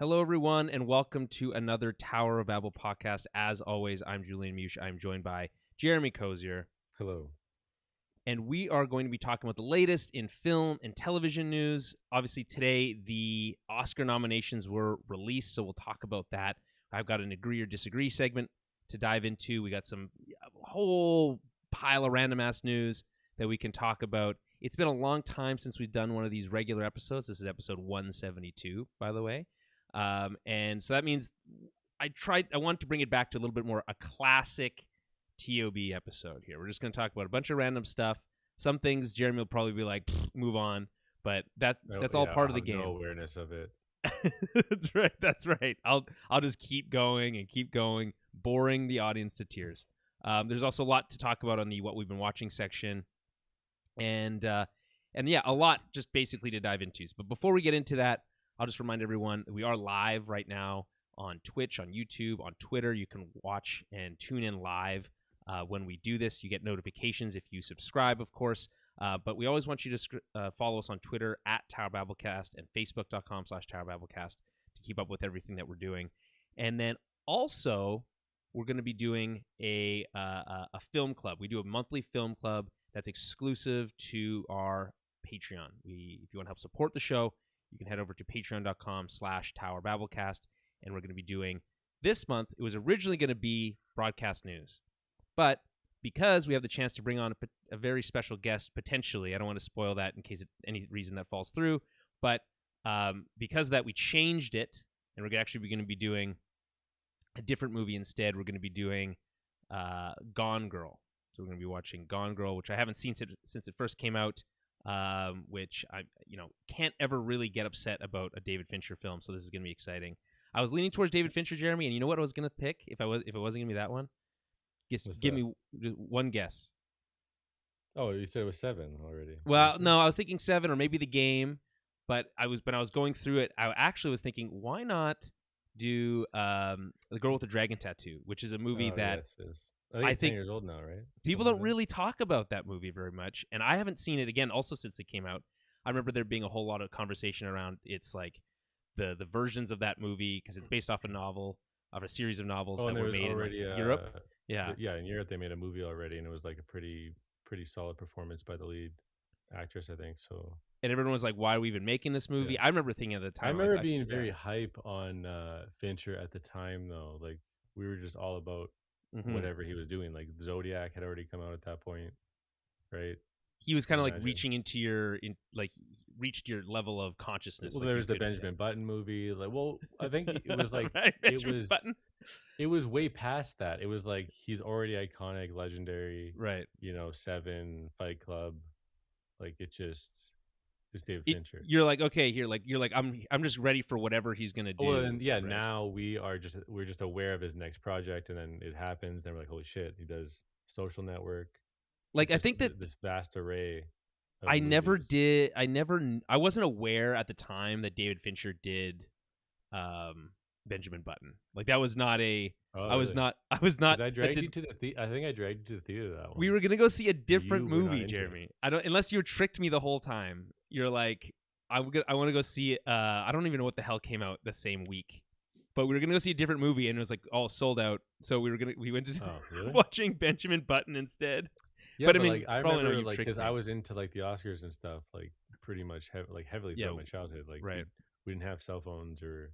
Hello, everyone, and welcome to another Tower of Babble podcast. As always, I'm Julian Mush. I'm joined by Jeremy Cozier. Hello. And we are going to be talking about the latest in film and television news. Obviously, today, the Oscar nominations were released, so we'll talk about that. I've got an agree or disagree segment to dive into. We got a whole pile of random-ass news that we can talk about. It's been a long time since we've done one of these regular episodes. This is episode 172, by the way. And so that means I wanted to bring it back to a little bit more a classic TOB episode here. We're just going to talk about a bunch of random stuff. Some things Jeremy will probably be like, move on, but that's all part of the game. No awareness of it. That's right. I'll just keep going, boring the audience to tears. There's also a lot to talk about on the what we've been watching section, and yeah, a lot just basically to dive into. But before we get into that, I'll just remind everyone that we are live right now on Twitch, on YouTube, on Twitter. You can watch and tune in live when we do this. You get notifications if you subscribe, of course. But we always want you to follow us on Twitter at TowerBabblecast and Facebook.com/TowerBabblecast to keep up with everything that we're doing. And then also, we're going to be doing a film club. We do a monthly film club that's exclusive to our Patreon. If you want to help support the show, you can head over to patreon.com/TowerBabblecast, and we're going to be doing this month. It was originally going to be broadcast news, but because we have the chance to bring on a very special guest, potentially, I don't want to spoil that in case any reason that falls through, but because of that, we changed it, and we're actually going to be doing a different movie instead. We're going to be doing Gone Girl. So we're going to be watching Gone Girl, which I haven't seen since it first came out. Which I can't ever really get upset about a David Fincher film, so this is gonna be exciting. I was leaning towards David Fincher, Jeremy, and you know what I was gonna pick if it wasn't gonna be that one? Give me one guess. Oh, you said it was 7 already. Well, no, I was thinking 7 or maybe The Game, but I was going through it. I actually was thinking, why not do The Girl with the Dragon Tattoo, which is a movie that. Yes. I think it's 10 years old now, right? People don't really talk about that movie very much, and I haven't seen it again. Also, since it came out, I remember there being a whole lot of conversation around it's like the versions of that movie because it's based off a series of novels that were made already, in Europe. Yeah, in Europe they made a movie already, and it was like a pretty solid performance by the lead actress, I think. So, and everyone was like, "Why are we even making this movie?" Yeah. I remember thinking at the time. I remember being very hype on Fincher at the time, though. Like we were just all about. Mm-hmm. Whatever he was doing, like Zodiac had already come out at that point, right? He was kind of like reached your level of consciousness. Well, like there was the Benjamin Button movie. Like, well, I think it was like right? it was way past that. It was like he's already iconic, legendary, right? 7, Fight Club, like it's David Fincher. You're like, okay, you're like I'm just ready for whatever he's gonna do. Well, and right? Now we're just aware of his next project, and then it happens, and we're like, holy shit, he does Social Network. Like I think that this vast array. I wasn't aware at the time that David Fincher did Benjamin Button. Like that was not a. Oh, I was not. I dragged you to the. I think I dragged you to the theater that one. We were gonna go see a different movie, Jeremy. Unless you tricked me the whole time. You're like, I want to go see. I don't even know what the hell came out the same week, but we were gonna go see a different movie, and it was like all sold out. So we went to really? watching Benjamin Button instead. Yeah, but I mean, like, I remember like because I was into like the Oscars and stuff, like pretty much heavily throughout my childhood. Like, right. We didn't have cell phones or.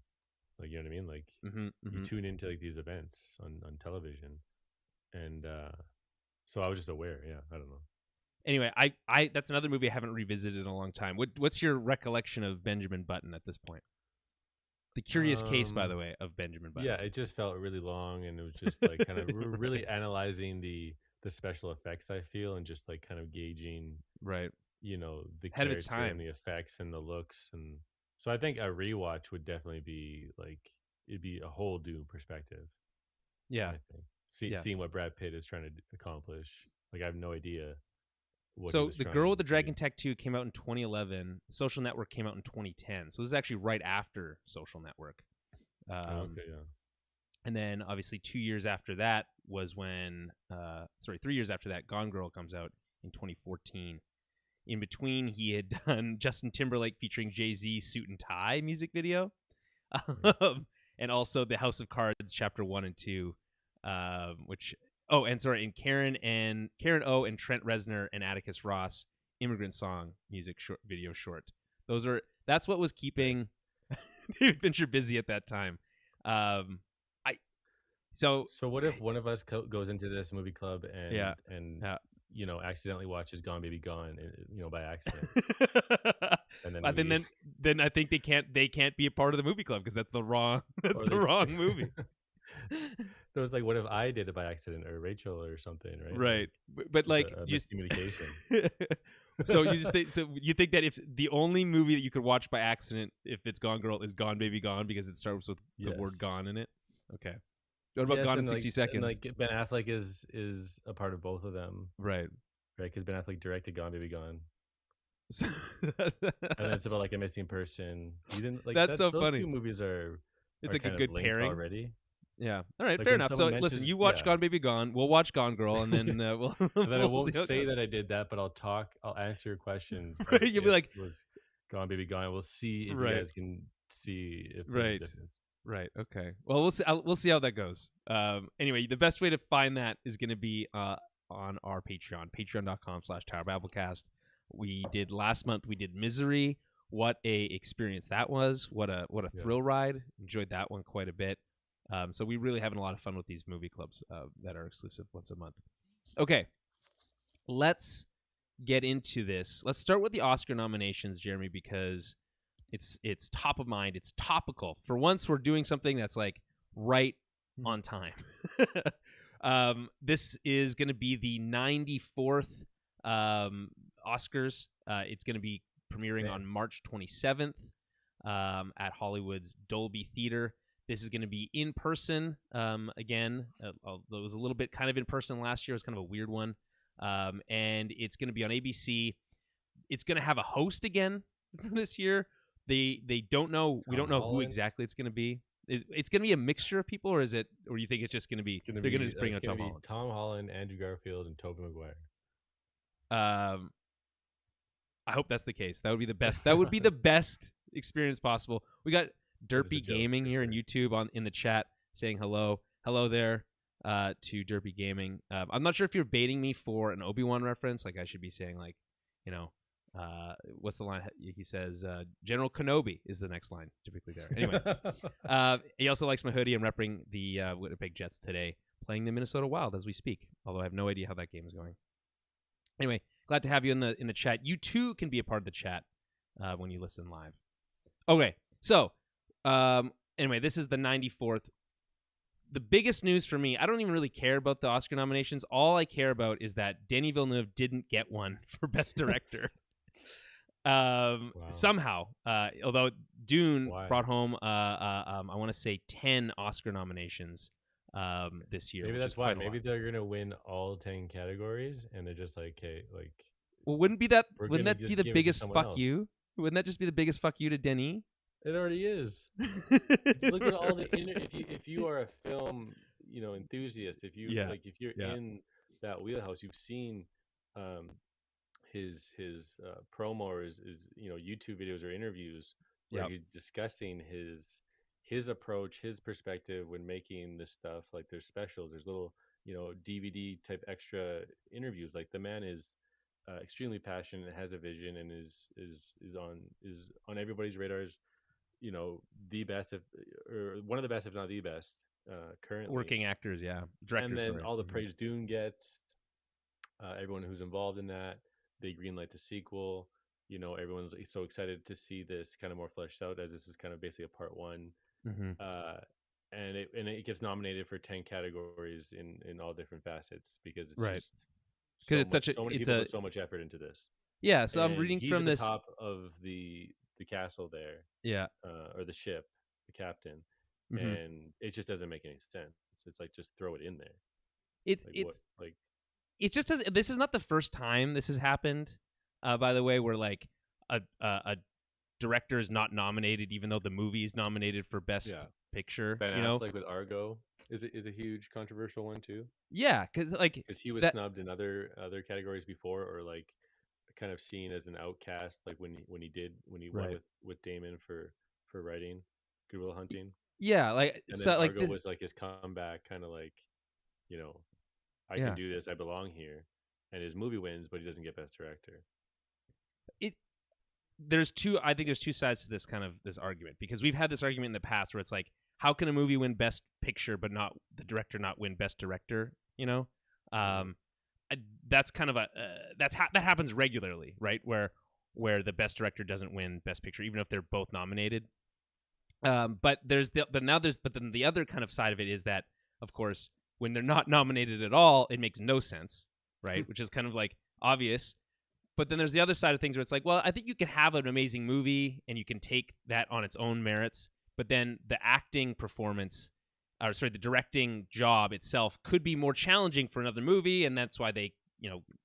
Like, you know what I mean? Like, you tune into like these events on television, and so I was just aware. Yeah, I don't know. Anyway, I that's another movie I haven't revisited in a long time. What's your recollection of Benjamin Button at this point? The Curious Case, by the way, of Benjamin Button. Yeah, it just felt really long, and it was just like kind of really analyzing the special effects. I feel, and just like kind of gauging, right? The character and the effects and the looks and. So I think a rewatch would definitely be like it'd be a whole new perspective. Yeah, I think seeing what Brad Pitt is trying to accomplish. Like I have no idea. So The Girl with the Dragon Tattoo came out in 2011. Social Network came out in 2010. So this is actually right after Social Network. Okay, yeah. And then obviously 2 years after that was when 3 years after that, Gone Girl comes out in 2014. In between, he had done Justin Timberlake featuring Jay-Z Suit and Tie music video. And also the House of Cards Chapter 1 and 2, which and Karen O and Trent Reznor and Atticus Ross Immigrant Song music video short. That's what was keeping David Fincher busy at that time. So what if one of us goes into this movie club and yeah. accidentally watches Gone Baby Gone, by accident, and then I think they can't be a part of the movie club because that's the wrong movie. It was like, what if I did it by accident, or Rachel, or something, right? Right, but like just miscommunication. So you think that if the only movie that you could watch by accident, if it's Gone Girl, is Gone Baby Gone because it starts with the word "gone" in it? Okay. What about Gone in 60 Seconds? And Ben Affleck is a part of both of them, right? Because Ben Affleck directed Gone Baby Gone. And it's about like a missing person. You didn't like that's so those funny. Two movies are like a good pairing already. Yeah. All right. Fair enough. So listen, you watch Gone Baby Gone. We'll watch Gone Girl, and then we'll. And then I won't say that I did that, but I'll answer your questions. Right. You'll be like, it was Gone Baby Gone. We'll see if you guys can see if there's a difference. Right. Okay. Well, we'll see. We'll see how that goes. Anyway, the best way to find that is going to be on our Patreon, patreon.com/TowerBabblecast. We did last month. We did Misery. What a experience that was. What a thrill ride. Enjoyed that one quite a bit. So we're really having a lot of fun with these movie clubs that are exclusive once a month. Okay, let's get into this. Let's start with the Oscar nominations, Jeremy, because it's top of mind. It's topical. For once, we're doing something that's like right on time. This is going to be the 94th Oscars. It's going to be premiering on March 27th at Hollywood's Dolby Theater. This is going to be in person again. It was a little bit kind of in person last year. It was kind of a weird one. And it's going to be on ABC. It's going to have a host again this year. They don't know. We don't know who exactly it's going to be. It's going to be a mixture of people, or is it? Or you think it's just going to be? They're going to just bring out Tom Holland. Tom Holland, Andrew Garfield, and Tobey Maguire. I hope that's the case. That would be the best. That would be the best experience possible. We got Derpy Gaming here in YouTube in the chat saying hello there to Derpy Gaming. I'm not sure if you're baiting me for an Obi-Wan reference. Like I should be saying like, what's the line? He says General Kenobi is the next line typically there. Anyway, he also likes my hoodie. I'm repping the Winnipeg Jets today, playing the Minnesota Wild as we speak. Although I have no idea how that game is going. Anyway, glad to have you in the chat. You too can be a part of the chat when you listen live. Okay, so. Anyway, this is the 94th. The biggest news for me, I don't even really care about the Oscar nominations. All I care about is that Denis Villeneuve didn't get one for Best Director. Somehow. Although Dune brought home, I want to say 10 Oscar nominations this year. Maybe that's why. Maybe they're going to win all 10 categories, and they're just like, hey, like... Well, wouldn't that be the biggest fuck you? Wouldn't that just be the biggest fuck you to Denis? It already is. Look at all the if you are a film, enthusiast, if you're in that wheelhouse, you've seen his promo or his YouTube videos or interviews where he's discussing his approach, his perspective when making this stuff. Like there's specials, there's little DVD type extra interviews. Like the man is extremely passionate, has a vision, and is on everybody's radars. The best, or one of the best, if not the best, currently. Working actors, directors. And then all the praise Dune gets, everyone who's involved in that, they greenlight the sequel. Everyone's so excited to see this kind of more fleshed out, as this is kind of basically a part one. Mm-hmm. And it gets nominated for 10 categories in all different facets because it's just because so many people put so much effort into this. Yeah, so I'm reading from this. He's at the top of the castle there, or the ship, the captain, and it just doesn't make any sense. It's like just throw it in there. It just does. This is not the first time this has happened. By the way, where like a director is not nominated, even though the movie is nominated for best picture. Ben Affleck with Argo is a huge controversial one too. Yeah, because he was snubbed in other categories before, or like kind of seen as an outcast, like when he went with Damon for writing. Good Will Hunting. Yeah, like And then so, like Argo was like his comeback, kind of like, you know, I can yeah. do this, I belong here. And his movie wins, but he doesn't get Best Director. It I think there's two sides to this argument, because we've had this argument in the past where it's like, how can a movie win Best Picture but not the director not win Best Director? You know, Mm-hmm. that's kind of a that happens regularly, right? Where the Best Director doesn't win Best Picture, even if they're both nominated. But then the other kind of side of it is that, of course, when they're not nominated at all, it makes no sense, right? Which is kind of like obvious. But then there's the other side of things where it's like, well, I think you can have an amazing movie and you can take that on its own merits, but then the acting performance, or sorry, the directing job itself could be more challenging for another movie, and that's why they,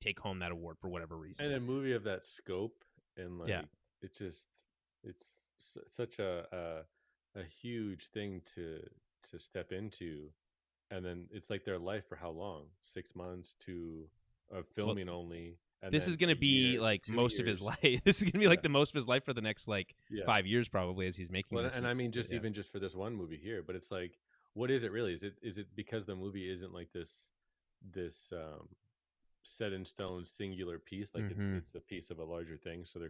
take home that award for whatever reason. And a movie of that scope, and Yeah. like, it's just, it's such a huge thing to step into. And then it's like their life for how long? 6 months to Well, filming only, and this is then going a to be year to like two most of his years. life. This is going to be Yeah, like the most of his life for the next like yeah. 5 years probably, as he's making Well, this. and I mean, But just yeah. even just for this one movie here, but it's like, what is it really? Is it because the movie isn't like this set in stone singular piece? Like it's Mm-hmm. it's a piece of a larger thing. So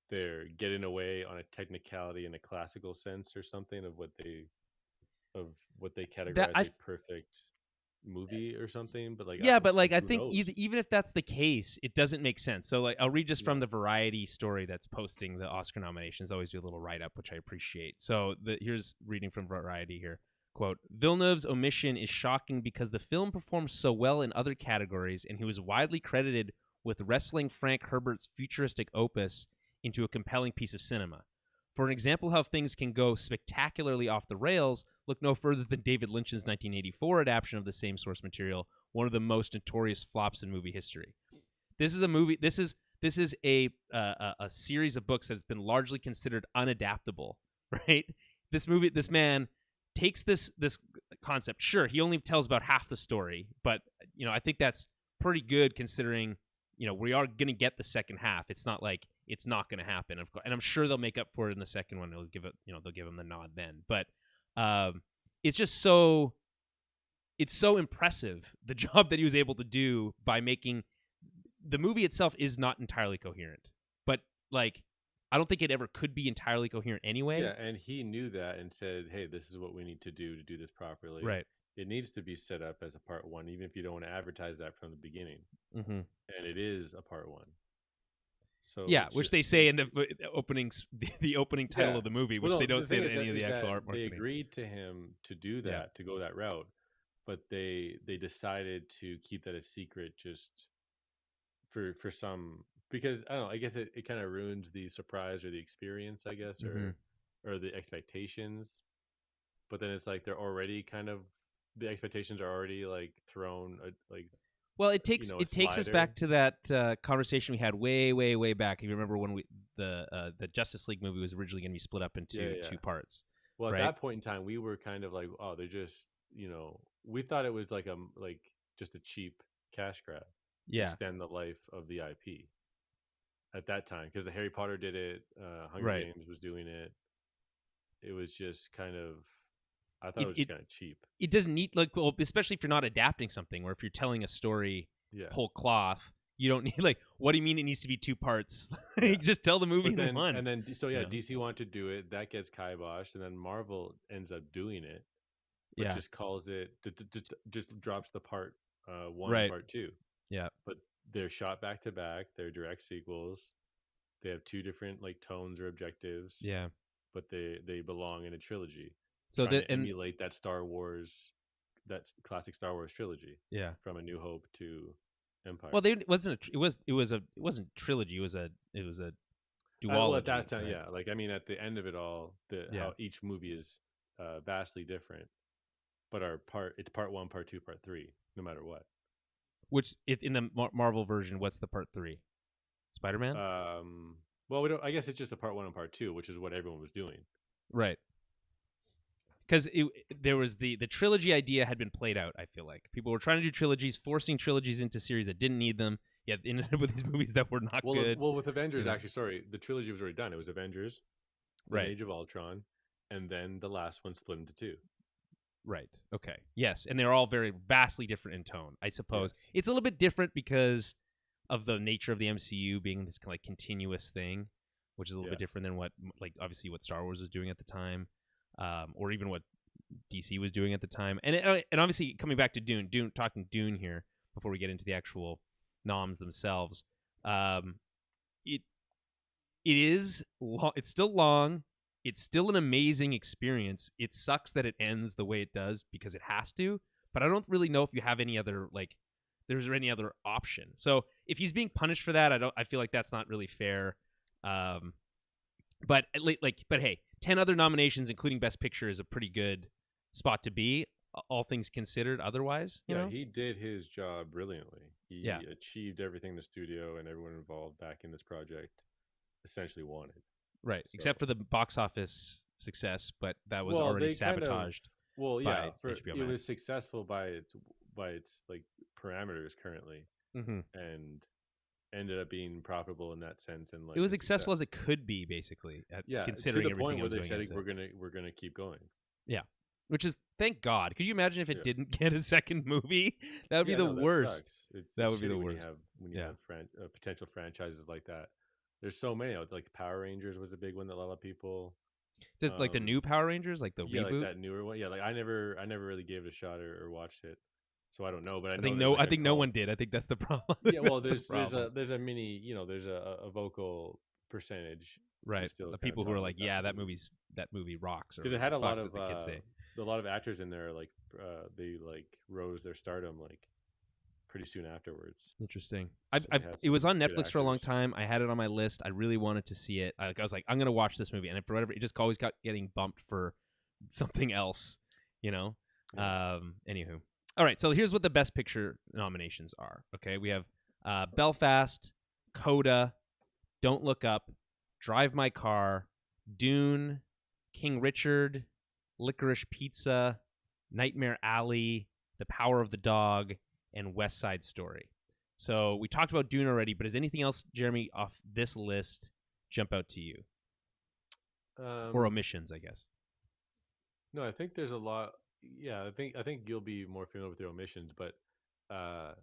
they're getting away on a technicality in a classical sense or something of what they That categorize I a perfect movie or something. But Yeah, but like I who think knows? even if that's the case, it doesn't make sense. So like I'll read just from Yeah. the Variety story that's posting the Oscar nominations. Always do a little write up, which I appreciate. So here's reading from Variety here. Quote, Villeneuve's omission is shocking because the film performed so well in other categories, and he was widely credited with wrestling Frank Herbert's futuristic opus into a compelling piece of cinema. For an example of how things can go spectacularly off the rails, look no further than David Lynch's 1984 adaptation of the same source material, one of the most notorious flops in movie history. This is a movie. This is a series of books that has been largely considered unadaptable. Right. This man takes this concept. Sure, he only tells about half the story, but I think that's pretty good considering we are going to get the second half. It's not like it's not going to happen, of course, and I'm sure they'll make up for it in the second one. They'll give him the nod then, but it's just it's so impressive the job that he was able to do by making the movie itself is not entirely coherent, but like I don't think it ever could be entirely coherent anyway. Yeah, and he knew that and said, "Hey, this is what we need to do this properly. Right. It needs to be set up as a part one, even if you don't want to advertise that from the beginning." Mm-hmm. And it is a part one, so Yeah, it's which they just say in the openings, the opening title yeah. of the movie, Well, which they no, don't the say thing in any of is the actual that art they marketing. agreed to him to do Yeah. that, to go that route, but they decided to keep that a secret just for some, because I don't know. I guess it kind of ruins the surprise or the experience, I guess, Mm-hmm. or the expectations. But then it's like they're already kind of the expectations are already like thrown like Well, a it takes us slider. back to that conversation we had way, way, way back. If you remember when the Justice League movie was originally going to be split up Yeah, into yeah. two parts, Well, at right? that point in time, we were kind of like, oh, they're just we thought it was like just a cheap cash grab to Yeah, extend the life of the IP at that time, because the Harry Potter did it, Hunger right. Games was doing it. It was just kind of, I thought it It was just it kind of cheap. it doesn't need like, well, especially if you're not adapting something, or if you're telling a story Yeah, whole cloth. You don't need like, what do you mean it needs to be two parts? yeah. Just tell the movie But in then one. so You yeah, know? DC wanted to do it. That gets kiboshed, and then Marvel ends up doing it, but Yeah. just calls it just drops the part one and Right. part two. Yeah. But they're shot back to back. They're direct sequels. They have two different like tones or objectives, Yeah. but they belong in a trilogy, So trying that to and emulate that classic Star Wars trilogy yeah. from A New Hope to Well, Empire. they it wasn't a, it wasn't trilogy. It was a Well, at that duology, time, right? yeah. Like I mean, at the end of it all, the Yeah. how each movie is vastly different, but it's part one, part two, part three, no matter what. Which if in the Marvel version, what's the part three? Spider Man. Um, well, we don't. I guess it's just a part one and part two, which is what everyone was doing. Right. Because there was the trilogy idea had been played out. I feel like people were trying to do trilogies, forcing trilogies into series that didn't need them. Yet ended up with these movies that were not good. Well, with You Avengers, know. actually, sorry, the trilogy was already done. It was Avengers, then Right. Age of Ultron, and then the last one split into two. Right. Okay. Yes, and they're all very vastly different in tone. I suppose Yes. it's a little bit different because of the nature of the MCU being this kind of like continuous thing, which is a little bit different than what like obviously what Star Wars was doing at the time, or even what DC was doing at the time. And obviously coming back to Dune talking Dune here before we get into the actual noms themselves. It is long. It's still long. It's still an amazing experience. It sucks that it ends the way it does because it has to, but I don't really know if you have any other like there's any other option. So if he's being punished for that, I feel like that's not really fair. But hey, 10 other nominations including Best Picture is a pretty good spot to be, all things considered otherwise, you know? He did his job brilliantly. He Yeah. achieved everything the studio and everyone involved back in this project essentially wanted. Right, So, except for the box office success, but that was already sabotaged. By HBO it Max. was successful by its like parameters currently, Mm-hmm. and ended up being profitable in that sense, and like It was a successful as success. it could be, basically, Yeah, to considering the everything point where else they going said against it. we're gonna keep going. Yeah, which is thank God. Could you imagine if it Yeah. didn't get a second movie? That would be the No, that worst. sucks. It's That would be the shitty when you worst. have potential franchises like that. There's so many. Like Power Rangers was a big one that a lot of people. Just like the new Power Rangers, like the Yeah, like reboot. that newer one. Yeah, like I never really gave it a shot or watched it, so I don't know. But I I know think there's no. like I a think no one cult. did. I think that's the problem. Yeah, well, That's the problem. there's a mini, there's a vocal percentage who's Right. still The kind of people who are talking like, about yeah, the movie that movie rocks, or because it had fucks, as the kids say. a lot of actors in there like they like rose their stardom like pretty soon afterwards. Interesting. So they had It was some on good Netflix for a long actors. time. I had it on my list. I really wanted to see it. I was like, I'm gonna watch this movie, and for whatever, it just always got getting bumped for something else. You know. Yeah. Anywho, all right. So here's what the Best Picture nominations are. Okay, we have Belfast, Coda, Don't Look Up, Drive My Car, Dune, King Richard, Licorice Pizza, Nightmare Alley, The Power of the Dog, and West Side Story. So we talked about Dune already, but is anything else, Jeremy, off this list jump out to you? Or omissions, I guess. No, I think there's a lot. Yeah, I think you'll be more familiar with your omissions, but uh,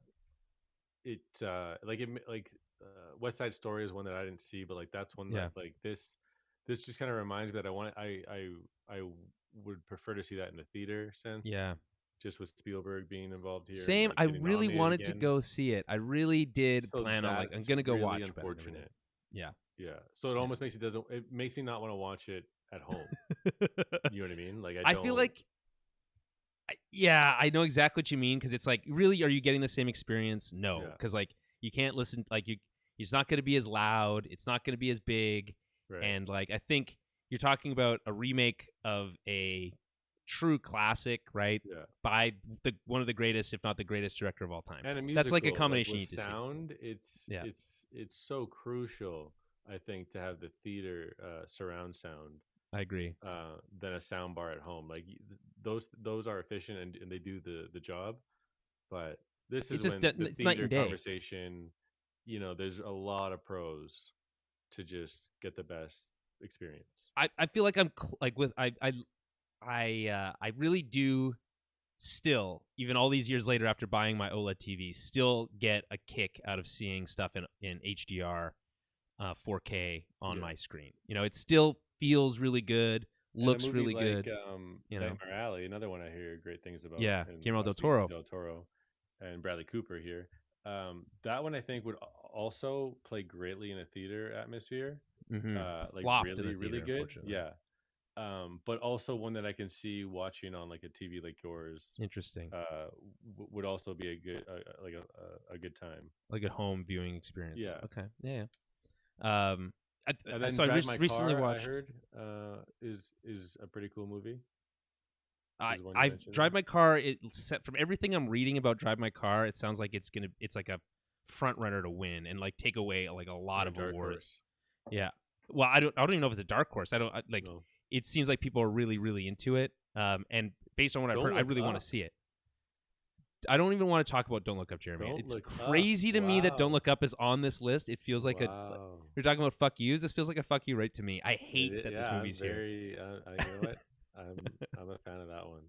West Side Story is one that I didn't see, but like that's one Yeah. that like this just kind of reminds me that I would prefer to see that in the theater sense. Yeah. Just with Spielberg being involved here and Same. like I getting really nominated wanted to again. go see it. I really did So plan on like I'm that's gonna go really watch, but I never did. unfortunate. Yeah. Yeah. So it Yeah. almost makes me not want to watch it at home. You know what I mean? Like I feel like yeah, I know exactly what you mean because it's like, really, are you getting the same experience? No, because like you can't listen. Like it's not going to be as loud. It's not going to be as big. Right. And like I think you're talking about a remake of a true classic, right? Yeah. By one of the greatest, if not the greatest director of all time. And a musical, that's like a combination like with you need to sound, see. it's so crucial, I think, to have the theater surround sound. I agree. Than a sound bar at home. Like those are efficient and they do the job. But this is It's just when the it's night theater and day. conversation, there's a lot of pros to just get the best experience. I feel like I'm like with I really do still, even all these years later after buying my OLED TV, still get a kick out of seeing stuff in HDR 4K on my screen. It still feels really good, looks really good. Nightmare Alley, another one I hear great things about. Yeah, and Guillermo del Toro. And Bradley Cooper here. That one I think would also play greatly in a theater atmosphere. Mm-hmm. Like Flopped really, in the theater, really good. unfortunately. Yeah. But also one that I can see watching on like a TV like yours. Interesting. Would also be a good a good time. Like a home viewing experience. Yeah. Okay. Yeah. And then so Drive I My recently Car, watched. I heard is a pretty cool movie. I Drive My Car. From everything I'm reading about Drive My Car, it sounds like it's like a front runner to win and like take away like a lot of awards. Horse. Yeah. Well, I don't even know if it's a dark horse. No. It seems like people are really, really into it. And based on what I've heard, I really want to see it. I don't even want to talk about Don't Look Up, Jeremy. It's crazy to me that Don't Look Up is on this list. It feels like you're talking about fuck yous. This feels like a fuck you right to me. I hate that this movie's here. You know what? I'm a fan of that one.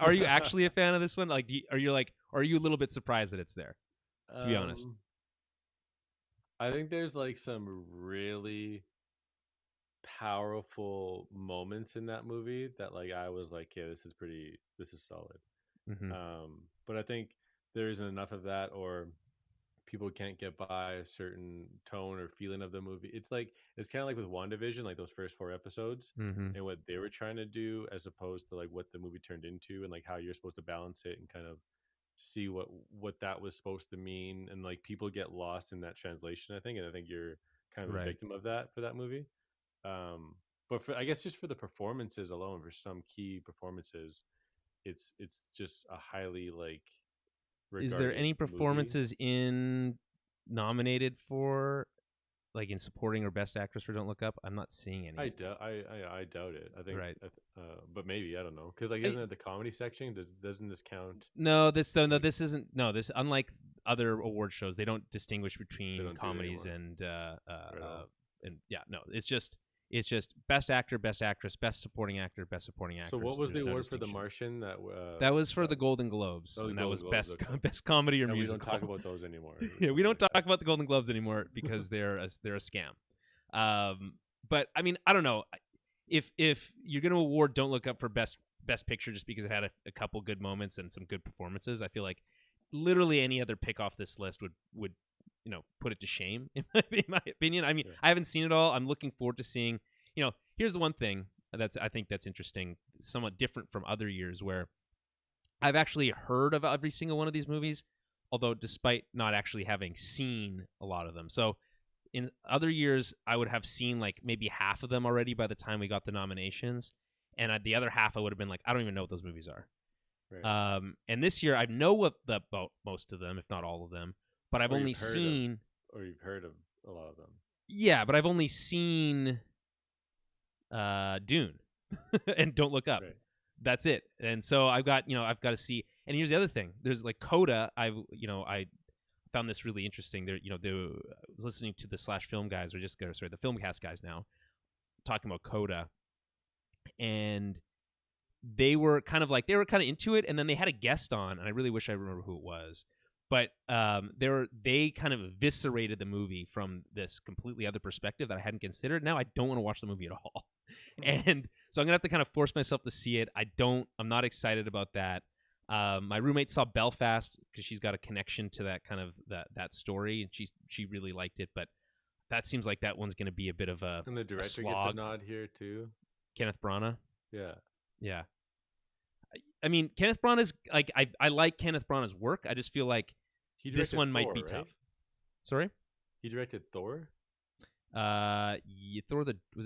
Are you actually a fan of this one? Like, are you a little bit surprised that it's there? To be honest, I think there's like some really powerful moments in that movie that like I was like, yeah, this is solid. Mm-hmm. But I think there isn't enough of that, or people can't get by a certain tone or feeling of the movie. It's kind of like with WandaVision, like those first 4 episodes mm-hmm. and what they were trying to do, as opposed to like what the movie turned into, and like how you're supposed to balance it and kind of see what that was supposed to mean, and like people get lost in that translation, I think, and I think you're kind of a victim of that for that movie. But I guess just for the performances alone, for some key performances, it's just a highly like regarded. Is there any performances nominated for like in supporting or best actress for Don't Look Up? I'm not seeing any. I doubt it. I think, right. But maybe, I don't know, because like isn't it the comedy section? Doesn't this count? No, this isn't. No, this, unlike other award shows, they don't distinguish between comedies and yeah, no, it's just best actor, best actress, best supporting actor, best supporting actress. So what was the award for The Martian? That was for the Golden Globes, and that was best comedy or musical. We don't talk about those anymore. Yeah, we don't talk about the Golden Globes anymore because they're a scam. But I mean, I don't know if you're going to award Don't Look Up for best picture just because it had a couple good moments and some good performances, I feel like literally any other pick off this list would put it to shame in my opinion. I mean, yeah. I haven't seen it all. I'm looking forward to seeing. Here's the one thing I think that's interesting, somewhat different from other years, where I've actually heard of every single one of these movies, although despite not actually having seen a lot of them. So in other years, I would have seen like maybe half of them already by the time we got the nominations, and the other half I would have been like, I don't even know what those movies are. Right. And this year I know about most of them, if not all of them. But I've only seen... Or you've heard of a lot of them. Yeah, but I've only seen Dune and Don't Look Up. Right. That's it. And so I've got to see... And here's the other thing. There's like Coda. I found this really interesting. I was listening to the Slash Film guys, the Filmcast guys now, talking about Coda. And they were kind of into it, and then they had a guest on, and I really wish I remember who it was. But they kind of eviscerated the movie from this completely other perspective that I hadn't considered. Now I don't want to watch the movie at all. And so I'm going to have to kind of force myself to see it. I'm not excited about that. My roommate saw Belfast because she's got a connection to that kind of that story, and she really liked it. But that seems like that one's going to be a bit of a And the director gets a nod here too. Kenneth Branagh. Yeah. Yeah. I mean, Kenneth Branagh is like I like Kenneth Branagh's work. I just feel like this one might be tough. Sorry? He directed Thor? Was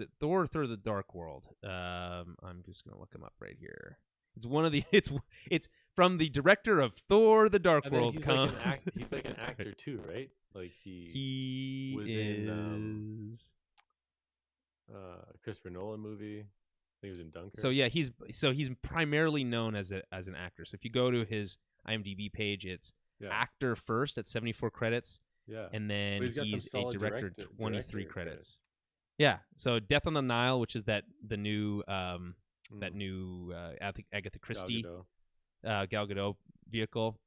it Thor or Thor the Dark World? I'm just gonna look him up right here. It's one of the it's from the director of Thor the Dark World. He's like an actor too, right? Like he was in Christopher Nolan movie. He was in Dunkirk. So yeah, he's primarily known as an actor. So if you go to his IMDb page, it's actor first at 74 credits. Yeah. And then he's a director, 23 credits. Yeah. So Death on the Nile, which is the new Agatha Christie Gal Gadot vehicle.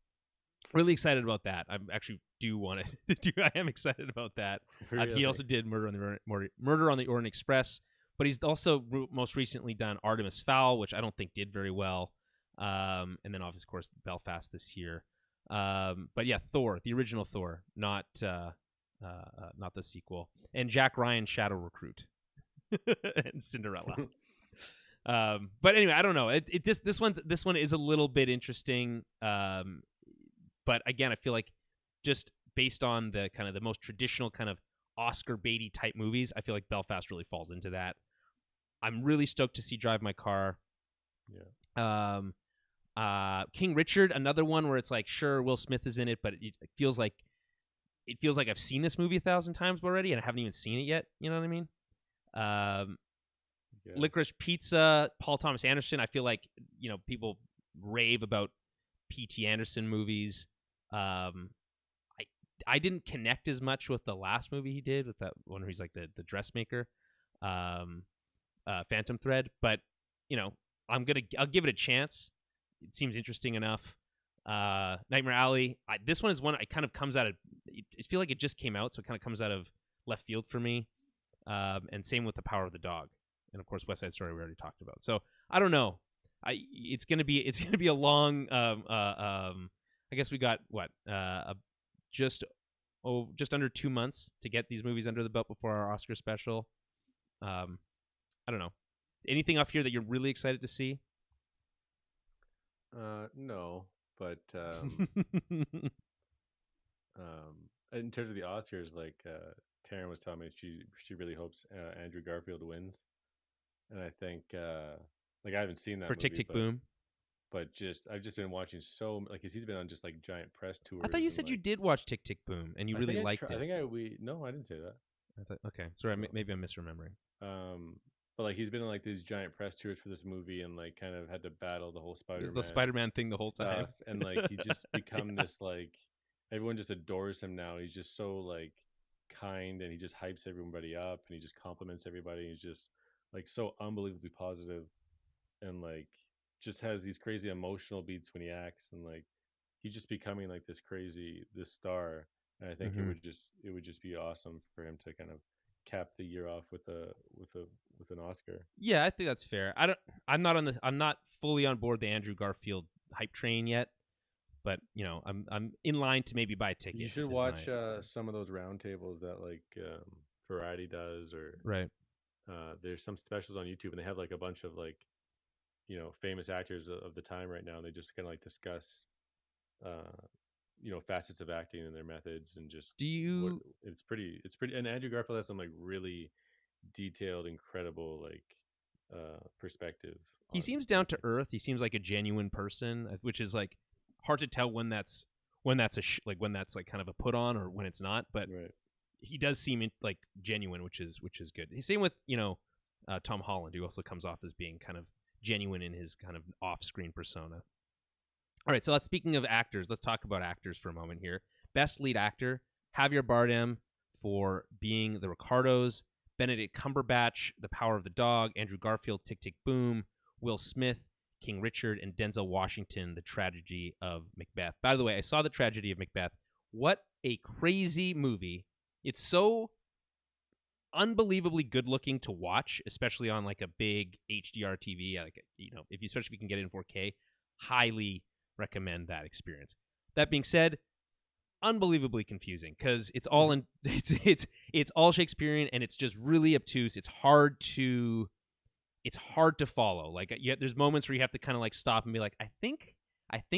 Really excited about that. I actually do want to I am excited about that. Really? He also did Murder on the Orient Express. But he's also most recently done Artemis Fowl, which I don't think did very well. And then, of course, Belfast this year. But yeah, Thor, the original Thor, not the sequel. And Jack Ryan, Shadow Recruit, and Cinderella. But anyway, I don't know. This one is a little bit interesting. But again, I feel like just based on the kind of the most traditional kind of Oscar baity type movies, I feel like Belfast really falls into that. I'm really stoked to see Drive My Car. Yeah. King Richard, another one where it's like, sure, Will Smith is in it, but it feels like I've seen this movie 1,000 times already, and I haven't even seen it yet. You know what I mean? Licorice Pizza, Paul Thomas Anderson. I feel like people rave about P.T. Anderson movies. I didn't connect as much with the last movie he did, with that one where he's like the dressmaker, Phantom Thread. But I'll give it a chance. It seems interesting enough. Nightmare Alley. This one is one I kind of comes out of. I feel like it just came out, so it kind of comes out of left field for me. And same with The Power of the Dog, and of course West Side Story we already talked about. So I don't know. It's gonna be a long. I guess we got just under 2 months to get these movies under the belt before our Oscar special. I don't know. Anything up here that you're really excited to see? No, but in terms of the Oscars, like Taryn was telling me, she really hopes Andrew Garfield wins, and I think like I haven't seen that For movie, Tick Tick Boom. But I've just been watching he's been on just like giant press tours. I thought you said you did watch Tick Tick Boom and you really liked it. I think no, I didn't say that. I thought, okay, sorry, maybe I'm misremembering. But like he's been on like these giant press tours for this movie and like kind of had to battle the whole Spider-Man. The Spider-Man thing the whole time, and like he just become this like everyone just adores him now. He's just so like kind and he just hypes everybody up and he just compliments everybody. He's just like so unbelievably positive and like just has these crazy emotional beats when he acts and like he's just becoming like this star. And I think it would just be awesome for him to kind of cap the year off with an Oscar. Yeah, I think that's fair. I'm not fully on board the Andrew Garfield hype train yet, but I'm in line to maybe buy a ticket. You should watch some of those roundtables that like Variety does, or right. There's some specials on YouTube and they have like a bunch of like famous actors of the time right now, and they just kind of like discuss facets of acting and their methods and just it's pretty and Andrew Garfield has some like really detailed, incredible like perspective. He seems down to earth. He seems like a genuine person, which is like hard to tell when that's when that's kind of a put on or when it's not, but right. He does seem like genuine, which is good. Same with Tom Holland, who also comes off as being kind of genuine in his kind of off-screen persona. All right, so speaking of actors, let's talk about actors for a moment here. Best lead actor, Javier Bardem for being the Ricardos, Benedict Cumberbatch, The Power of the Dog, Andrew Garfield, Tick Tick Boom, Will Smith, King Richard, and Denzel Washington, The Tragedy of Macbeth. By the way, I saw The Tragedy of Macbeth. What a crazy movie. It's so unbelievably good looking to watch, especially on like a big HDR TV. Like especially if you can get it in 4K, highly recommend that experience. That being said, unbelievably confusing because it's all it's all Shakespearean and it's just really obtuse. It's hard to follow. Like there's moments where you have to kind of like stop and be like, I think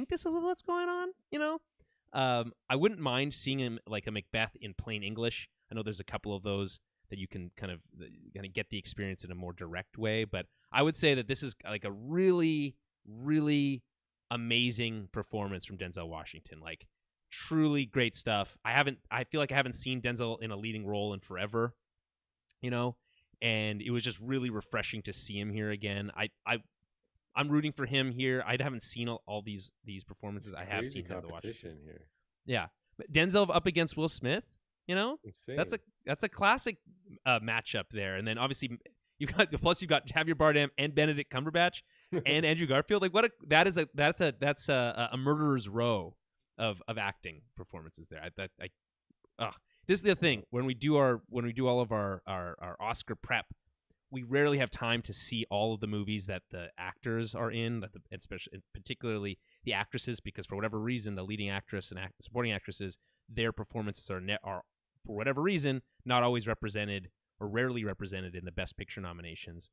this is what's going on. I wouldn't mind seeing him like a Macbeth in plain English. I know there's a couple of those that you can kind of get the experience in a more direct way, but I would say that this is like a really, really amazing performance from Denzel Washington. Like truly great stuff. I feel like I haven't seen Denzel in a leading role in forever, and it was just really refreshing to see him here again. I'm rooting for him here. I haven't seen all these performances. I have seen Denzel Washington here. Yeah, but Denzel up against Will Smith. Insane. That's a classic matchup there. And then obviously you've got Javier Bardem and Benedict Cumberbatch and Andrew Garfield. Like that's a murderer's row of acting performances there. This is the thing when we do all of our Oscar prep, we rarely have time to see all of the movies that the actors are in, particularly the actresses, because for whatever reason the leading actress and supporting actresses, their performances are for whatever reason not always represented or rarely represented in the Best Picture nominations.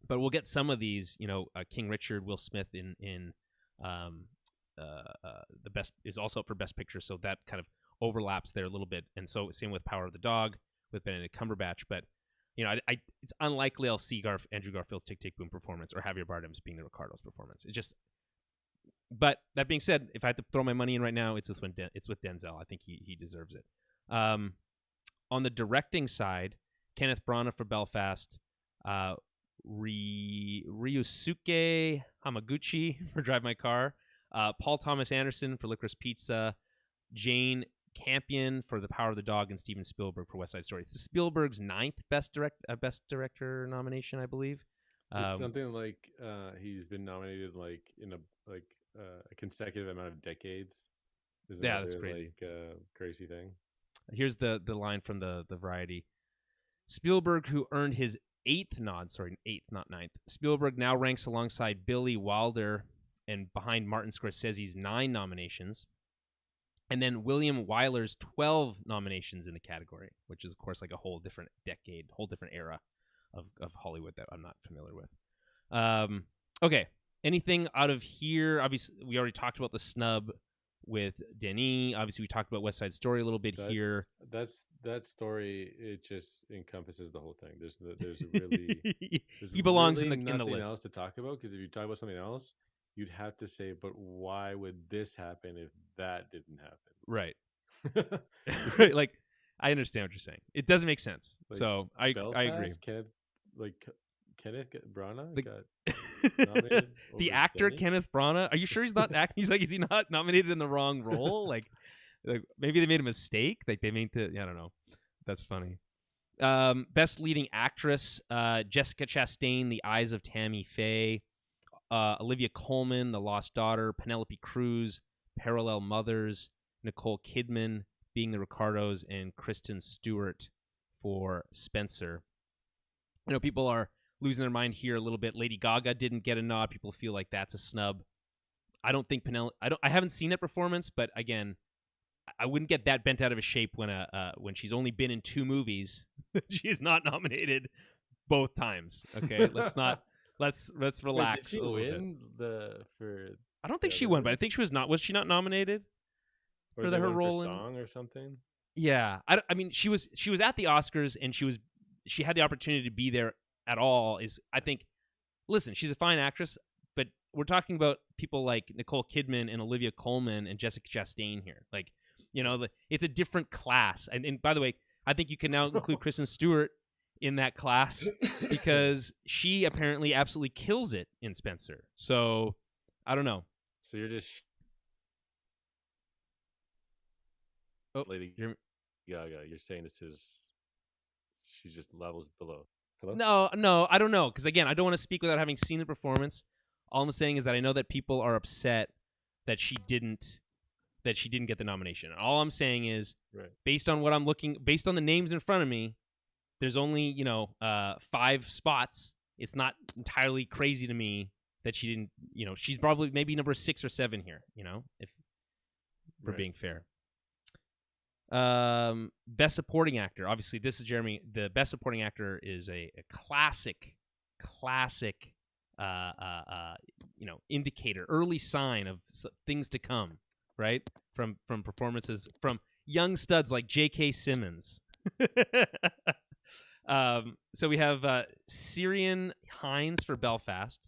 But we'll get some of these, King Richard, Will Smith in the best is also up for Best Picture, so that kind of overlaps there a little bit. And so same with Power of the Dog with Benedict Cumberbatch, but it's unlikely I'll see Andrew Garfield's Tick Tick Boom performance or Javier Bardem's being the Ricardos performance. But that being said, if I had to throw my money in right now, it's with Denzel. I think he deserves it. On the directing side, Kenneth Branagh for Belfast, Ryusuke Hamaguchi for Drive My Car, Paul Thomas Anderson for Licorice Pizza, Jane Campion for The Power of the Dog, and Steven Spielberg for West Side Story. It's Spielberg's 9th best director nomination, I believe. It's something like he's been nominated like in a consecutive amount of decades. Yeah, that's crazy. Crazy thing. Here's the line from the Variety. Spielberg, who earned his 8th nod, sorry, 8th, not 9th. Spielberg now ranks alongside Billy Wilder and behind Martin Scorsese's 9 nominations. And then William Wyler's 12 nominations in the category, which is, of course, like a whole different decade, whole different era of Hollywood that I'm not familiar with. Okay, anything out of here? Obviously, we already talked about the snub with Denis. Obviously, we talked about West Side Story a little bit here. That story, it just encompasses the whole thing. There's really he belongs really in the list. Nothing else to talk about, because if you talk about something else, you'd have to say, but why would this happen if that didn't happen? Right. Right. Like, I understand what you're saying. It doesn't make sense. Like, so I agree. Kenneth Branagh got nominated. The actor Denny? Kenneth Branagh. Are you sure he's not acting? He's like, is he not nominated in the wrong role? like maybe they made a mistake. Like they made to. I don't know. That's funny. Best leading actress: Jessica Chastain, The Eyes of Tammy Faye; Olivia Colman, The Lost Daughter; Penelope Cruz, Parallel Mothers; Nicole Kidman, Being the Ricardos; and Kristen Stewart for Spencer. I know people are losing their mind here a little bit. Lady Gaga didn't get a nod. People feel like that's a snub. I don't think I haven't seen that performance, but again, I wouldn't get that bent out of a shape when she's only been in 2 movies. She is not nominated both times. Okay, let's relax. Wait, did she win for? I don't think she won, but I think she was not. Was she not nominated for her role in song or something? Yeah, I mean, she was at the Oscars, and she had the opportunity to be there at all. I think, listen, she's a fine actress, but we're talking about people like Nicole Kidman and Olivia Colman and Jessica Chastain here. Like, it's a different class. And by the way, I think you can now include Kristen Stewart in that class because she apparently absolutely kills it in Spencer. So I don't know. So you're just Lady Gaga. You're saying she's just levels below. Hello? No, I don't know. Because again, I don't want to speak without having seen the performance. All I'm saying is that I know that people are upset that she didn't get the nomination. All I'm saying is, based on the names in front of me, there's only 5 spots. It's not entirely crazy to me that she didn't. She's probably maybe number 6 or 7 here. If we're being fair. Best supporting actor. Obviously, this is Jeremy. The best supporting actor is a classic, indicator, early sign of things to come, right? From performances from young studs like J.K. Simmons. So we have Ciarán Hinds for Belfast,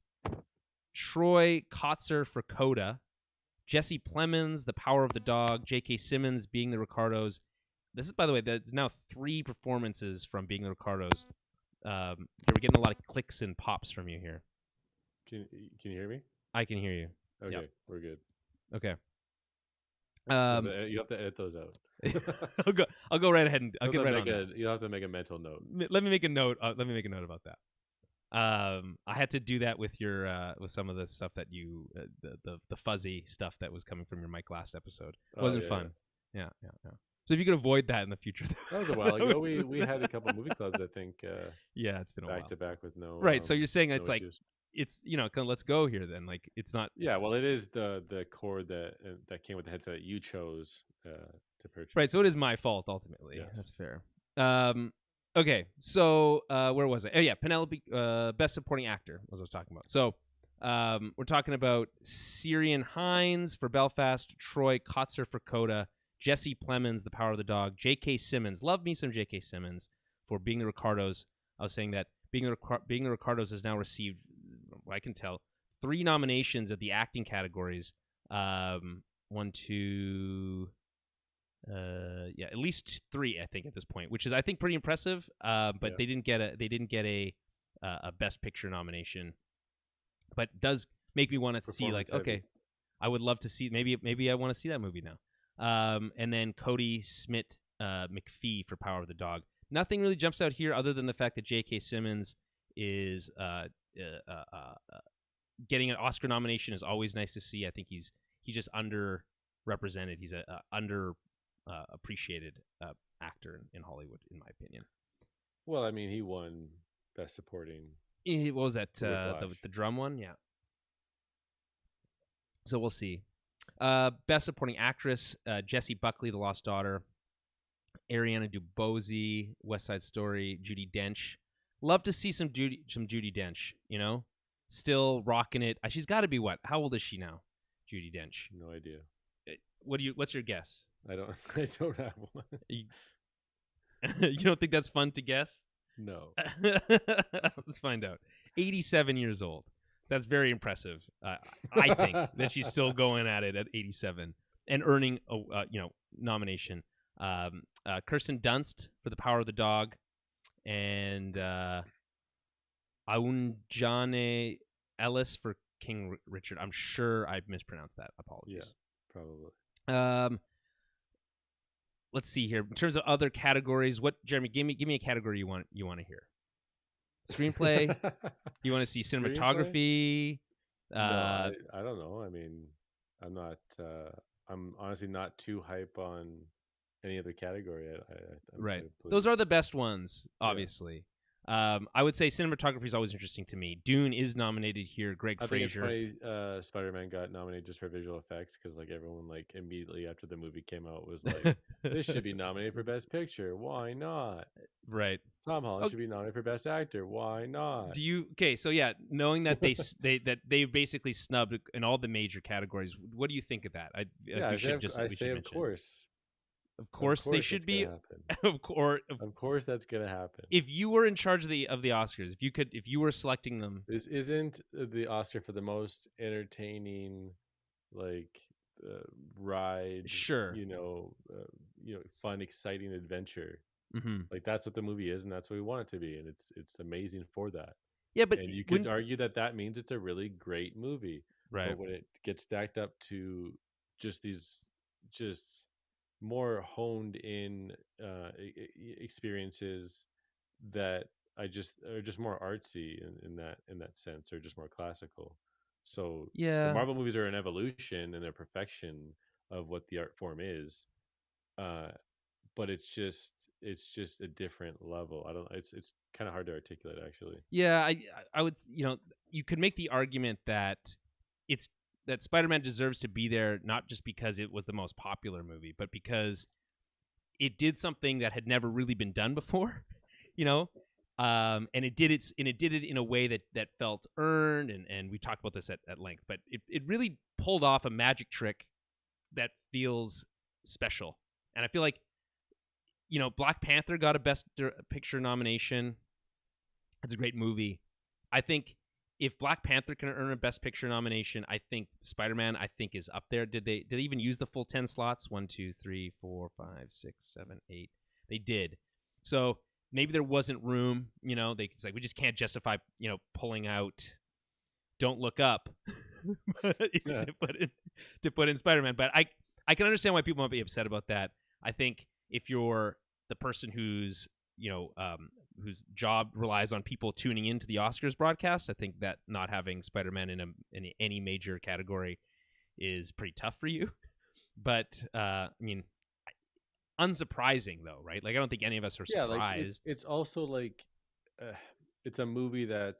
Troy Kotsur for Coda, Jesse Plemons, The Power of the Dog, J.K. Simmons, Being the Ricardos. This is, by the way, there's now 3 performances from Being the Ricardos. We're getting a lot of clicks and pops from you here. Can you hear me? I can hear you. Okay, yep. We're good. Okay. You have to edit those out. I'll go right ahead and I'll get right on that. You'll have to make a mental note. Let me make a note. Let me make a note about that. I had to do that with your with some of the stuff that you the fuzzy stuff that was coming from your mic last episode. It wasn't fun. Yeah. So if you could avoid that in the future. That was a while ago. We had a couple movie clubs, I think. Yeah, it's been a while. Back to back with no. Right. So you're saying it's no like issues. It's kind of let's go here then. Like it's not. Yeah. Well, it is the cord that came with the headset that you chose to purchase. Right. So it is my fault ultimately. Yes. That's fair. Okay, so where was I? Oh yeah, Penelope, best supporting actor was what I was talking about. So we're talking about Ciarán Hinds for Belfast, Troy Kotsur for Coda, Jesse Plemons, The Power of the Dog, J.K. Simmons, love me some J.K. Simmons for Being the Ricardos. I was saying that Being the Ricardos has now received, I can tell, 3 nominations at the acting categories. 1, 2. At least 3, I think, at this point, which is I think pretty impressive. But they didn't get a best picture nomination. But it does make me want to see like, okay, I would love to see. Maybe I want to see that movie now. And then Cody Smith McPhee for Power of the Dog. Nothing really jumps out here other than the fact that J.K. Simmons is getting an Oscar nomination is always nice to see. I think he's just underrepresented. He's a under appreciated actor in Hollywood, in my opinion. Well, I mean, he won Best Supporting. What was that? The drum one? Yeah. So we'll see. Best Supporting Actress, Jessie Buckley, The Lost Daughter, Ariana DeBose, West Side Story, Judi Dench. Love to see some Judi Dench, you know? Still rocking it. She's got to be what? How old is she now? Judi Dench. No idea. What's your guess? I don't have one. You don't think that's fun to guess? No. Let's find out. 87 years old. That's very impressive. I think that she's still going at it at 87 and earning a nomination. Kirsten Dunst for The Power of the Dog, and Aunjane Ellis for King Richard. I'm sure I mispronounced that. Apologies. Yeah, probably. Let's see here. In terms of other categories, Jeremy? Give me a category you want to hear. Screenplay. You want to see cinematography? No, I don't know. I mean, I'm not. I'm honestly not too hype on any other category. Right. Those are the best ones, obviously. Yeah. I would say cinematography is always interesting to me. Dune is nominated here. Greg Fraser. I think it's funny Spider-Man got nominated just for visual effects because like everyone like immediately after the movie came out was like, this should be nominated for Best Picture. Why not? Right. Tom Holland should be nominated for Best Actor. Why not? So yeah, knowing that they basically snubbed in all the major categories, what do you think of that? I say of course. Of course they should be. Of course that's gonna happen. If you were in charge of the Oscars, if you were selecting them, this isn't the Oscar for the most entertaining, ride. Sure. Fun, exciting adventure. Mm-hmm. Like that's what the movie is, and that's what we want it to be, and it's amazing for that. Yeah, but you could argue that means it's a really great movie, right? But when it gets stacked up to just these more honed in experiences that are just more artsy in that sense, or just more classical. So yeah, the Marvel movies are an evolution and a perfection of what the art form is, but it's just a different level. It's kind of hard to articulate actually. Yeah, I would you could make the argument that that Spider-Man deserves to be there, not just because it was the most popular movie, but because it did something that had never really been done before, and it did it in a way that felt earned, and we talked about this at length, but it really pulled off a magic trick that feels special. And I feel like, Black Panther got a Best Picture nomination. It's a great movie. I think if Black Panther can earn a Best Picture nomination, I think Spider-Man, is up there. Did they even use the full 10 slots? 1, 2, 3, 4, 5, 6, 7, 8. They did. So maybe there wasn't room. It's like we just can't justify pulling out Don't Look Up to put in Spider-Man. But I can understand why people might be upset about that. I think if you're the person whose job relies on people tuning into the Oscars broadcast, I think that not having Spider-Man in any major category is pretty tough for you. But unsurprising though, right? Like I don't think any of us are surprised. It's also it's a movie that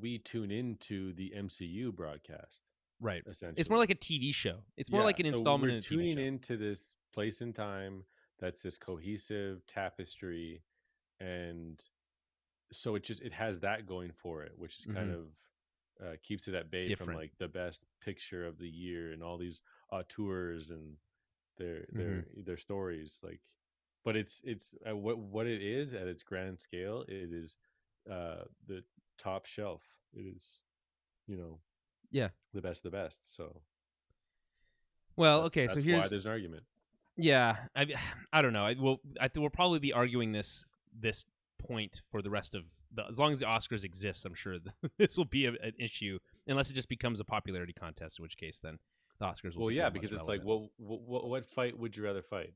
we tune into the MCU broadcast, right? Essentially, it's more like a TV show. It's more like an installment. We're tuning in into this place in time that's this cohesive tapestry, and so it has that going for it, which is kind of keeps it at bay different from the Best Picture of the year and all these auteurs and their stories. But it's what it is at its grand scale. It is the top shelf. It is the best of the best. So okay, so here's why there's an argument. Yeah, I don't know. We'll probably be arguing this point for the rest of as long as the Oscars exist. I'm sure this will be an issue, unless it just becomes a popularity contest, in which case then the Oscars will Well, become yeah, less because it's like, relevant. what fight would you rather fight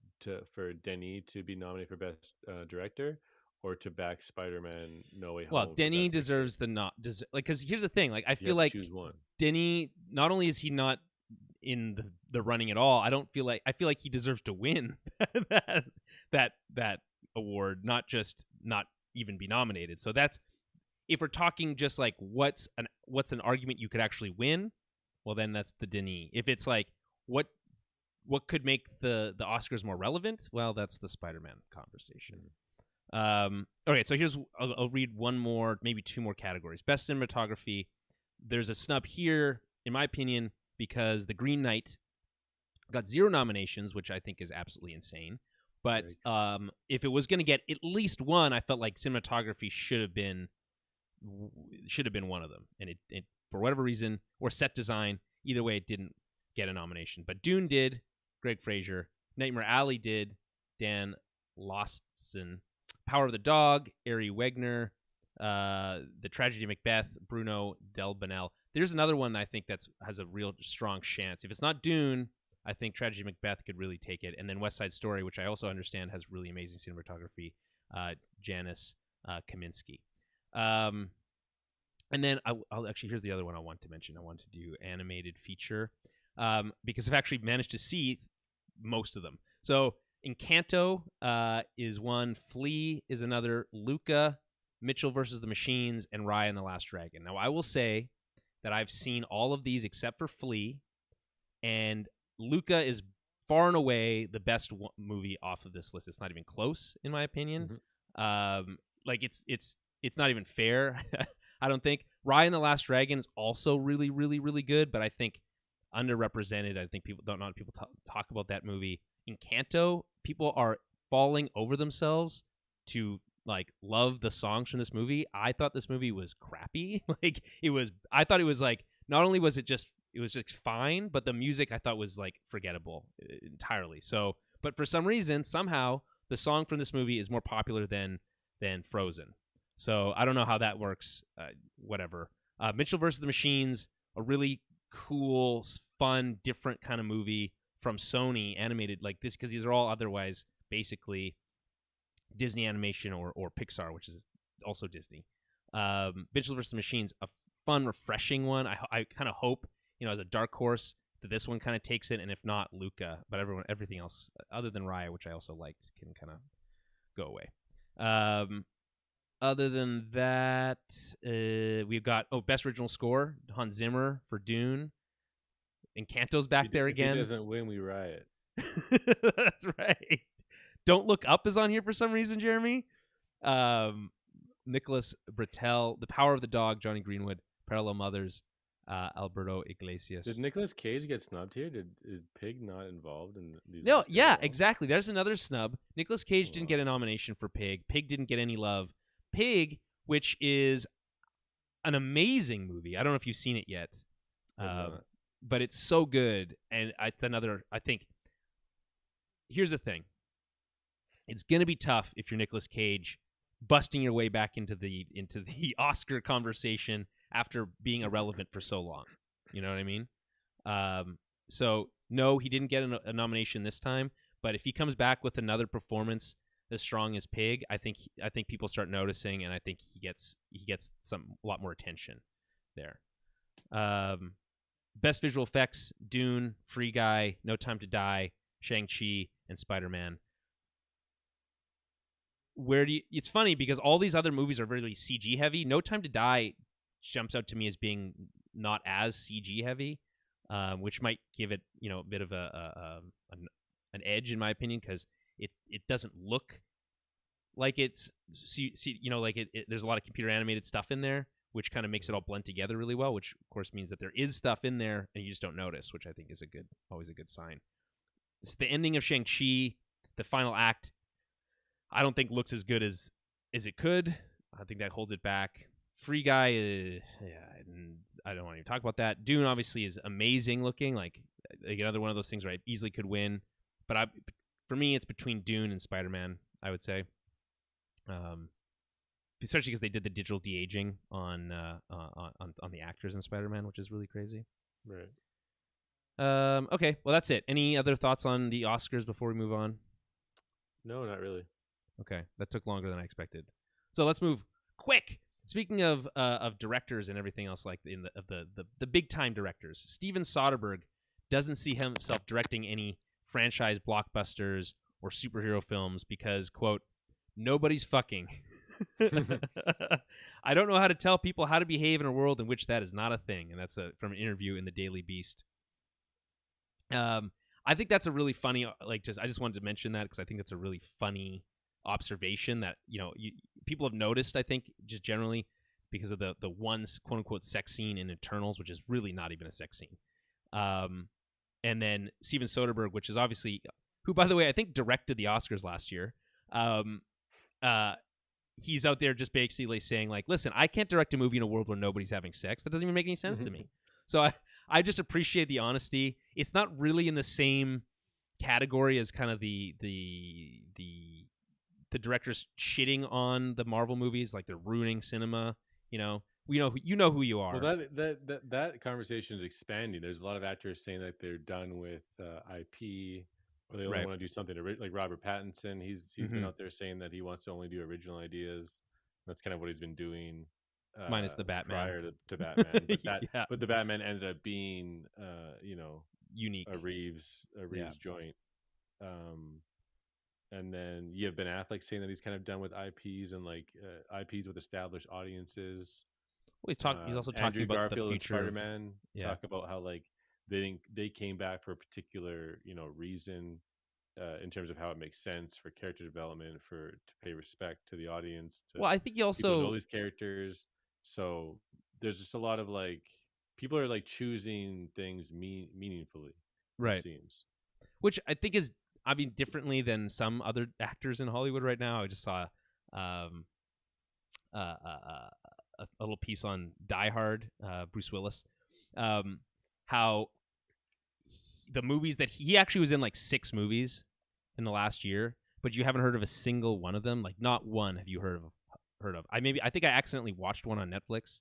for Denis to be nominated for best director, or to back Spider-Man No Way Well, Home for Denis best picture? deserves because here's the thing. Like, I If you feel had to like choose one, Denis, not only is he not in the running at all, I feel like he deserves to win that that award, not even be nominated. So that's, if we're talking just like what's an argument you could actually win, well then that's the Denis. If it's like what could make the Oscars more relevant, well that's the Spider-Man conversation. Okay, so I'll read one more, maybe two more categories. Best cinematography. There's a snub here, in my opinion, because The Green Knight got 0 nominations, which I think is absolutely insane. But Yikes. if it was going to get at least one, I felt like cinematography should have been one of them, and it for whatever reason, or set design. Either way, it didn't get a nomination. But Dune did. Greg Fraser. Nightmare Alley did. Dan Lostson. Power of the Dog. Ari Wegner. The Tragedy of Macbeth. Bruno Del Banel. There's another one I think has a real strong chance. If it's not Dune, I think Tragedy of Macbeth could really take it. And then West Side Story, which I also understand has really amazing cinematography. Janis Kaminski. And then I'll actually, here's the other one I want to mention. I want to do animated feature because I've actually managed to see most of them. So Encanto is one, Flea is another, Luca, Mitchell versus the Machines, and Raya and the Last Dragon. Now, I will say that I've seen all of these except for Flea, and Luca is far and away the best movie off of this list. It's not even close, in my opinion. Mm-hmm. Like it's not even fair. I don't think. Raya and the Last Dragon is also really, really, really good, but I think underrepresented. I think not a lot of people talk about that movie. Encanto, people are falling over themselves to like love the songs from this movie. I thought this movie was crappy. I thought it was like, not only was it was just fine, but the music I thought was like forgettable entirely. So, but for some reason, somehow the song from this movie is more popular than Frozen. So I don't know how that works. Whatever. Mitchell versus the Machines, a really cool, fun, different kind of movie from Sony, animated like this, because these are all otherwise basically Disney animation or Pixar, which is also Disney. Mitchell versus the Machines, a fun, refreshing one. I kind of hope, as a dark horse, that this one kind of takes it, and if not, Luca. But everything else, other than Raya, which I also liked, can kind of go away. Other than that, we've got best original score, Hans Zimmer for Dune. Encanto's back there again. If he doesn't win, we riot. That's right. Don't Look Up is on here for some reason, Jeremy. Nicholas Britell, The Power of the Dog, Johnny Greenwood, Parallel Mothers, Alberto Iglesias. Did Nicolas Cage get snubbed here? Is Pig not involved in these? No, yeah, exactly. There's another snub. Nicolas Cage didn't get a nomination for Pig. Pig didn't get any love. Pig, which is an amazing movie. I don't know if you've seen it yet, but it's so good. And it's another, I think, here's the thing. It's going to be tough if you're Nicolas Cage busting your way back into the Oscar conversation after being irrelevant for so long. You know what I mean? So, no, he didn't get a nomination this time. But if he comes back with another performance as strong as Pig, I think people start noticing, and I think he gets a lot more attention there. Best visual effects: Dune, Free Guy, No Time to Die, Shang-Chi, and Spider-Man. It's funny because all these other movies are really CG heavy. No Time to Die jumps out to me as being not as CG heavy, which might give it a bit of an edge in my opinion, because it doesn't look like it's there's a lot of computer animated stuff in there, which kind of makes it all blend together really well, which of course means that there is stuff in there and you just don't notice, which I think is always a good sign. It's the ending of Shang-Chi, the final act, I don't think looks as good as it could. I think that holds it back. Free Guy, I don't want to even talk about that. Dune obviously is amazing looking, like another one of those things where I easily could win. But for me, it's between Dune and Spider-Man, I would say. Especially because they did the digital de-aging on the actors in Spider-Man, which is really crazy. Right. Okay, well that's it. Any other thoughts on the Oscars before we move on? No, not really. Okay, that took longer than I expected. So let's move quick. Speaking of directors and everything else, like in the big time directors, Steven Soderbergh doesn't see himself directing any franchise blockbusters or superhero films because, quote, nobody's fucking. I don't know how to tell people how to behave in a world in which that is not a thing, and that's from an interview in the Daily Beast. I think that's a really funny, I just wanted to mention that because I think that's a really funny observation that, people have noticed, I think, just generally because of the one quote unquote sex scene in Eternals, which is really not even a sex scene. And then Steven Soderbergh, which is obviously, who, by the way, I think directed the Oscars last year. He's out there just basically saying, like, listen, I can't direct a movie in a world where nobody's having sex. That doesn't even make any sense to me. So I just appreciate the honesty. It's not really in the same category as kind of the directors shitting on the Marvel movies, like they're ruining cinema. You know who you are. Well, that conversation is expanding. There's a lot of actors saying that they're done with IP, or they only want to do something like Robert Pattinson. He's been out there saying that he wants to only do original ideas. That's kind of what he's been doing. Minus the Batman. Prior to Batman, but the Batman ended up being, unique, a Reeves joint. And then you have Ben Affleck saying that he's kind of done with IPs and like IPs with established audiences. Well, he's also talking Andrew about Garfield the future and Spider-Man. Talk about how like they came back for a particular reason, in terms of how it makes sense for character development, to pay respect to the audience. Well, I think he also know these characters. So there's just a lot of like people are like choosing things meaningfully. Right. It seems. Which I think is, differently than some other actors in Hollywood right now. I just saw a little piece on Die Hard, Bruce Willis, how the movies that he actually was in, like 6 movies in the last year, but you haven't heard of a single one of them. Like not one have you heard of. I think I accidentally watched one on Netflix,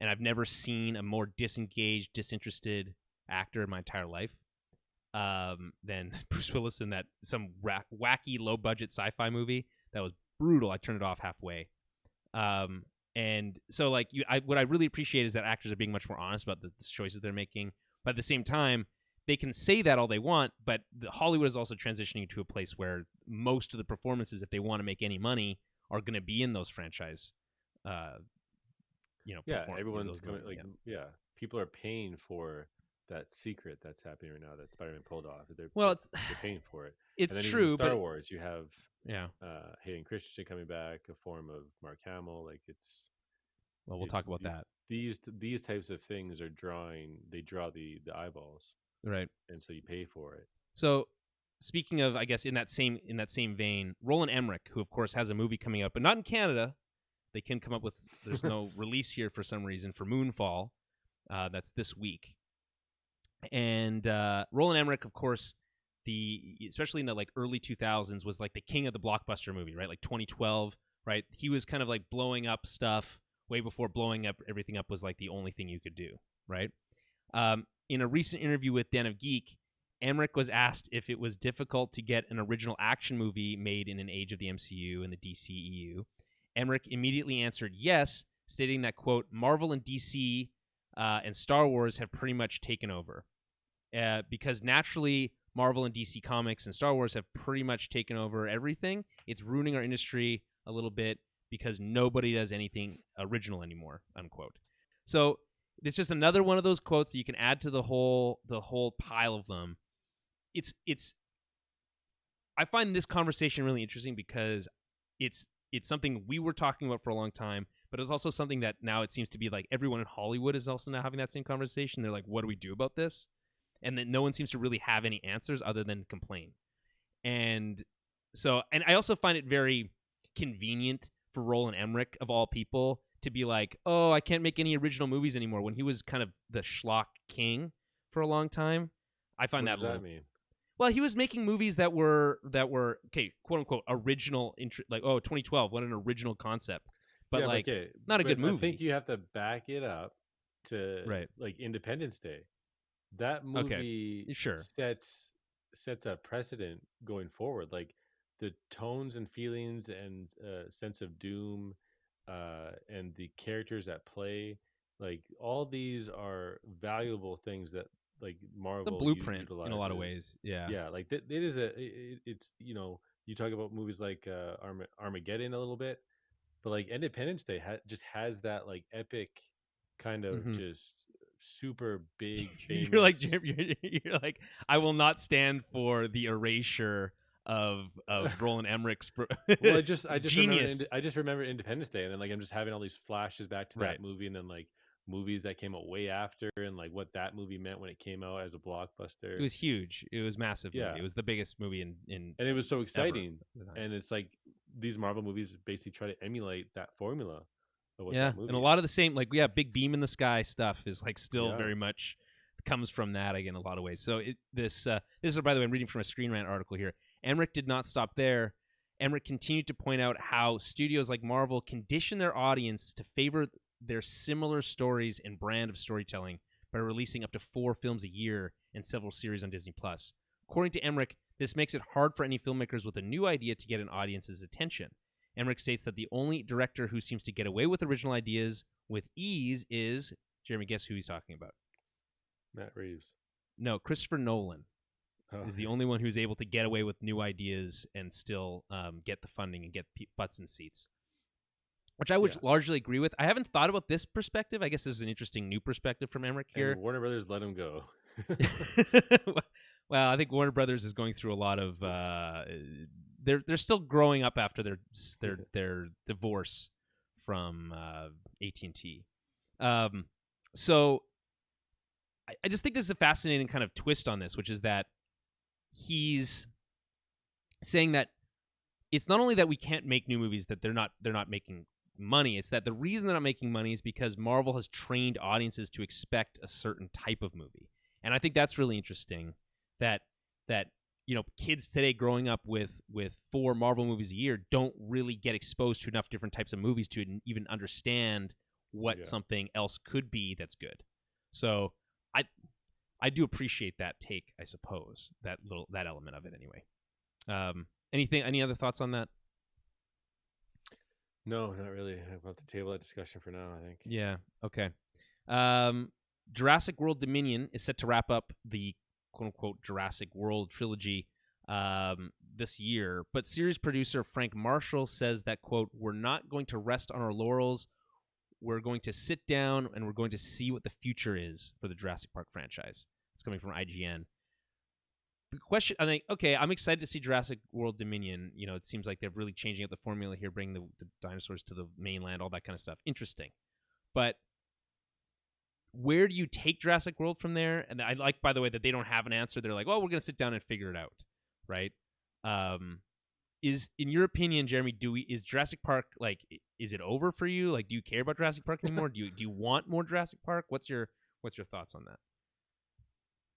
and I've never seen a more disengaged, disinterested actor in my entire life than Bruce Willis in that some wacky low budget sci-fi movie that was brutal. I turned it off halfway. And so like what I really appreciate is that actors are being much more honest about the choices they're making, but at the same time they can say that all they want, but Hollywood is also transitioning to a place where most of the performances, if they want to make any money, are going to be in those franchise everyone's coming people are paying for that secret that's happening right now that Spider-Man pulled off. They're paying for it. It's and then true. Even Star Wars, you have Hayden Christensen coming back, a form of Mark Hamill. Like it's. Well, we'll talk about that. These types of things draw the eyeballs, right? And so you pay for it. So, speaking of, I guess in that same vein, Roland Emrick, who of course has a movie coming up, but not in Canada. They can come up with. There's no release here for some reason for Moonfall. That's this week. And Roland Emmerich, of course, especially in the like early 2000s, was like the king of the blockbuster movie, right? Like 2012, right? He was kind of like blowing up stuff way before blowing up everything up was like the only thing you could do, right? In a recent interview with Den of Geek, Emmerich was asked if it was difficult to get an original action movie made in an age of the MCU and the DCEU. Emmerich immediately answered yes, stating that, quote, Marvel and DC and Star Wars have pretty much taken over. Because naturally, Marvel and DC Comics and Star Wars have pretty much taken over everything. It's ruining our industry a little bit because nobody does anything original anymore, unquote. So it's just another one of those quotes that you can add to the whole pile of them. I find this conversation really interesting because it's something we were talking about for a long time, but it's also something that now it seems to be like everyone in Hollywood is also now having that same conversation. They're like, what do we do about this? And then no one seems to really have any answers other than complain. And I also find it very convenient for Roland Emmerich, of all people, to be like, oh, I can't make any original movies anymore, when he was kind of the schlock king for a long time. I find what does that mean? Well, he was making movies that were okay, quote unquote original, like 2012, what an original concept, but not a good movie. I think you have to back it up to like Independence Day. that Okay, movie sure. sets a precedent going forward. Like the tones and feelings and sense of doom, and the characters at play, like all these are valuable things that like It's a Marvel blueprint in a lot of utilizes. ways. Yeah. Yeah, like it is it's you talk about movies like Armageddon a little bit, but like Independence Day just has that like epic kind of Hmm. just super big You're like famous. you're like I will not stand for the erasure of Roland Emmerich's Well, I just remember genius. I just remember Independence Day, and then like I'm just having all these flashes back to Right. that movie, and then like movies that came out way after, and like what that movie meant when it came out as a It blockbuster. was huge. It was a massive movie. Yeah, It was the biggest movie in and it was so ever exciting, at the time. and it's like these Marvel movies basically try to emulate that formula of what Yeah, that and a movie lot is. of the same, like big beam in the sky stuff is like still Yeah, very much comes from that again in a lot of ways. So this is, by the way, I'm reading from a Screen Rant article here. Emmerich did not stop there. Emmerich continued to point out how studios like Marvel condition their audience to favor their similar stories and brand of storytelling by releasing up to 4 films a year and several series on Disney Plus. According to Emmerich, this makes it hard for any filmmakers with a new idea to get an audience's attention. Emmerich states that the only director who seems to get away with original ideas with ease is, Jeremy, guess who he's talking about? Matt Reeves. No, Christopher Nolan Oh, is the only one who's able to get away with new ideas and still get the funding and get butts in seats, which I would yeah. largely agree with. I haven't thought about this perspective. I guess this is an interesting new perspective from Emmerich And here. Warner Brothers let him go. Well, I think Warner Brothers is going through a lot of. They're still growing up after their divorce from AT&T. So I just think this is a fascinating kind of twist on this, which is that he's saying that it's not only that we can't make new movies that they're not making money. It's that the reason they're not making money is because Marvel has trained audiences to expect a certain type of movie. And I think that's really interesting that kids today growing up with 4 Marvel movies a year don't really get exposed to enough different types of movies to even understand what Yeah. something else could be that's good. So I do appreciate that take, I suppose, that element of it anyway. Any other thoughts on that? No, not really. I'll have to table that discussion for now, I think. Yeah. Okay. Um, Jurassic World Dominion is set to wrap up the quote unquote Jurassic World trilogy this year, but series producer Frank Marshall says that, quote, "We're not going to rest on our laurels. We're going to sit down and we're going to see what the future is for the Jurassic Park franchise." It's coming from IGN. The question, I think, okay, I'm excited to see Jurassic World Dominion. It seems like they're really changing up the formula here, bringing the dinosaurs to the mainland, all that kind of stuff. Interesting. But where do you take Jurassic World from there? And I like, by the way, that they don't have an answer. They're like, "Oh, we're going to sit down and figure it out," right? Is, in your opinion, Jeremy, is Jurassic Park, like, is it over for you? Like, do you care about Jurassic Park anymore? Do you want more Jurassic Park? What's your thoughts on that?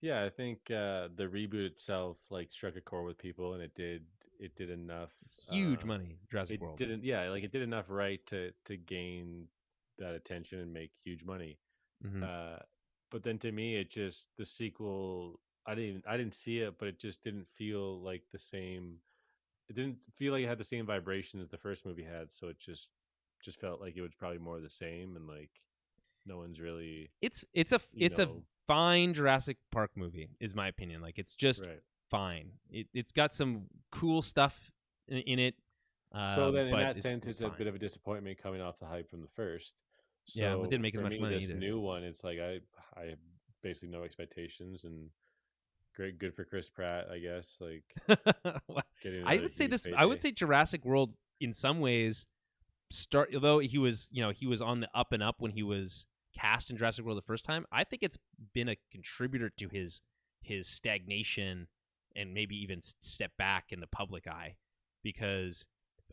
Yeah, I think the reboot itself like struck a chord with people, and it did enough. It's huge money, Jurassic It World. didn't, yeah, like it did enough right to gain that attention and make huge money. Mm-hmm. Uh, but then to me, it just the sequel. I didn't see it, but it just didn't feel like the same. It didn't feel like it had the same vibrations the first movie had. So it just felt like it was probably more of the same, and like no one's really, you It's a know, fine Jurassic Park movie, is my opinion. Like, it's just right. fine. It's got some cool stuff in it, So then, in but that sense, it's it's a fine. bit of a disappointment coming off the hype from the first. Yeah, it didn't So make as for much me, money this either. new one, it's like I have basically no expectations, and great, good for Chris Pratt, I guess. Like Well, getting I another would say huge this. I would payday. say Jurassic World, in some ways, although he was on the up and up when he was cast in Jurassic World the first time. I think it's been a contributor to his stagnation and maybe even step back in the public eye, because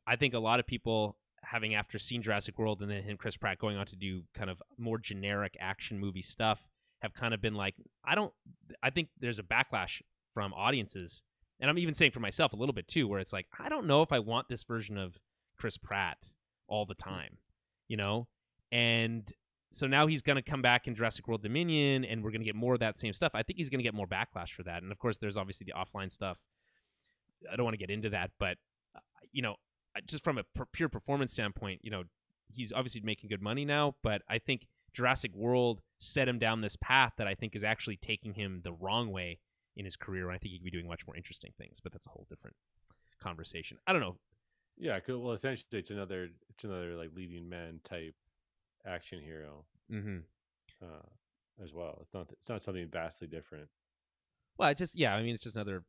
I think a lot of people, having after seen Jurassic World and then him, Chris Pratt, going on to do kind of more generic action movie stuff, have kind of been like, I think there's a backlash from audiences, and I'm even saying for myself a little bit too, where it's like, I don't know if I want this version of Chris Pratt all the time, you know? And so now he's going to come back in Jurassic World Dominion, and we're going to get more of that same stuff. I think he's going to get more backlash for that. And of course, there's obviously the offline stuff. I don't want to get into that, but just from a pure performance standpoint, he's obviously making good money now. But I think Jurassic World set him down this path that I think is actually taking him the wrong way in his career. And I think he could be doing much more interesting things. But that's a whole different conversation. I don't know. Yeah, well, essentially, it's another like leading man type action hero, as well. It's not something vastly different. Well, it's just it's just another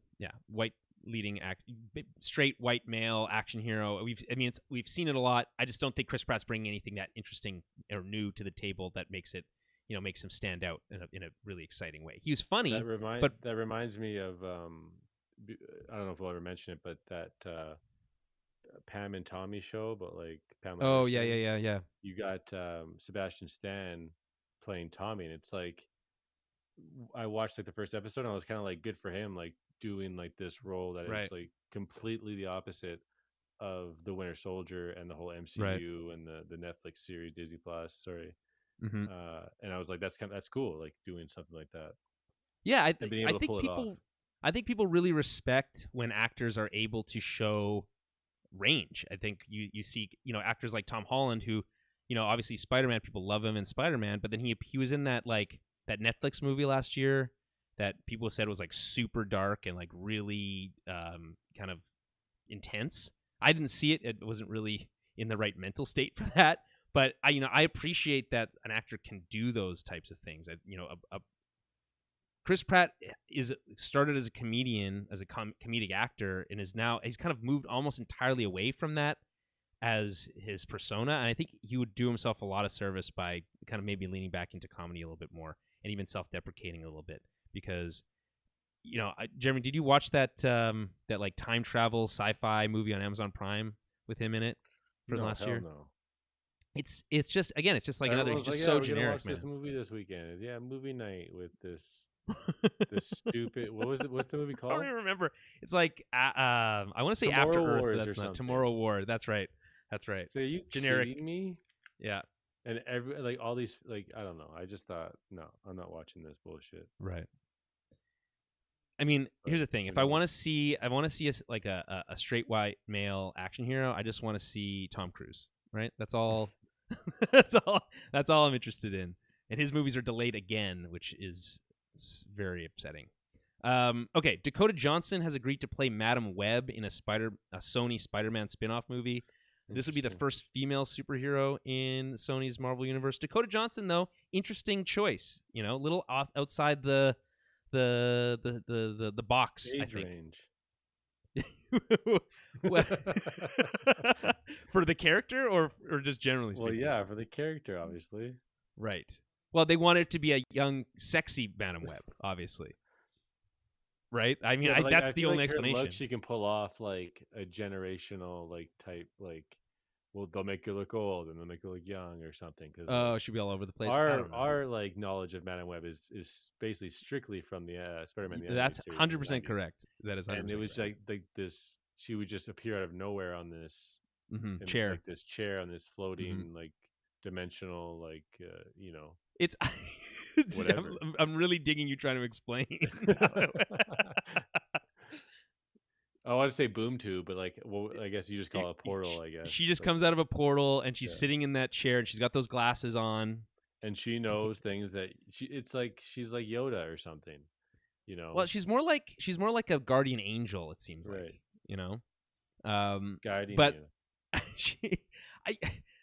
white leading straight white male action hero. We've seen it a lot. I just don't think Chris Pratt's bringing anything that interesting or new to the table that makes it makes him stand out in a really exciting way. He was funny, that reminds me of I don't know if we'll ever mention it, but that Pam and Tommy show, but like Pamela. Oh Anderson, yeah. You got Sebastian Stan playing Tommy, and it's like I watched like the first episode, and I was kind of like, good for him, like doing like this role that is like completely the opposite of the Winter Soldier and the whole MCU and the Netflix series Disney Plus. Sorry. And I was like, that's cool, like doing something like that. Yeah, I think people really respect when actors are able to show range. I think you see actors like Tom Holland, who obviously Spider-Man, people love him in Spider-Man, but then he was in that Netflix movie last year that people said was like super dark and like really kind of intense. I didn't see it. It wasn't really in the right mental state for that. But I appreciate that an actor can do those types of things. Chris Pratt started as a comedian, as a comedic actor, and he's kind of moved almost entirely away from that as his persona. And I think he would do himself a lot of service by kind of maybe leaning back into comedy a little bit more and even self-deprecating a little bit. Because, Jeremy, did you watch that like time travel sci-fi movie on Amazon Prime with him in it for the last year? No. It's just like another. It's just so generic, watch this movie this weekend. Yeah, movie night with this stupid. What's the movie called? I don't even remember. It's like I want to say Tomorrow After Wars, Earth, but that's not Tomorrow War. That's right. So you generic kidding me? Yeah. And all these I don't know. I just thought, no, I'm not watching this bullshit. Right. I mean, here's the thing. If I want to see a straight white male action hero, I just want to see Tom Cruise. Right. That's all. That's all I'm interested in. And his movies are delayed again, which is very upsetting. Okay, Dakota Johnson has agreed to play Madam Web in a Sony Spider-Man spin-off movie. This would be the first female superhero in Sony's Marvel universe. Dakota Johnson, though, interesting choice. A little outside the box. Age I think. Range. For the character or just generally speaking? Well, yeah, for the character, obviously. Right. Well, they want it to be a young, sexy Madam Web, obviously. Right? I mean, that's the only explanation. She can pull off like a generational type well, they'll make you look old and they'll make you look young or something. She'll be all over the place. Our knowledge of Madam Web is basically strictly from the Spider-Man. That's 100% correct. That is 100% and it was correct. like this. She would just appear out of nowhere on this chair, like this chair on this floating dimensional It's. I'm really digging you trying to explain. I want to say boom tube, but I guess you just call it a portal. I guess she just comes out of a portal and she's sitting in that chair and she's got those glasses on and she knows things that it's like she's like Yoda or something, Well, she's more like a guardian angel. It seems like, guiding. But you.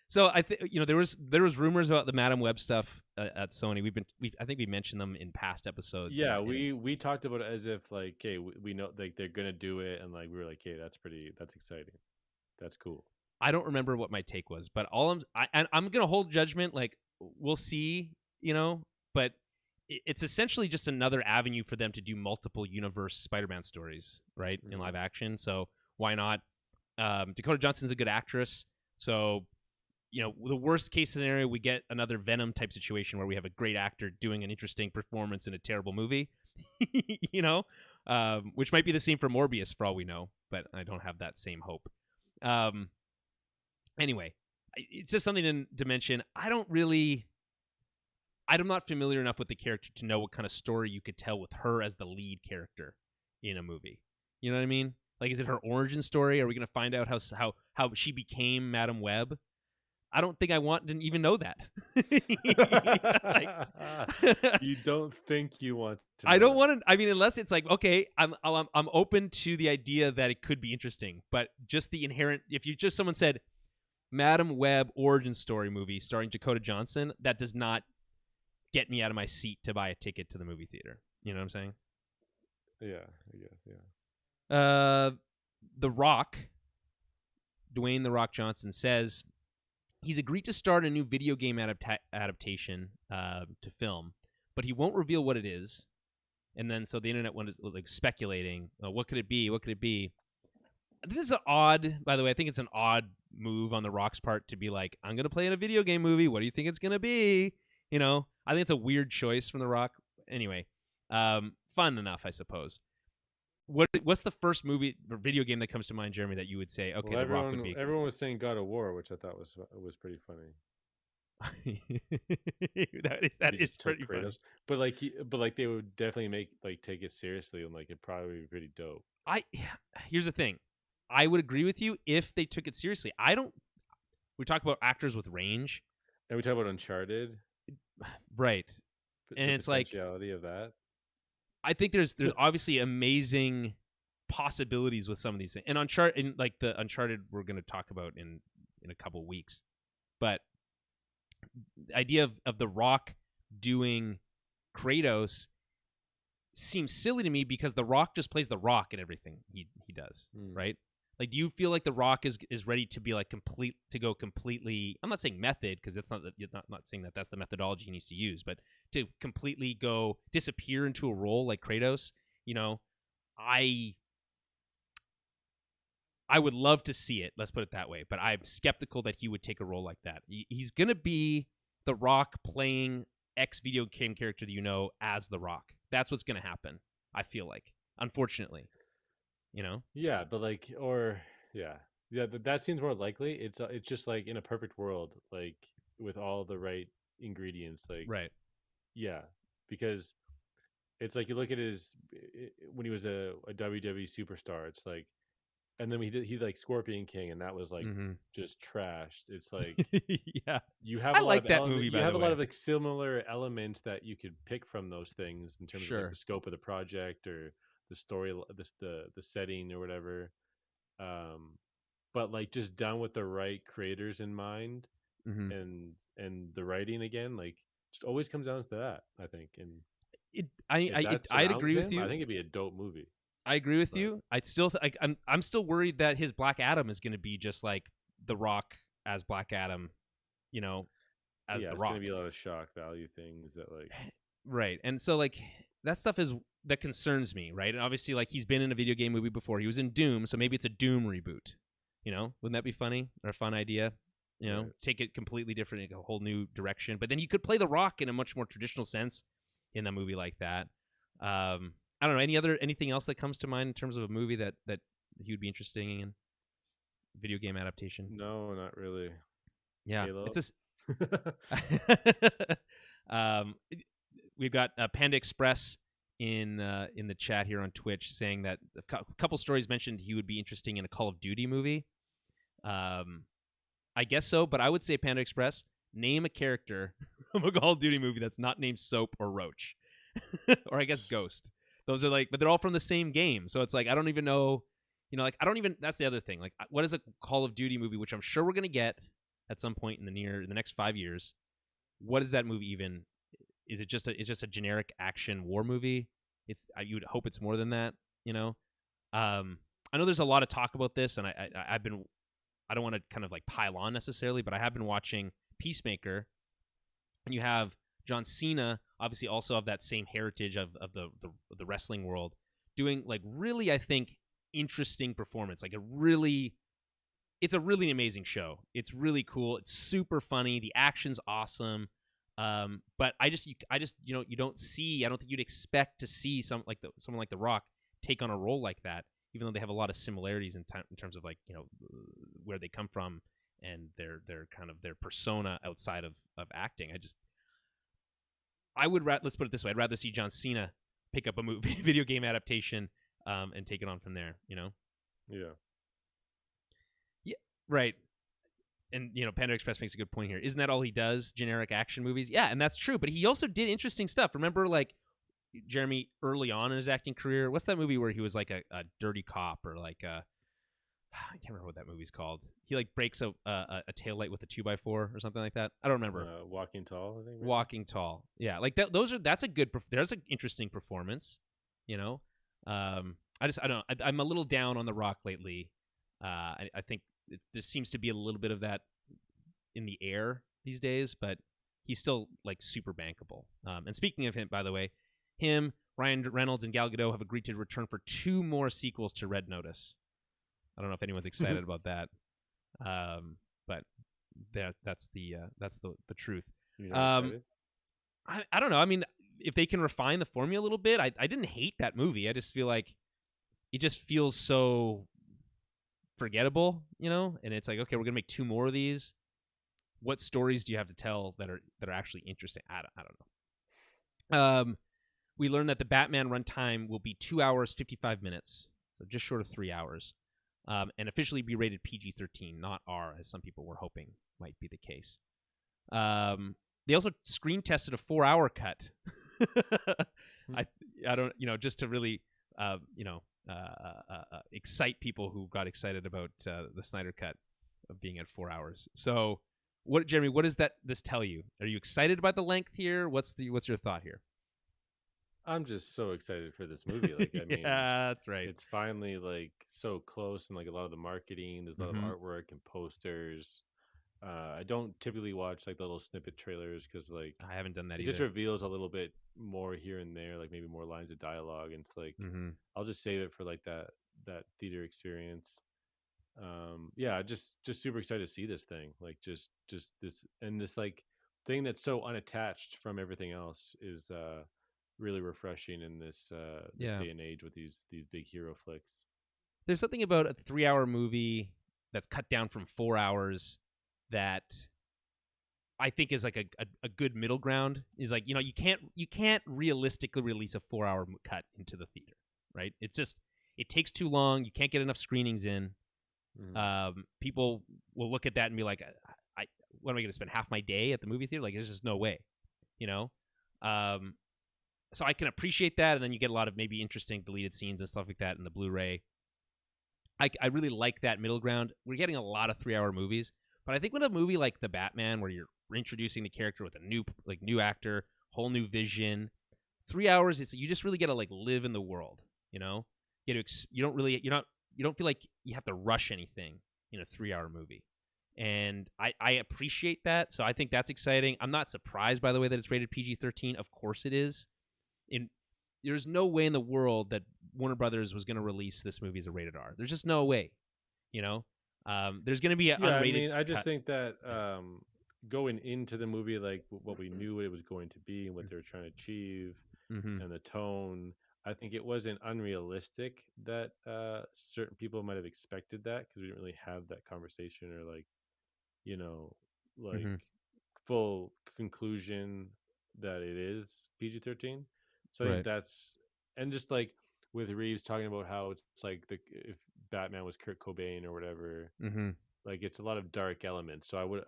So I think there was rumors about the Madam Web stuff at Sony. I think we mentioned them in past episodes. Yeah, we talked about it as if hey, we know they're gonna do it, and we were like, hey, that's exciting, that's cool. I don't remember what my take was, but I'm gonna hold judgment. We'll see, but it's essentially just another avenue for them to do multiple universe Spider-Man stories, right, in live action. So why not? Dakota Johnson's a good actress, so. The worst case scenario, we get another Venom type situation where we have a great actor doing an interesting performance in a terrible movie, which might be the same for Morbius for all we know, but I don't have that same hope. Anyway, it's just something to mention. I don't really I'm not familiar enough with the character to know what kind of story you could tell with her as the lead character in a movie. You know what I mean? Like, is it her origin story? Are we going to find out how she became Madam Web? I don't think I want to even know that. You don't think you want to know I don't that. want to. I mean, unless it's like, okay, I'm open to the idea that it could be interesting, but just the inherent. If you just someone said Madam Web origin story movie starring Dakota Johnson, that does not get me out of my seat to buy a ticket to the movie theater. You know what I'm saying? Yeah, I guess, yeah. The Rock, Dwayne The Rock Johnson, says he's agreed to start a new video game adaptation to film, but he won't reveal what it is. And then so the internet went like speculating, what could it be? What could it be? I think this is by the way, I think it's an odd move on The Rock's part to be like, I'm going to play in a video game movie. What do you think it's going to be? You know, I think it's a weird choice from The Rock. Anyway, fun enough, I suppose. What's the first movie or video game that comes to mind, Jeremy, that you would say, okay, well, The Rock would be? Everyone was saying God of War, which I thought was pretty funny. that is pretty funny. But like they would definitely take it seriously, and like it'd probably be pretty dope. Here's the thing. I would agree with you if they took it seriously. We talk about actors with range. And we talk about Uncharted. Right. And it's like potentiality of that. I think there's obviously amazing possibilities with some of these things. And the Uncharted we're going to talk about in a couple weeks. But the idea of The Rock doing Kratos seems silly to me because The Rock just plays The Rock in everything he does, right? Like, do you feel like The Rock is ready to be like go completely? I'm not saying method because that's not saying that that's the methodology he needs to use, but to completely go disappear into a role like Kratos. You know, I would love to see it. Let's put it that way. But I'm skeptical that he would take a role like that. He's gonna be The Rock playing X video game character as The Rock. That's what's gonna happen. I feel like, unfortunately. You know? Yeah, but that seems more likely. It's just like in a perfect world, like with all the right ingredients, like right. Yeah, because it's like you look at when he was a WWE superstar. It's like, and then he like Scorpion King, and that was like just trashed. It's like yeah, you have I like that movie. You have a lot of like similar elements that you could pick from those things in terms of like the scope of the project or the story, the setting or whatever. But like just done with the right creators in mind, and the writing again, like just always comes down to that, I think. And I'd agree with you. I think it'd be a dope movie. I agree with you. I'm still worried that his Black Adam is going to be just like The Rock as Black Adam, as The Rock. It's going to be a lot of shock value things that like. Right. And so like that stuff that concerns me, right? And obviously like he's been in a video game movie before. He was in Doom, so maybe it's a Doom reboot. Wouldn't that be funny or a fun idea? Take it completely different, a whole new direction. But then you could play The Rock in a much more traditional sense in a movie like that. I don't know. Anything else that comes to mind in terms of a movie that he would be interested in? Video game adaptation? No, not really. Yeah, Halo? it's just. We've got Panda Express in the chat here on Twitch saying that a couple stories mentioned he would be interesting in a Call of Duty movie. I guess so, but I would say Panda Express, name a character from a Call of Duty movie that's not named Soap or Roach, or I guess Ghost. Those are but they're all from the same game, so it's like I don't even know. That's the other thing. Like, what is a Call of Duty movie, which I'm sure we're gonna get at some point in the next 5 years? What is that movie even? Is it just a generic action war movie? You would hope it's more than that, I know there's a lot of talk about this, and I don't want to kind of like pile on necessarily, but I have been watching Peacemaker, and you have John Cena, obviously also of that same heritage of the wrestling world, doing like really, I think, interesting performance. Like it's a really amazing show. It's really cool. It's super funny. The action's awesome. But I don't think you'd expect to see someone like The Rock take on a role like that, even though they have a lot of similarities in terms of like, where they come from and their kind of their persona outside of acting. let's put it this way. I'd rather see John Cena pick up a movie, video game adaptation, and take it on from there, you know? Yeah. Yeah, right. And, Panda Express makes a good point here. Isn't that all he does? Generic action movies? Yeah, and that's true. But he also did interesting stuff. Remember, like, Jeremy, early on in his acting career, what's that movie where he was like a dirty cop or like a, I can't remember what that movie's called. He like breaks a taillight with a 2x4 or something like that. I don't remember. Walking Tall, I think. Maybe? Walking Tall. Yeah, like that. That's a good. There's an interesting performance. I don't know. I'm a little down on The Rock lately. I think there seems to be a little bit of that in the air these days, but he's still like super bankable. And speaking of him, by the way, Ryan Reynolds, and Gal Gadot have agreed to return for 2 more sequels to Red Notice. I don't know if anyone's excited about that, but that's the truth. You're not excited? I don't know. I mean, if they can refine the formula a little bit, I didn't hate that movie. I just feel like it just feels so forgettable, And it's like, okay, we're gonna make 2 more of these. What stories do you have to tell that are actually interesting? I don't know. We learned that the Batman runtime will be 2 hours 55 minutes, so just short of 3 hours, and officially be rated PG-13, not R, as some people were hoping might be the case. They also screen tested a 4-hour cut. I don't, just to really, excite people who got excited about the Snyder cut of being at 4 hours. So, Jeremy, what does this tell you? Are you excited about the length here? What's your thought here? I'm just so excited for this movie. Like, I mean, that's right. It's finally like so close, and like a lot of the marketing, there's a lot of artwork and posters. I don't typically watch like the little snippet trailers because like I haven't done that it either. just reveals a little bit more here and there, like maybe more lines of dialogue, and it's like I'll just save it for like that theater experience. Yeah, just super excited to see this thing. Like just this, and this like thing that's so unattached from everything else is really refreshing in this day and age with these big hero flicks. There's something about a 3-hour movie that's cut down from 4 hours that I think is like a good middle ground. Is like, you can't realistically release a 4-hour cut into the theater, right? It takes too long. You can't get enough screenings in. People will look at that and be like, what am I going to spend half my day at the movie theater? Like, there's just no way, So I can appreciate that, and then you get a lot of maybe interesting deleted scenes and stuff like that in the Blu-ray. I really like that middle ground. We're getting a lot of 3-hour movies, but I think with a movie like The Batman, where you're introducing the character with a new actor, whole new vision, 3 hours is you just really get to like live in the world. You don't feel like you have to rush anything in a 3-hour movie. And I appreciate that, so I think that's exciting. I'm not surprised, by the way, that it's rated PG-13. Of course it is. There's no way in the world that Warner Brothers was going to release this movie as a rated R. There's just no way. There's going to be an unrated. I mean, I just think that going into the movie, like what we knew it was going to be and what they were trying to achieve, and the tone, I think it wasn't unrealistic that certain people might have expected that, because we didn't really have that conversation or full conclusion that it is PG-13. So I think that's, and just like with Reeves talking about how it's like if Batman was Kurt Cobain or whatever, like it's a lot of dark elements. So I would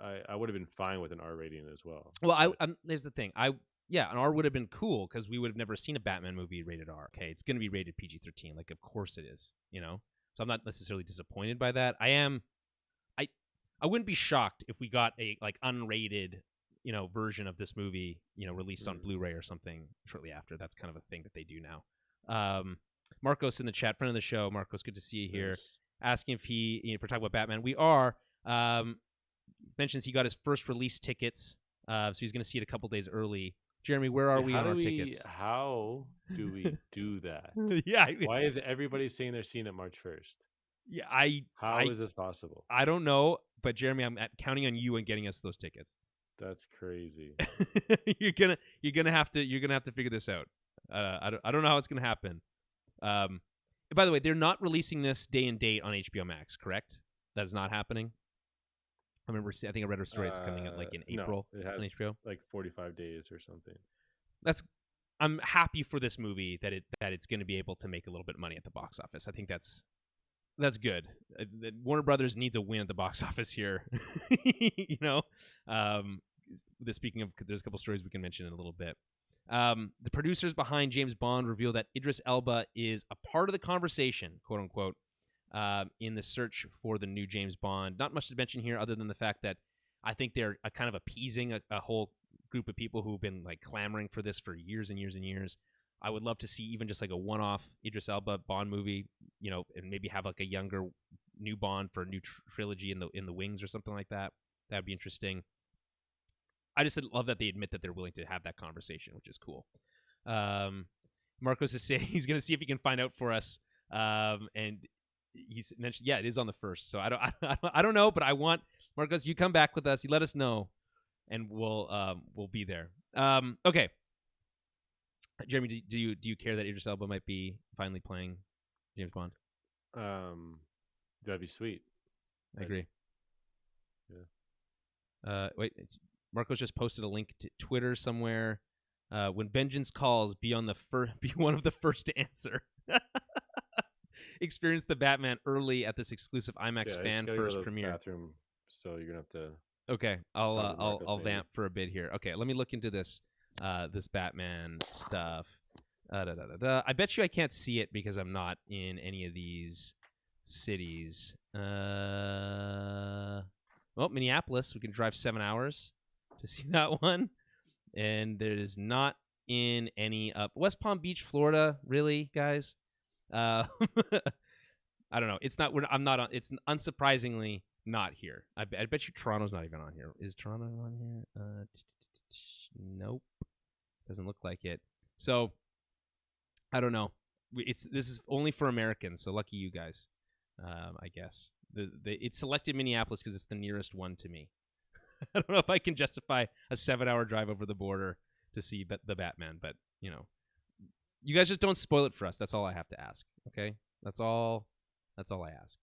have been fine with an R rating as well. Well, there's the thing. An R would have been cool because we would have never seen a Batman movie rated R. Okay, it's going to be rated PG-13. Like, of course it is. So I'm not necessarily disappointed by that. I wouldn't be shocked if we got a like unrated version of this movie, released on Blu-ray or something shortly after. That's kind of a thing that they do now. Marcos in the chat, friend of the show. Marcos, good to see you here. Yes. Asking if if we're talking about Batman. We are. Mentions he got his first release tickets, so he's going to see it a couple days early. Jeremy, where are we on our tickets? How do we do that? Yeah. Why is everybody saying they're seeing it March 1st? Yeah, How is this possible? I don't know, but Jeremy, I'm counting on you and getting us those tickets. That's crazy. you're gonna have to figure this out. I don't know how it's gonna happen. By the way, they're not releasing this day and date on HBO Max, correct? That is not happening. I think I read a story it's coming out like in April no, it has on HBO. like 45 days or something. I'm happy for this movie that it's going to be able to make a little bit of money at the box office. I think that's good. Warner Brothers needs a win at the box office here. You know, speaking of, there's a couple stories we can mention in a little bit. The producers behind James Bond reveal that Idris Elba is a part of the conversation, quote unquote, in the search for the new James Bond. Not much to mention here, other than the fact that I think they're kind of appeasing a whole group of people who've been like clamoring for this for years and years and years. I would love to see even just like a one-off Idris Elba Bond movie, you know, and maybe have like a younger new Bond for a new trilogy in the wings or something like that. That would be interesting. I just love that they admit that they're willing to have that conversation, which is cool. Marcos is saying he's going to see if he can find out for us, and he's mentioned, yeah, it is on the 1st. So I don't know, but I want Marcos. You come back with us. You let us know, and we'll be there. Okay. Jeremy, do you care that Idris Elba might be finally playing James Bond? That'd be sweet. I agree. Yeah. Wait, Marcos just posted a link to Twitter somewhere. When vengeance calls, be one of the first to answer. Experience the Batman early at this exclusive IMAX fan first premiere. Bathroom, so you're gonna have to. Okay, I'll vamp for a bit here. Okay, let me look into this Batman stuff. I bet you I can't see it because I'm not in any of these cities. Well, Minneapolis, we can drive 7 hours to see that one, and there is not in any up West Palm Beach, Florida. Really, guys? I don't know. It's not. I'm not on. It's unsurprisingly not here. I bet you Toronto's not even on here. Is Toronto on here? Nope. Doesn't look like it. So I don't know. This is only for Americans, so lucky you guys. I guess it selected Minneapolis because it's the nearest one to me. I don't know if I can justify a 7-hour drive over the border to see the Batman, but you know, you guys just don't spoil it for us. That's all I have to ask. Okay, that's all I ask.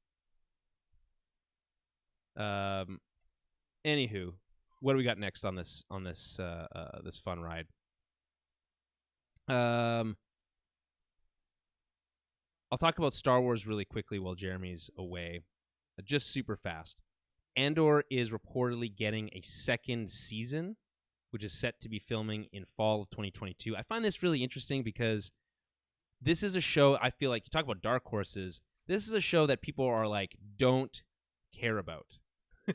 Anywho, what do we got next on this this fun ride? I'll talk about Star Wars really quickly while Jeremy's away. Just super fast. Andor is reportedly getting a second season, which is set to be filming in fall of 2022. I find this really interesting because this is a show, I feel like, you talk about dark horses, this is a show that people are like, don't care about.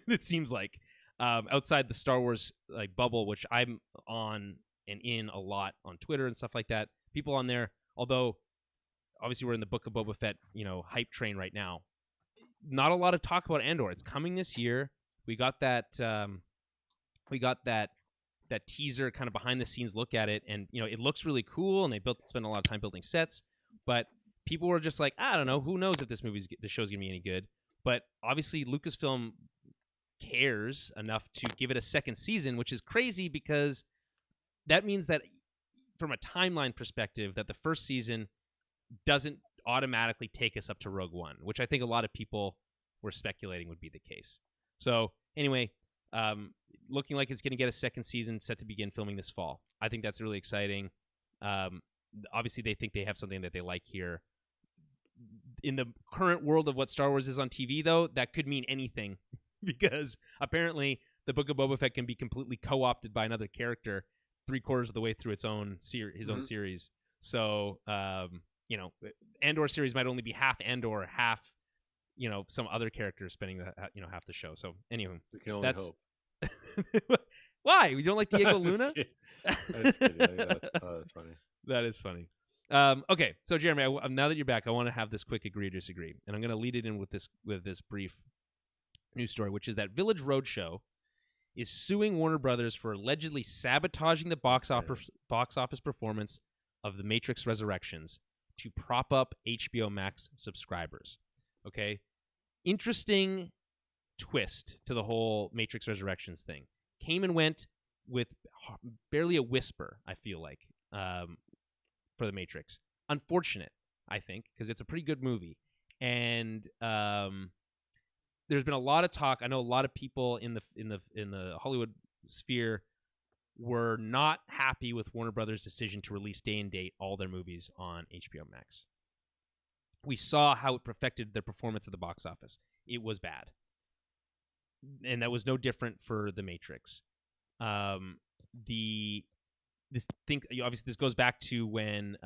It seems like. Outside the Star Wars like bubble, which I'm on and in a lot on Twitter and stuff like that, people on there, although obviously we're in the Book of Boba Fett, you know, hype train right now, not a lot of talk about Andor. It's coming this year. We got that teaser kind of behind the scenes look at it, and you know, it looks really cool, and they spent a lot of time building sets, but people were just like, I don't know, who knows if the show's gonna be any good. But obviously Lucasfilm cares enough to give it a second season, which is crazy because that means that from a timeline perspective that the first season doesn't automatically take us up to Rogue One, which I think a lot of people were speculating would be the case. So anyway, looking like it's going to get a second season set to begin filming this fall. I think that's really exciting. Obviously they think they have something that they like here. In the current world of what Star Wars is on TV, though, that could mean anything because apparently the Book of Boba Fett can be completely co-opted by another character 3/4 of the way through its own own series. So, you know, Andor series might only be half Andor, half, you know, some other character spending half the show. So, anyway, we can only hope. Why? We don't like Diego Luna? I'm just kidding. That's funny. That is funny. Okay, so Jeremy, now that you're back, I want to have this quick agree or disagree, and I'm going to lead it in with this brief news story, which is that Village Roadshow is suing Warner Brothers for allegedly sabotaging the box office performance of The Matrix Resurrections to prop up HBO Max subscribers. Okay, interesting twist to the whole Matrix Resurrections thing. Came and went with barely a whisper, I feel like, for The Matrix. Unfortunate, I think, because it's a pretty good movie. And there's been a lot of talk. I know a lot of people in the Hollywood sphere were not happy with Warner Brothers' decision to release day and date all their movies on HBO Max. We saw how it affected their performance at the box office. It was bad. And that was no different for The Matrix. Obviously this goes back to when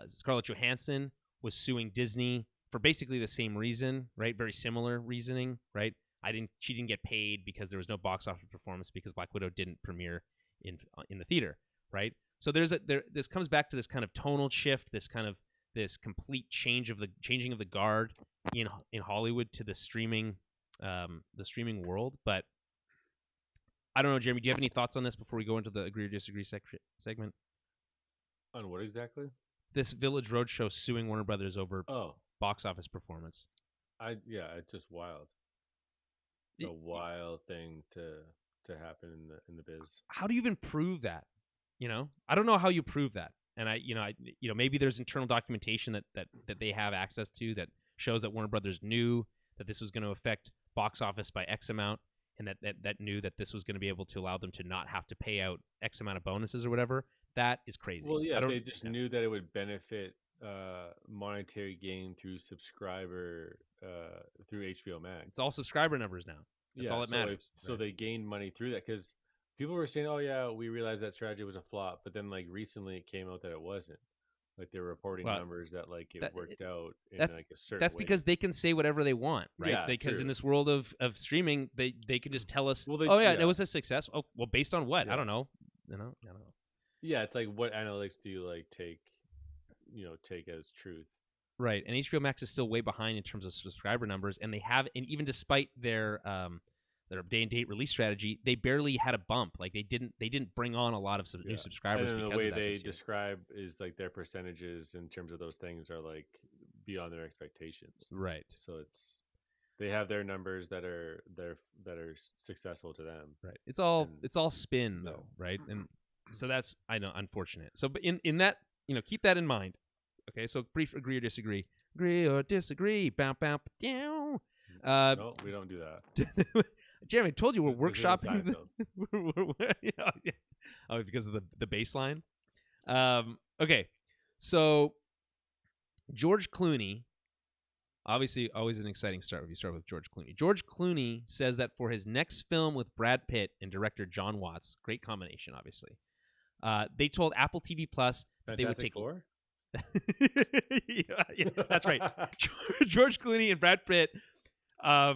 Scarlett Johansson was suing Disney for basically the same reason, right? Very similar reasoning, right? She didn't get paid because there was no box office performance because Black Widow didn't premiere in the theater, right? So this comes back to this kind of tonal shift, this complete changing of the guard in Hollywood to the streaming world. But I don't know, Jeremy, do you have any thoughts on this before we go into the agree or disagree segment? On what exactly? This Village Roadshow suing Warner Brothers over box office performance. It's just wild. It's a wild thing to happen in the biz. How do you even prove that? I don't know how you prove that. And maybe there's internal documentation that they have access to that shows that Warner Brothers knew that this was going to affect box office by X amount, and that knew that this was going to be able to allow them to not have to pay out X amount of bonuses or whatever. That is crazy. Well, yeah, they just knew that it would benefit monetary gain through subscriber through HBO Max. It's all subscriber numbers now. That's all that matters. So they gained money through that because people were saying, "Oh yeah, we realized that strategy was a flop," but then like recently it came out that it wasn't. Like they're reporting numbers that like it worked out in like a certain way. That's because they can say whatever they want, right? Yeah, because true. in this world of streaming, they can just tell us, it was a success. Oh, well, based on what? Yeah. I don't know. I don't know. Yeah, it's like what analytics do you like take as truth? Right, and HBO Max is still way behind in terms of subscriber numbers, and even despite their day and date release strategy, they barely had a bump. Like they didn't bring on a lot of new subscribers. And because the way of that they describe is like their percentages in terms of those things are like beyond their expectations. Right. So they have their numbers that are successful to them. Right. It's all spin though, right? And so that's, I know, unfortunate. So, but in that, keep that in mind. Okay. So brief agree or disagree. Agree or disagree. Bow, bow, down. No, we don't do that. Jeremy, I told you we're workshopping. Oh, because of the bass line. Okay, so George Clooney, obviously always an exciting start when you start with George Clooney. George Clooney says that for his next film with Brad Pitt and director John Watts, great combination, obviously, they told Apple TV Plus that they would take. Four? yeah, that's right. George Clooney and Brad Pitt are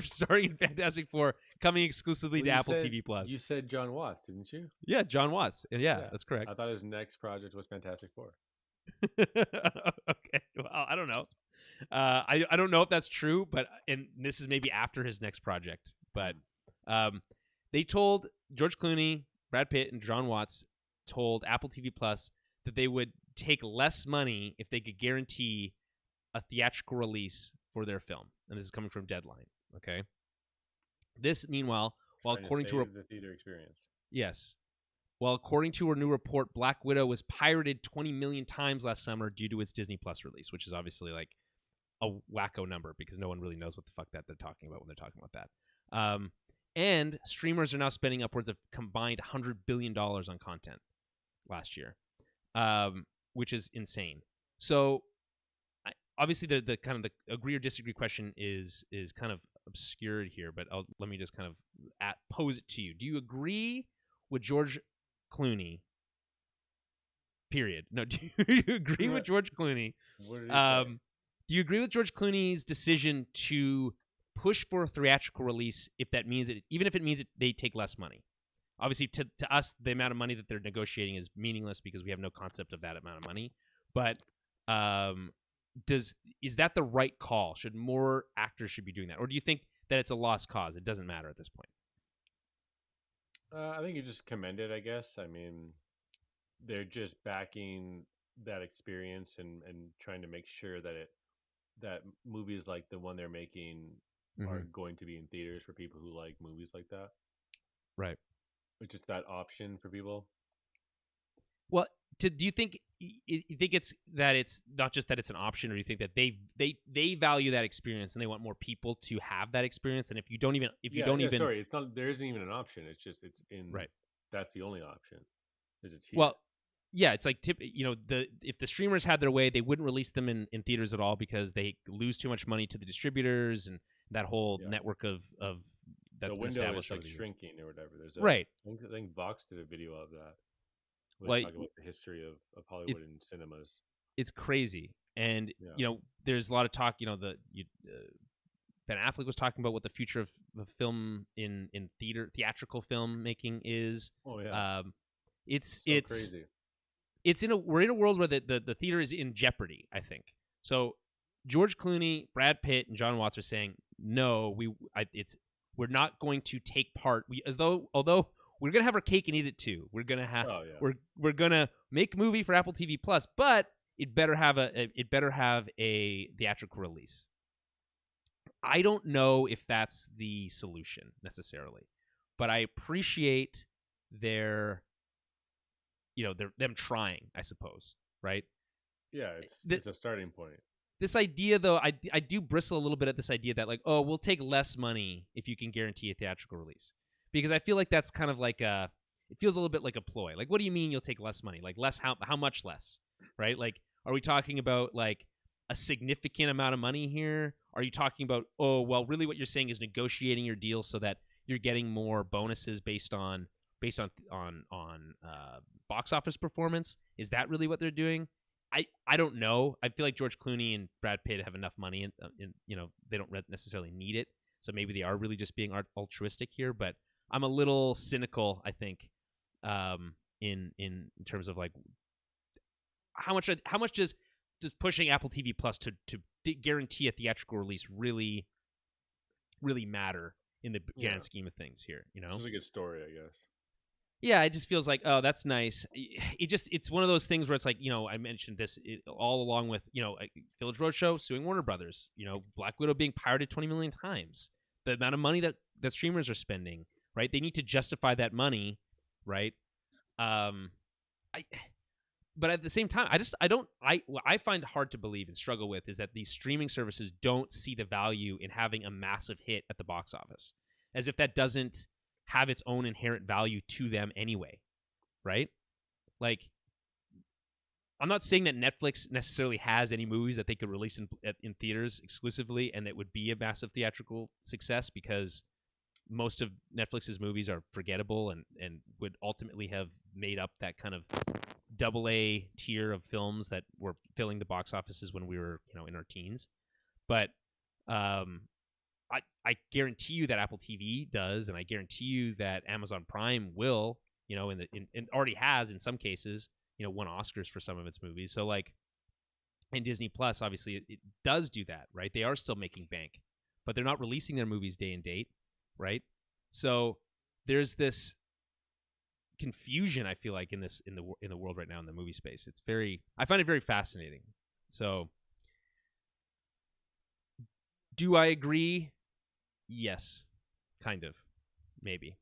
starring in Fantastic Four, coming exclusively to Apple TV Plus. You said John Watts, didn't you? Yeah, John Watts. Yeah, that's correct. I thought his next project was Fantastic Four. Okay, well, I don't know. I don't know if that's true, and this is maybe after his next project. But they told George Clooney, Brad Pitt, and John Watts told Apple TV Plus that they would take less money if they could guarantee a theatrical release for their film. And this is coming from Deadline. Okay. This, meanwhile, according to the theater experience. Yes. Well, according to a new report, Black Widow was pirated 20 million times last summer due to its Disney Plus release, which is obviously like a wacko number because no one really knows what the fuck that they're talking about when they're talking about that. And streamers are now spending upwards of combined $100 billion on content last year, which is insane. So obviously the kind of the agree or disagree question is kind of obscured here, but let me just kind of pose it to you. Do you agree with George Clooney? Period. No, do you agree with George Clooney? What did he say? Do you agree with George Clooney's decision to push for a theatrical release if that means it, even if it means they take less money? Obviously, to us, the amount of money that they're negotiating is meaningless because we have no concept of that amount of money. But is that the right call? Should more actors be doing that, or do you think that it's a lost cause? It doesn't matter at this point. I think you just commend it. I guess. I mean, they're just backing that experience and trying to make sure that movies like the one they're making are going to be in theaters for people who like movies like that. Right. Which is that option for people. Well, do you think it's not just that it's an option, or do you think that they value that experience and they want more people to have that experience? And if you don't even sorry, it's not. There isn't even an option. It's just it's in right. that's the only option. Is it's here. Well, yeah, it's like if the streamers had their way, they wouldn't release them in theaters at all because they lose too much money to the distributors and that whole network of that's the been window established is like over the years. shrinking or whatever. There's Right. I think Vox did a video of that. Where Like they talk about the history of Hollywood and cinemas. It's crazy, and there's a lot of talk. Ben Affleck was talking about what the future of film in theatrical film making is. Oh yeah. It's crazy. We're in a world where the theater is in jeopardy, I think. So George Clooney, Brad Pitt, and John Watts are saying no. We're not going to take part. Although we're gonna have our cake and eat it too. We're gonna have we're gonna make a movie for Apple TV Plus, but it better have a theatrical release. I don't know if that's the solution necessarily, but I appreciate them trying, I suppose, right? Yeah, it's a starting point. This idea, though, I do bristle a little bit at this idea that, like, oh, we'll take less money if you can guarantee a theatrical release. Because I feel like that's kind of like it feels a little bit like a ploy. Like, what do you mean you'll take less money? Like, less, how much less, right? Like, are we talking about, like, a significant amount of money here? Are you talking about, oh, well, really what you're saying is negotiating your deal so that you're getting more bonuses based on box office performance? Is that really what they're doing? I don't know. I feel like George Clooney and Brad Pitt have enough money, and they don't necessarily need it. So maybe they are really just being altruistic here. But I'm a little cynical, I think, in terms of like how much does pushing Apple TV Plus to guarantee a theatrical release really matter in the grand scheme of things here? It's a good story, I guess. Yeah, it just feels like, oh, that's nice. It's one of those things where it's like, I mentioned this all along with, Village Roadshow suing Warner Brothers, Black Widow being pirated 20 million times, the amount of money that streamers are spending, right? They need to justify that money, right? But at the same time, what I find hard to believe and struggle with is that these streaming services don't see the value in having a massive hit at the box office, as if that doesn't have its own inherent value to them anyway, right? Like, I'm not saying that Netflix necessarily has any movies that they could release in theaters exclusively and that would be a massive theatrical success, because most of Netflix's movies are forgettable and would ultimately have made up that kind of AA tier of films that were filling the box offices when we were, in our teens. But I guarantee you that Apple TV does, and I guarantee you that Amazon Prime will, and already has in some cases, won Oscars for some of its movies. So like, and Disney Plus, obviously, it does do that, right? They are still making bank, but they're not releasing their movies day and date, right? So there's this confusion, I feel like, in the world right now in the movie space. I find it very fascinating. So, do I agree? Yes, kind of, maybe.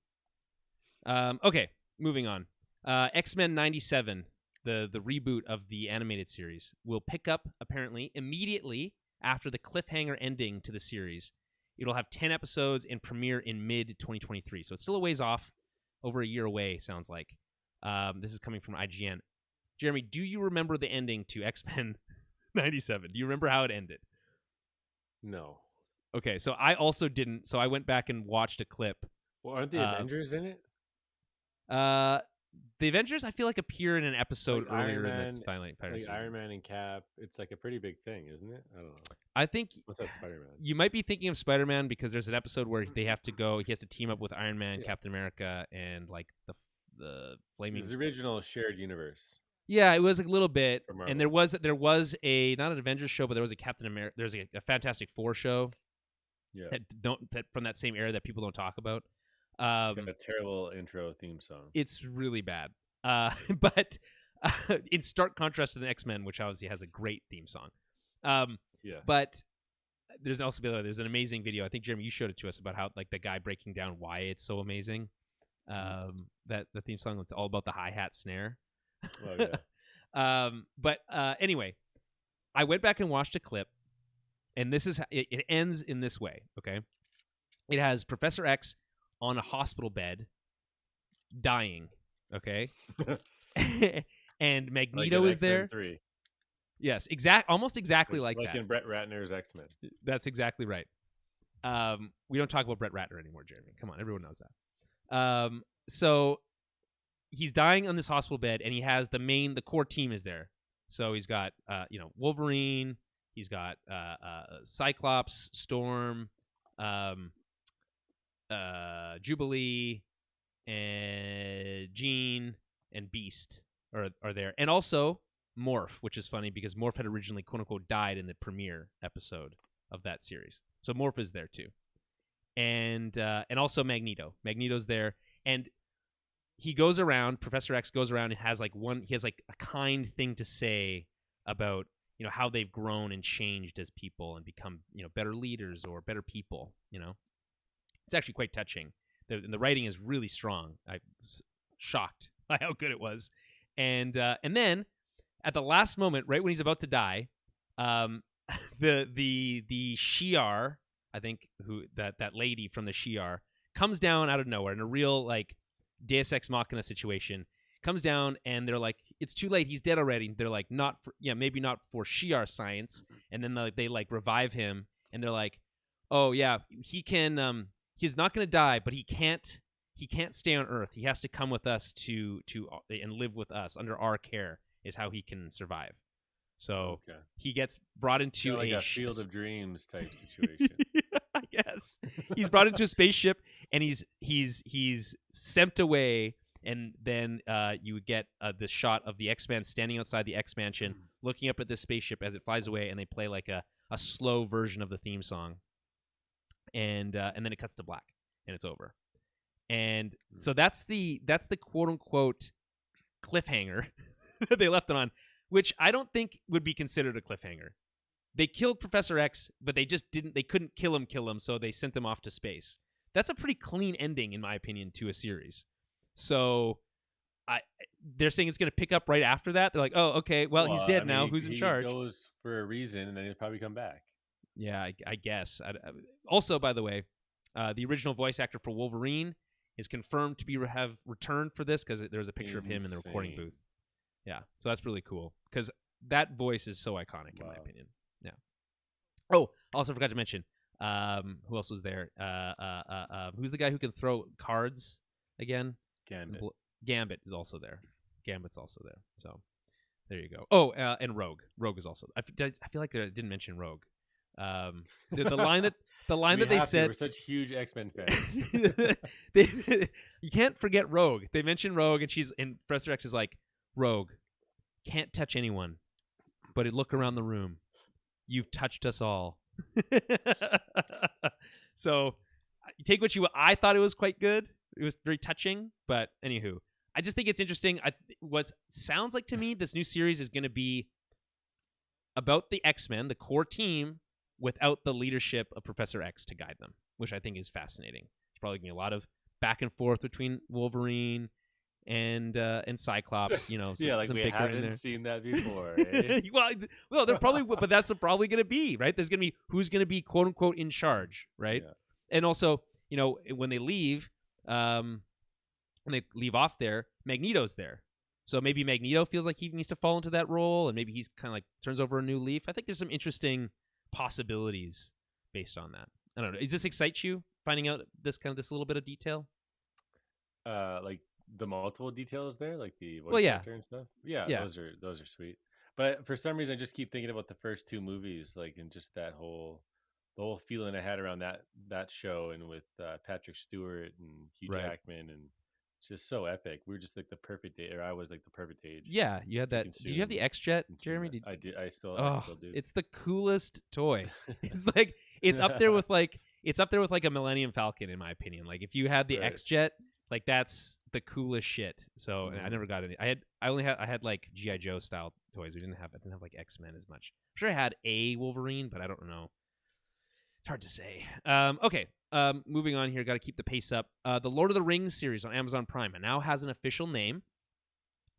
Okay, moving on. X-Men 97, the reboot of the animated series, will pick up apparently immediately after the cliffhanger ending to the series. It'll have 10 episodes and premiere in mid-2023, so it's still a ways off, over a year away, sounds like. This is coming from IGN. Jeremy, do you remember the ending to X-Men 97? Do you remember how it ended? No. Okay, so I also didn't. So I went back and watched a clip. Well, aren't the Avengers in it? The Avengers, I feel like, appear in an episode like earlier. Iron Man, that's finally like Iron Man and Cap. It's like a pretty big thing, isn't it? I don't know. I think what's that Spider-Man? You might be thinking of Spider-Man because there's an episode where they have to go. He has to team up with Iron Man, Captain America, and like the flaming. It's the original shared universe. Yeah, it was a little bit, and there was a not an Avengers show, but there was a Captain America. There's a Fantastic Four show. Yeah. That from that same era that people don't talk about. It's got a terrible intro theme song. It's really bad. But in stark contrast to the X-Men, which obviously has a great theme song. Yeah. But there's also there's an amazing video. I think Jeremy, you showed it to us about how like the guy breaking down why it's so amazing. That the theme song, it's all about the hi-hat snare. Oh yeah. But anyway, I went back and watched a clip, and this is it ends in this way. Okay, it has Professor X on a hospital bed, dying. Okay, and Like Magneto in is X-Men there. 3. Yes, almost exactly like Like that. in Brett Ratner's X-Men. That's exactly right. We don't talk about Brett Ratner anymore, Jeremy. Come on, everyone knows that. So he's dying on this hospital bed, and he has the core team is there. So he's got Wolverine, he's got Cyclops, Storm, Jubilee, and Jean and Beast are there, and also Morph, which is funny because Morph had originally quote unquote died in the premiere episode of that series. So Morph is there too, and also Magneto. Magneto's there, and he goes around. Professor X goes around and has he has like a kind thing to say about how they've grown and changed as people and become better leaders or better people. It's actually quite touching. The writing is really strong. I was shocked by how good it was, and then at the last moment, right when he's about to die, the Shi'ar, I think that lady from the Shi'ar comes down out of nowhere in a real like Deus Ex Machina situation. Comes down and they're like, it's too late. He's dead already. They're like, maybe not for Shi'ar science. And then they like revive him and they're like, oh yeah, he can. He's not going to die, but he can't stay on Earth. He has to come with us to and live with us under our care is how he can survive. So he gets brought into like a Field of Dreams type situation. I guess he's brought into a spaceship and he's sent away, and then you get the shot of the X-Men standing outside the X-Mansion, looking up at this spaceship as it flies away, and they play like a slow version of the theme song. And then it cuts to black, and it's over. And so that's the quote unquote cliffhanger that they left it on, which I don't think would be considered a cliffhanger. They killed Professor X, but they just didn't. They couldn't kill him, so they sent him off to space. That's a pretty clean ending, in my opinion, to a series. So they're saying it's going to pick up right after that. They're like, oh, okay, well he's dead now. Who's in charge? He goes for a reason, and then he'll probably come back. Yeah, I guess. Also, by the way, the original voice actor for Wolverine is confirmed to have returned for this because there's a picture of him in the recording booth. Yeah, so that's really cool because that voice is so iconic in my opinion. Yeah. Oh, also forgot to mention, who else was there? Who's the guy who can throw cards again? Gambit. Gambit is also there. Gambit's also there. So there you go. Oh, and Rogue. Rogue is also. I feel like I didn't mention Rogue. The line that they said, we're such huge X-Men fans. You can't forget Rogue. They mentioned Rogue, and Professor X is like, Rogue can't touch anyone, but look around the room. You've touched us all. So you take what I thought it was quite good. It was very touching, but anywho, I just think it's interesting. What sounds like to me, this new series is going to be about the X-Men, the core team, without the leadership of Professor X to guide them, which I think is fascinating. There's probably going to be a lot of back and forth between Wolverine and Cyclops. Yeah, like we haven't seen that before. Eh? well, they're probably, but that's probably going to be right. There's going to be who's going to be quote unquote in charge, right? Yeah. And also, when they leave, off there, Magneto's there. So maybe Magneto feels like he needs to fall into that role, and maybe he's kind of like turns over a new leaf. I think there's some interesting possibilities based on that. I don't know. Does this excite you, finding out this little bit of detail? Like the multiple details there, like the voice actor and stuff. Yeah, those are sweet. But for some reason, I just keep thinking about the first two movies, like, and just the whole feeling I had around that show, and with Patrick Stewart and Hugh Jackman, and it's just so epic. We were just like the perfect age, or I was like the perfect age. Yeah, you had that. Do you have the X-Jet, Jeremy? I do. I still do. It's the coolest toy. It's like it's up there with like a Millennium Falcon, in my opinion. Like if you had the X-Jet, like that's the coolest shit. So I never got any. I had like G.I. Joe style toys. I didn't have like X-Men as much. I'm sure I had a Wolverine, but I don't know. It's hard to say. Okay. Moving on here. Got to keep the pace up. The Lord of the Rings series on Amazon Prime now has an official name.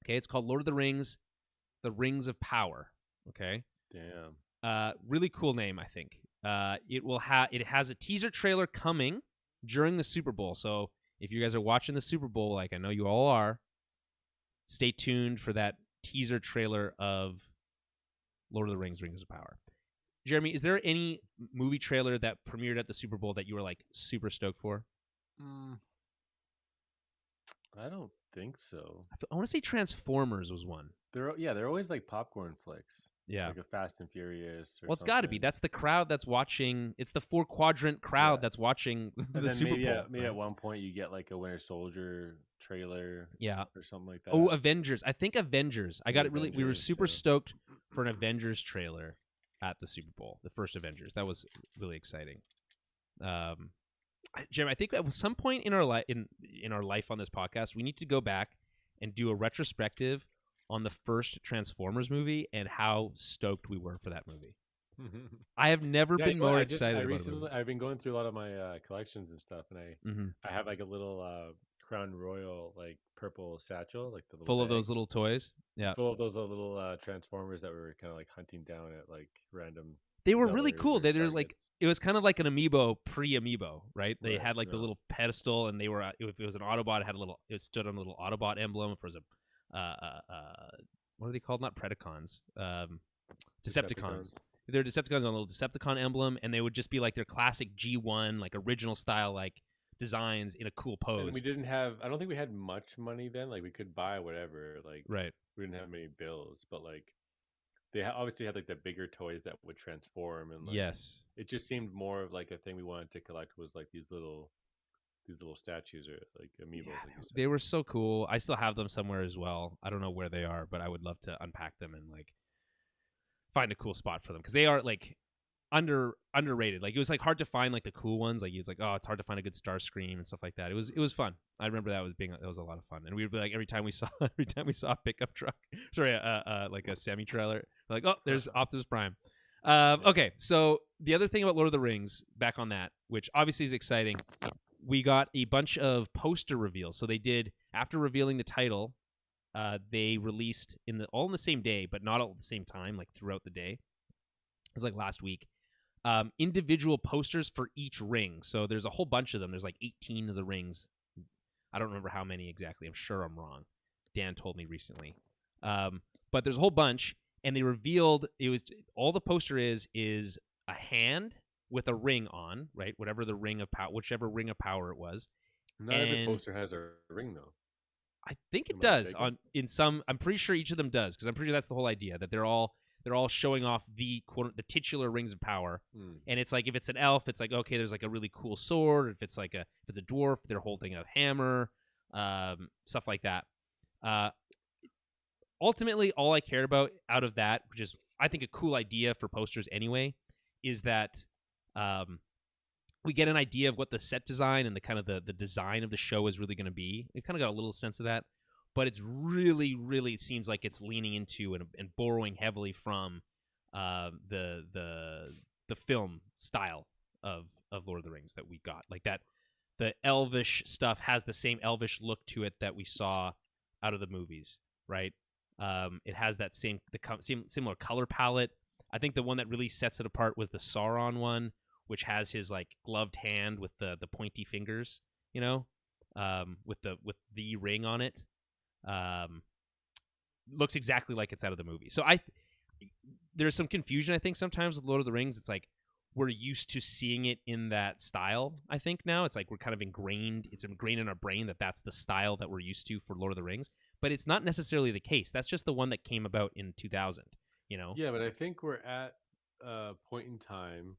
Okay, it's called Lord of the Rings: The Rings of Power. Okay. Damn. Really cool name, I think. It has a teaser trailer coming during the Super Bowl. So if you guys are watching the Super Bowl, like I know you all are, stay tuned for that teaser trailer of Lord of the Rings: Rings of Power. Jeremy, is there any movie trailer that premiered at the Super Bowl that you were like super stoked for? I don't think so. I want to say Transformers was one. They're always like popcorn flicks. Yeah. Like a Fast and Furious or Well, it's something. got to be. That's the crowd that's watching. It's the 4-quadrant crowd that's watching the Super Bowl. Maybe at one point you get like a Winter Soldier trailer. Yeah. Or something like that. Oh, Avengers. I think Avengers. I got it really. We were super stoked for an Avengers trailer at the Super Bowl. The first Avengers. That was really exciting. Jim, I think at some point in our in our life on this podcast, we need to go back and do a retrospective on the first Transformers movie and how stoked we were for that movie. I have never been more excited about it. I've been going through a lot of my collections and stuff, and I have like a little Crown Royal like purple satchel, like the little full bag, of those little toys. Yeah, full of those little Transformers that we were kind of like hunting down at like random. They were really cool. They're like, it was kind of like an amiibo pre-amiibo, right? They had like the little pedestal, and they were if it was an Autobot, it stood on a little Autobot emblem. If it was a what are they called? Not Predacons, Decepticons. They're Decepticons on a little Decepticon emblem, and they would just be like their classic G1, like original style, like designs in a cool pose. And we didn't have. I don't think we had much money then. Like we could buy whatever. Like right. We didn't have many bills, but like they obviously had like the bigger toys that would transform, and like, yes, it just seemed more of like a thing we wanted to collect was like these little statues or like amiibos. Yeah, like they were so cool. I still have them somewhere as well. I don't know where they are, but I would love to unpack them and like find a cool spot for them because they are like underrated. Like it was like hard to find like the cool ones. Like it's like, oh, it's hard to find a good Starscream and stuff like that. It was fun. I remember that was a lot of fun. And we would be like every time we saw a pickup truck, sorry, like a semi trailer, like, oh, there's Optimus Prime. Okay, so the other thing about Lord of the Rings, back on that, which obviously is exciting, we got a bunch of poster reveals. So they did, after revealing the title, they released all in the same day, but not all at the same time, like throughout the day. It was like last week. Individual posters for each ring. So there's a whole bunch of them. There's like 18 of the rings. I don't remember how many exactly. I'm sure I'm wrong. Dan told me recently. But there's a whole bunch, and they revealed all the poster is a hand with a ring on, right? Whatever the ring of power, whichever ring of power it was. Not every poster has a ring though. I think it does. In some, I'm pretty sure each of them does, because I'm pretty sure that's the whole idea, that they're all showing off the the titular rings of power. And it's like, if it's an elf, it's like, okay, there's like a really cool sword. If it's a dwarf, they're holding a hammer, stuff like that. Ultimately, all I cared about out of that, which is I think a cool idea for posters anyway, is that we get an idea of what the set design and the kind of the design of the show is really going to be. We kind of got a little sense of that, but it's really, really, it seems like it's leaning into and borrowing heavily from the film style of Lord of the Rings that we got. Like that, the elvish stuff has the same elvish look to it that we saw out of the movies, right? It has that same similar color palette. I think the one that really sets it apart was the Sauron one, which has his like gloved hand with the pointy fingers, you know, with the ring on it. Looks exactly like it's out of the movie. So there's some confusion, I think, sometimes with Lord of the Rings. It's like we're used to seeing it in that style. I think now it's like we're kind of ingrained. It's ingrained in our brain that that's the style that we're used to for Lord of the Rings. But it's not necessarily the case. That's just the one that came about in 2000. You know? Yeah, but I think we're at a point in time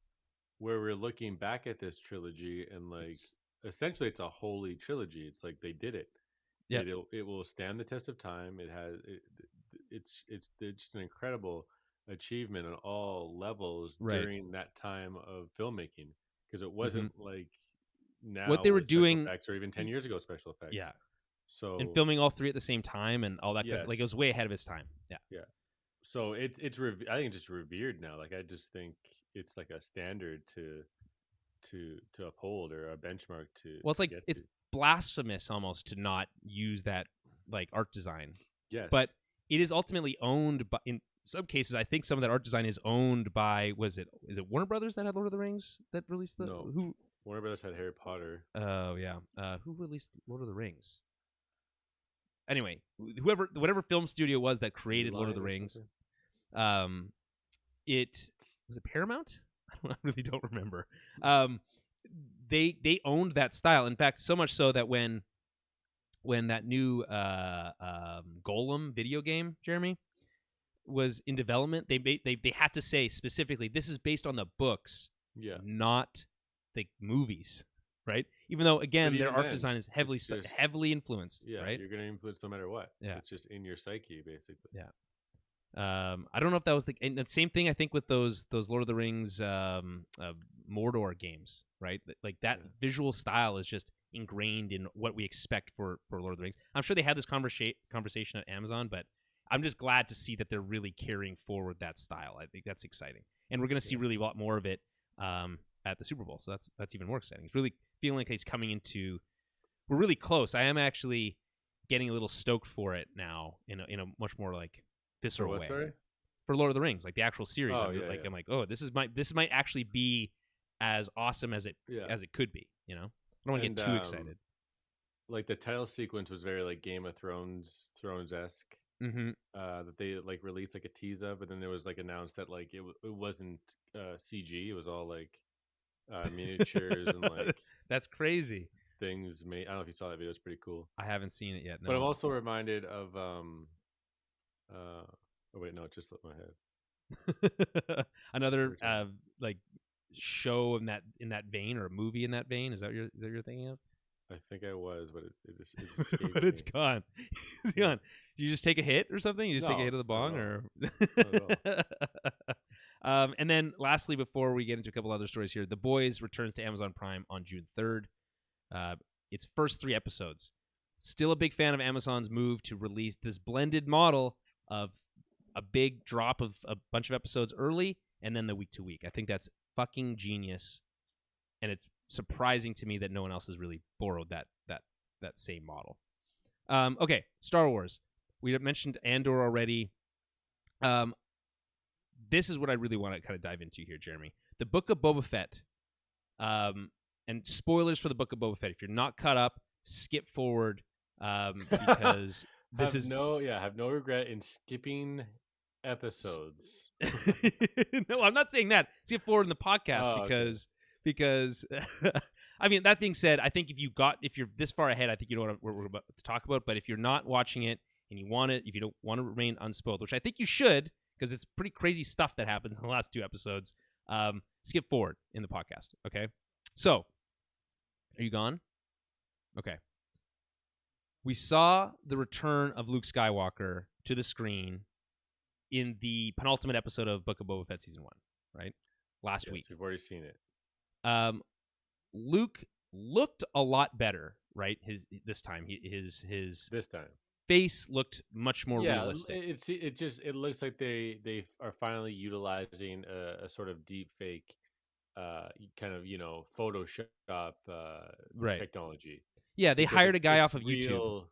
where we're looking back at this trilogy and like essentially it's a holy trilogy. It's like they did it. Yeah, it will stand the test of time. It's just an incredible achievement on all levels during that time of filmmaking, because it wasn't like now what they were doing effects, or even 10 years ago special effects. Yeah. So and filming all three at the same time and all that kind of, like it was way ahead of its time. Yeah. Yeah. So I think it's just revered now. Like I just think it's like a standard to uphold, or a benchmark to. Well, it's like it's blasphemous almost to not use that like art design. Yes. But it is ultimately owned by, in some cases, I think some of that art design is owned by, is it Warner Brothers that had Lord of the Rings that released the no. who? Warner Brothers had Harry Potter. Oh yeah. Who released Lord of the Rings? Anyway, whatever film studio was that created New Lord of the Line or Rings, something? um, it was it Paramount? I really don't remember. Um, they owned that style. In fact, so much so that when that new Golem video game, Jeremy, was in development, they had to say specifically this is based on the books, Yeah. not the movies, right? Even though But again their even art then, design is it's just heavily influenced, yeah, right? you're gonna influence no matter what. Yeah, It's just in your psyche, basically. yeah. I don't know if that was and the same thing I think with those Lord of the Rings Mordor games, right? Like that visual style is just ingrained in what we expect for Lord of the Rings. I'm sure they had this conversation at Amazon, but I'm just glad to see that they're really carrying forward that style. I think that's exciting, and we're going to see really a lot more of it at the Super Bowl. So that's even more exciting. It's really feeling like he's coming into. We're really close. I am actually getting a little stoked for it now in a much more like visceral way. Sorry? For Lord of the Rings, like the actual series. Oh, I'm like, oh, this might actually be as awesome as it could be. You know, I don't want to get too excited. Like the title sequence was very like Game of Thrones esque. Mm-hmm. That they like released like a teaser, but then it was like announced that like it wasn't CG. It was all like miniatures and like That's crazy. things made. I don't know if you saw that video. It's pretty cool. I haven't seen it yet. No. But I'm also reminded of oh wait, no, it just slipped my head. Another like show in that vein, or a movie in that vein. Is that you're thinking of? I think I was, but it's escaped but it's me. gone. It's gone. Do you just take a hit or something? You just take a hit of the bong, or? And then lastly, before we get into a couple other stories here, The Boys returns to Amazon Prime on June 3rd. Its first 3 episodes. Still a big fan of Amazon's move to release this blended model of a big drop of a bunch of episodes early and then the week to week. I think that's fucking genius, and it's surprising to me that no one else has really borrowed that same model. Okay, Star Wars. We mentioned Andor already. This is what I really want to kind of dive into here, Jeremy. The Book of Boba Fett. And spoilers for the Book of Boba Fett. If you're not caught up, skip forward because this have no regret in skipping episodes. No, I'm not saying that. Skip forward in the podcast because I mean, that being said, I think if you're this far ahead, I think you know what we're about to talk about. But if you're not watching it and you want it, if you don't want to remain unspoiled, which I think you should, because it's pretty crazy stuff that happens in the last 2 episodes, skip forward in the podcast. Okay, so are you gone? Okay. We saw the return of Luke Skywalker to the screen in the penultimate episode of Book of Boba Fett Season 1, right? Last week. We've already seen it. Luke looked a lot better, right? This time face looked much more realistic. It looks like they are finally utilizing a sort of deep fake kind of Photoshop technology. Yeah, they hired a guy off of YouTube.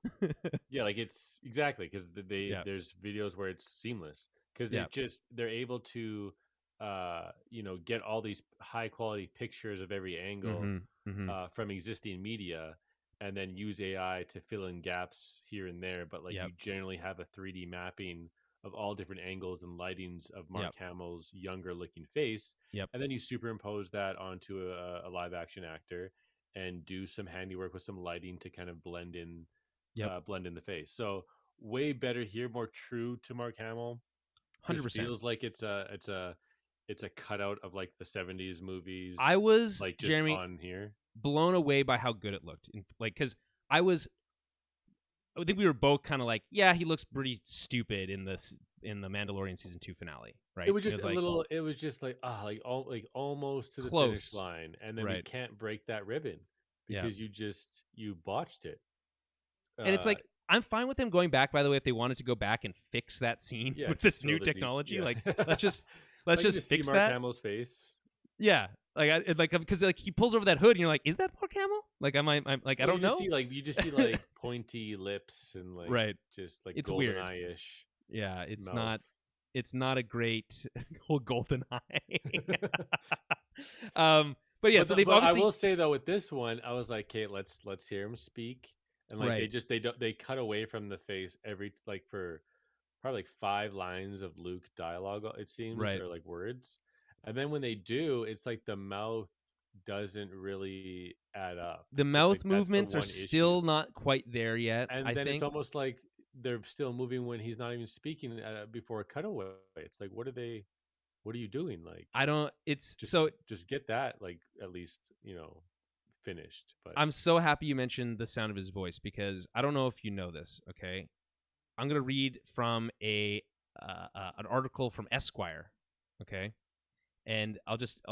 Yeah, like it's exactly because there's videos where it's seamless because they're able to get all these high quality pictures of every angle from existing media and then use AI to fill in gaps here and there. But like you generally have a 3D mapping of all different angles and lightings of Mark Hamill's younger looking face. And then you superimpose that onto a live action actor and do some handiwork with some lighting to kind of blend in the face. So way better here, more true to Mark Hamill. 100%. It feels like it's a cutout of like the 70s movies. I was like just Jeremy, on here blown away by how good it looked. Because I think we were both kind of like, yeah, he looks pretty stupid in the Mandalorian season 2 finale, right? It was just it was just like almost to the finish line, and then we can't break that ribbon because you botched it. And it's like, I'm fine with them going back, by the way, if they wanted to go back and fix that scene with this new technology. Like, let's just fix Mark that. Hamill's face. Yeah, because he pulls over that hood, and you're like, is that Mark Hamill? Like, I don't know. You just see like pointy lips and like just like it's golden eye-ish. Yeah, it's not a great whole golden eye. But yeah, so they've but I obviously will say though, with this one, I was like, okay, let's hear him speak, and like right, they cut away from the face every like for probably like 5 lines of Luke dialogue, it seems, right. or like words, and then when they do, it's like the mouth doesn't really add up. The It's mouth like that's the movements are one issue, still not quite there yet, and I then it's think. almost like they're still moving when he's not even speaking before a cutaway. It's like, what are you doing? Like, I don't it's so just get that like at least finished. But I'm so happy you mentioned the sound of his voice because I don't know if you know this, okay? I'm going to read from an article from Esquire, okay? And I'll just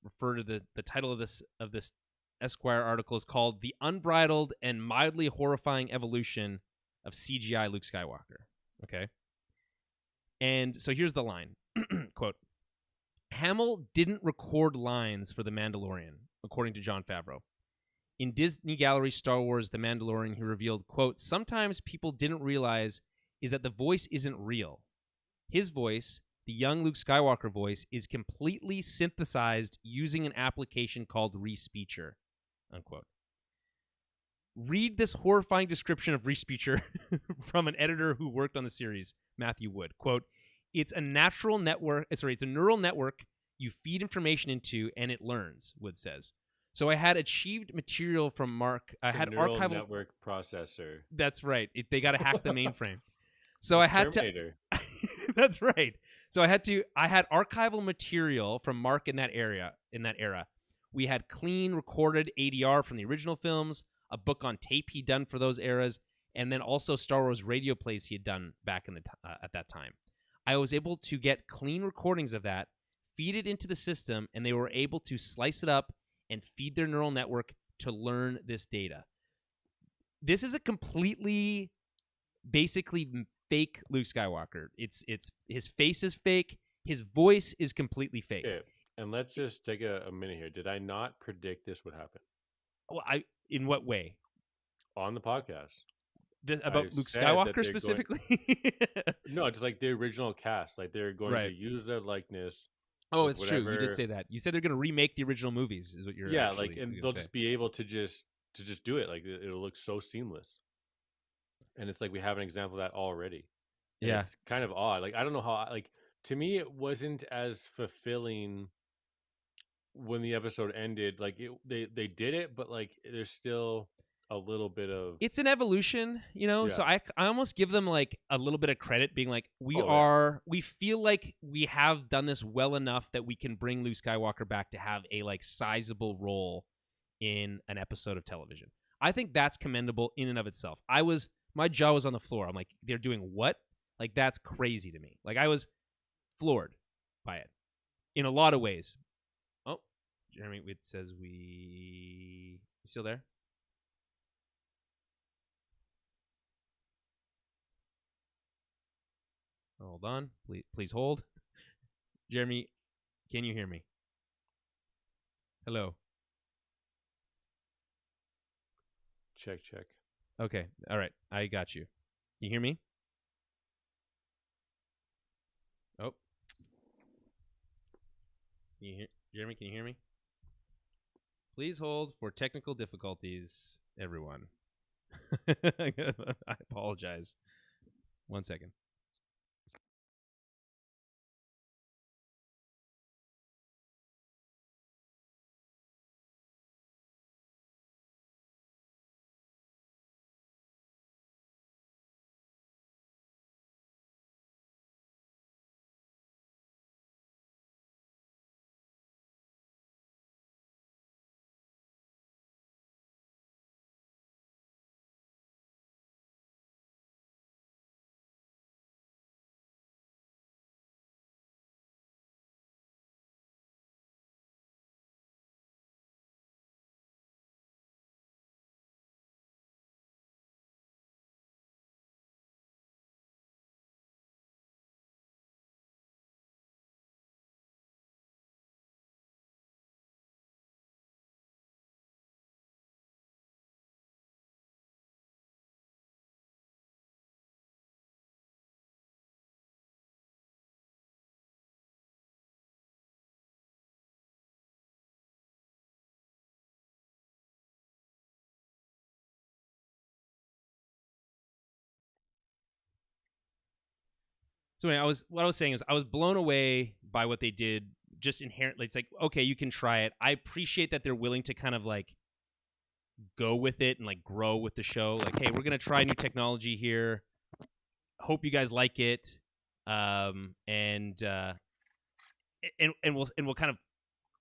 refer to the title of this Esquire article is called "The Unbridled and Mildly Horrifying Evolution of CGI Luke Skywalker." Okay, and so here's the line: "Quote: Hamill didn't record lines for The Mandalorian, according to Jon Favreau. In Disney Gallery Star Wars: The Mandalorian, he revealed, quote, sometimes people didn't realize is that the voice isn't real. His voice, the young Luke Skywalker voice, is completely synthesized using an application called Respeecher," unquote. Read this horrifying description of Respeecher from an editor who worked on the series, Matthew Wood. Quote, it's a neural network you feed information into and it learns, Wood says. So I had achieved material from Mark. I it's a had neural archival. network processor. That's right. They got to hack the mainframe. So I had Terminator. to. That's right. So I had archival material from Mark in that era. We had clean recorded ADR from the original films, a book on tape he'd done for those eras, and then also Star Wars radio plays he had done back in at that time. I was able to get clean recordings of that, feed it into the system, and they were able to slice it up and feed their neural network to learn this data. This is a completely, basically fake Luke Skywalker. It's his face is fake. His voice is completely fake. Okay, and let's just take a minute here. Did I not predict this would happen? Well, in what way? On the podcast. About I Luke said that Skywalker they're going. specifically? No, just like the original cast. Like they're going to Right. use their likeness Oh, with it's true. You did whatever. say that. You said they're going to remake the original movies, is what you're Yeah, like, actually and going they'll to say. just be able to just do it. Like it'll look so seamless. And it's like we have an example of that already. And Yeah. it's kind of odd. Like I don't know how. Like to me, it wasn't as fulfilling when the episode ended. Like they did it, but like there's still a little bit of It's an evolution, so yeah. I almost give them like a little bit of credit being like Oh yeah. we feel like we have done this well enough that we can bring Luke Skywalker back to have a like sizable role in an episode of television. I think that's commendable in and of itself. My jaw was on the floor. I'm like, they're doing what? Like that's crazy to me. Like I was floored by it in a lot of ways. Oh, Jeremy, it says you still there? Hold on. Please hold. Jeremy, can you hear me? Hello. Check. Okay. All right. I got you. You hear me? Oh. Jeremy, can you hear me? Please hold for technical difficulties, everyone. I apologize. 1 second. So anyway, what I was saying is I was blown away by what they did. Just inherently, it's like, okay, you can try it. I appreciate that they're willing to kind of like go with it and like grow with the show. Like, hey, we're gonna try new technology here. Hope you guys like it, and we'll kind of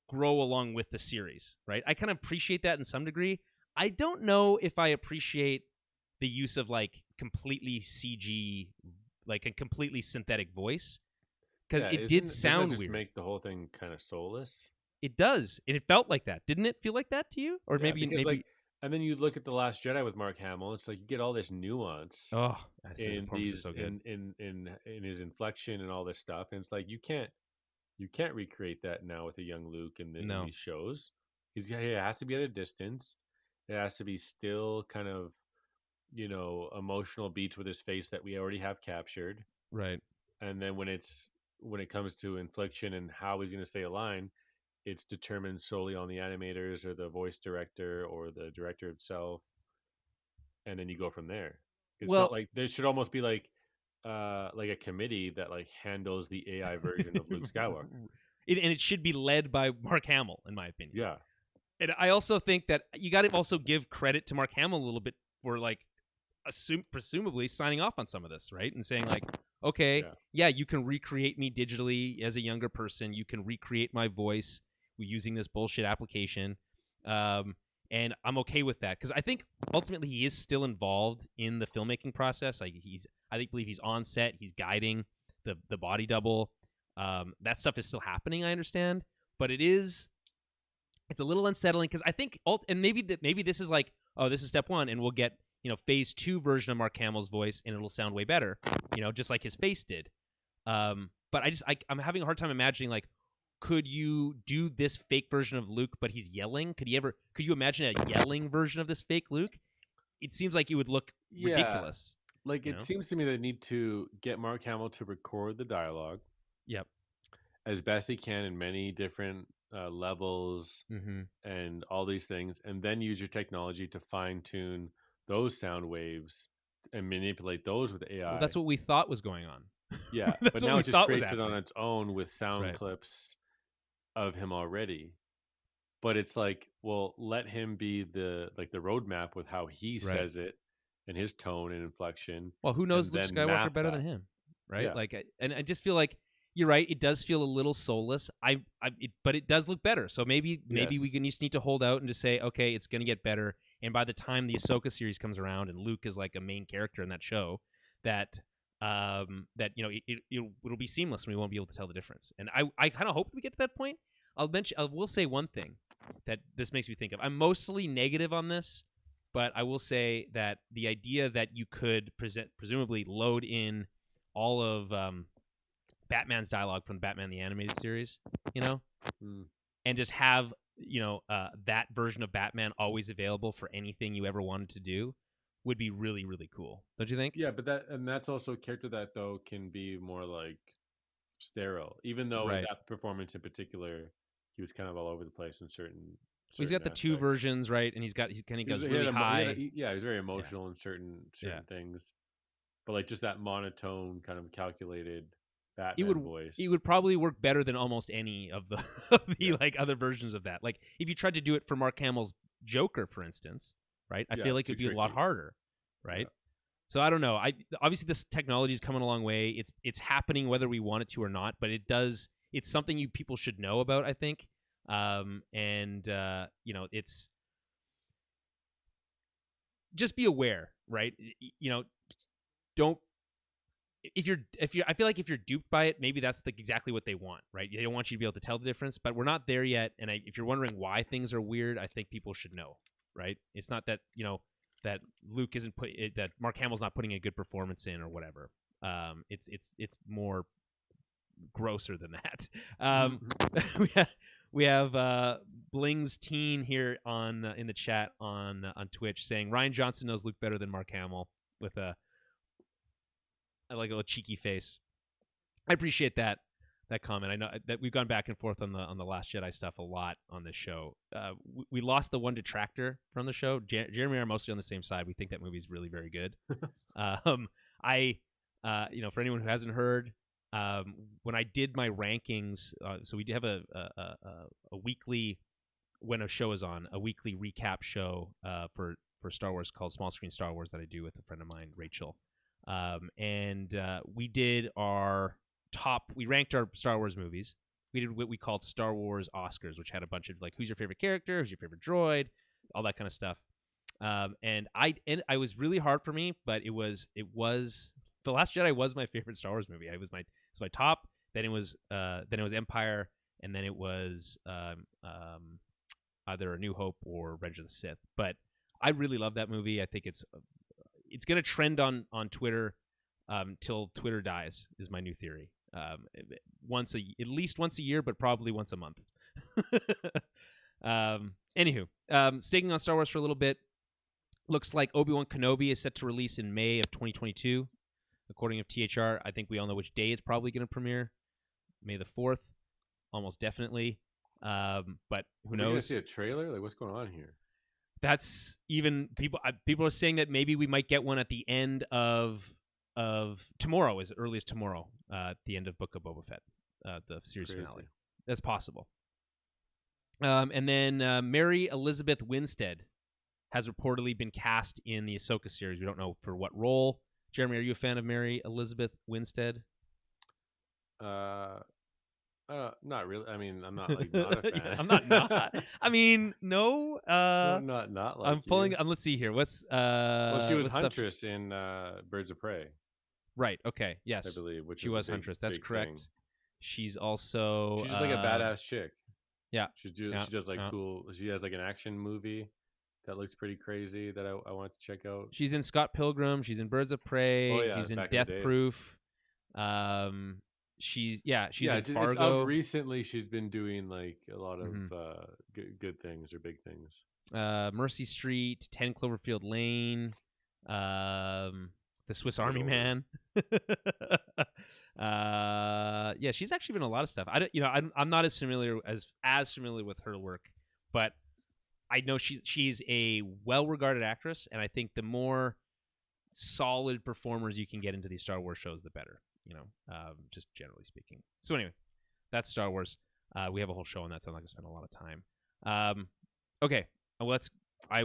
grow along with the series, right? I kind of appreciate that in some degree. I don't know if I appreciate the use of like completely CG, like a completely synthetic voice, because it did doesn't that sound just weird. make the whole thing kind of soulless? It does, and it felt like that. Didn't it feel like that to you? Or Yeah, maybe because like, and then you look at The Last Jedi with Mark Hamill. It's like you get all this nuance oh, his in performance is these so good. in his inflection and all this stuff, and it's like you can't recreate that now with a young Luke in No, these shows. He has to be at a distance. It has to be still kind of emotional beats with his face that we already have captured. right. And then when it comes to inflection and how he's going to say a line, it's determined solely on the animators or the voice director or the director himself, and then you go from there. It's not Well, like there should almost be like a committee that like handles the AI version of Luke Skywalker. and it should be led by Mark Hamill, in my opinion. Yeah. And I also think that you got to also give credit to Mark Hamill a little bit for like presumably signing off on some of this, right? And saying like, okay, yeah, you can recreate me digitally as a younger person. You can recreate my voice using this bullshit application. And I'm okay with that because I think ultimately he is still involved in the filmmaking process. Like I believe he's on set. He's guiding the body double. That stuff is still happening. I understand, but it's a little unsettling because I think and maybe this is like, oh, this is step one, and we'll get phase 2 version of Mark Hamill's voice, and it'll sound way better, just like his face did. But I'm having a hard time imagining like, could you do this fake version of Luke, but he's yelling? Could you imagine a yelling version of this fake Luke? It seems like it would look ridiculous. Like it seems to me they need to get Mark Hamill to record the dialogue. Yep. As best he can in many different levels and all these things, and then use your technology to fine tune those sound waves and manipulate those with AI. Well, that's what we thought was going on. Yeah, but now it just creates it on its own with sound clips of him already. But it's like, well, let him be the roadmap with how he says it and his tone and inflection. Well, who knows Luke Skywalker better than him, right? Yeah. Like, and I just feel like you're right. It does feel a little soulless. But it does look better. So maybe we just need to hold out and just say, okay, it's going to get better. And by the time the Ahsoka series comes around and Luke is like a main character in that show, it'll be seamless and we won't be able to tell the difference. And I kind of hope we get to that point. I will say one thing that this makes me think of. I'm mostly negative on this, but I will say that the idea that you could presumably load in all of Batman's dialogue from Batman the Animated Series, and just have that version of Batman always available for anything you ever wanted to do would be really, really cool. Don't you think? Yeah, but that's also a character that though can be more like sterile, even though in that performance in particular, he was kind of all over the place in certain. He's got the aspects. 2 versions, right? And he goes really high. He was very emotional in certain things, but like just that monotone kind of calculated Batman voice. It would probably work better than almost any of the like other versions of that. Like if you tried to do it for Mark Hamill's Joker, for instance, right? I feel like it'd be a lot harder, right? Yeah. So I don't know. Obviously this technology is coming a long way. It's happening whether we want it to or not, but it's something people should know about, I think. It's just be aware, right? Don't I feel like if you're duped by it, maybe that's exactly what they want, right? They don't want you to be able to tell the difference, but we're not there yet. And if you're wondering why things are weird, I think people should know, right? It's not that that Luke that Mark Hamill's not putting a good performance in or whatever. It's more grosser than that. We have Bling's Teen here in the chat on Twitch saying Rian Johnson knows Luke better than Mark Hamill with a cheeky face. I appreciate that comment. I know that we've gone back and forth on the Last Jedi stuff a lot on this show. We lost the one detractor from the show. Jeremy and I are mostly on the same side. We think that movie's really very good. For anyone who hasn't heard, when I did my rankings, so we have a weekly, when a show is on, a weekly recap show for Star Wars called Small Screen Star Wars that I do with a friend of mine, Rachel. And we did our top. We ranked our Star Wars movies. We did what we called Star Wars Oscars, which had a bunch of like, who's your favorite character, who's your favorite droid, all that kind of stuff. And I was really hard for me, but it was The Last Jedi was my favorite Star Wars movie. It's my top. Then it was Empire, and then it was either A New Hope or Revenge of the Sith. But I really love that movie. I think it's gonna trend on Twitter till Twitter dies, is my new theory. At least once a year, but probably once a month. Anywho, sticking on Star Wars for a little bit. Looks like Obi-Wan Kenobi is set to release in May of 2022, according to THR. I think we all know which day it's probably going to premiere. May the 4th, almost definitely. But who knows? Are we going to see a trailer? Like, what's going on here? That's even people are saying that maybe we might get one at the end of tomorrow, as early as tomorrow, at the end of Book of Boba Fett, the series finale. That's possible. And then Mary Elizabeth Winstead has reportedly been cast in the Ahsoka series. We don't know for what role. Jeremy, are you a fan of Mary Elizabeth Winstead? Not really. I mean, I'm not like not a fan. I'm not. I mean, no. Not like I'm pulling. Let's see here. What's well, she was Huntress in Birds of Prey. Right. Okay. Yes. I believe. Which she was Huntress. That's correct. Thing. She's also. She's just like a badass chick. Yeah. She does like cool. She has like an action movie that looks pretty crazy that I want to check out. She's in Scott Pilgrim. She's in Birds of Prey. Oh, yeah, she's in Death Proof. She's in Fargo. Recently, she's been doing like a lot of good things or big things. Mercy Street, 10 Cloverfield Lane, The Swiss Army Man. Yeah, she's actually been in a lot of stuff. I'm not as familiar with her work, but I know she's a well-regarded actress, and I think the more solid performers you can get into these Star Wars shows, the better. Just generally speaking. So anyway, that's Star Wars. We have a whole show on that, so I'm not gonna spend a lot of time. Okay, I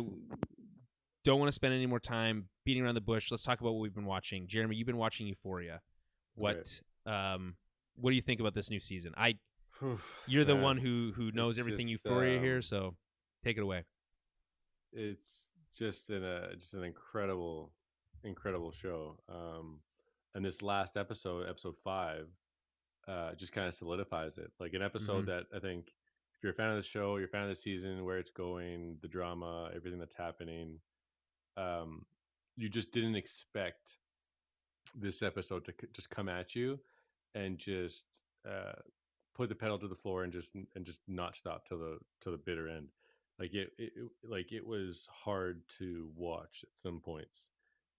don't want to spend any more time beating around the bush. Let's talk about what we've been watching. Jeremy, you've been watching Euphoria. What do you think about this new season? You're the one who knows everything Euphoria here, so take it away. It's just an incredible show. And this last episode 5, just kind of solidifies it. Like an episode that I think, if you're a fan of the show, you're a fan of the season, where it's going, the drama, everything that's happening, you just didn't expect this episode to just come at you and just put the pedal to the floor and just not stop till the bitter end. Like it was hard to watch at some points.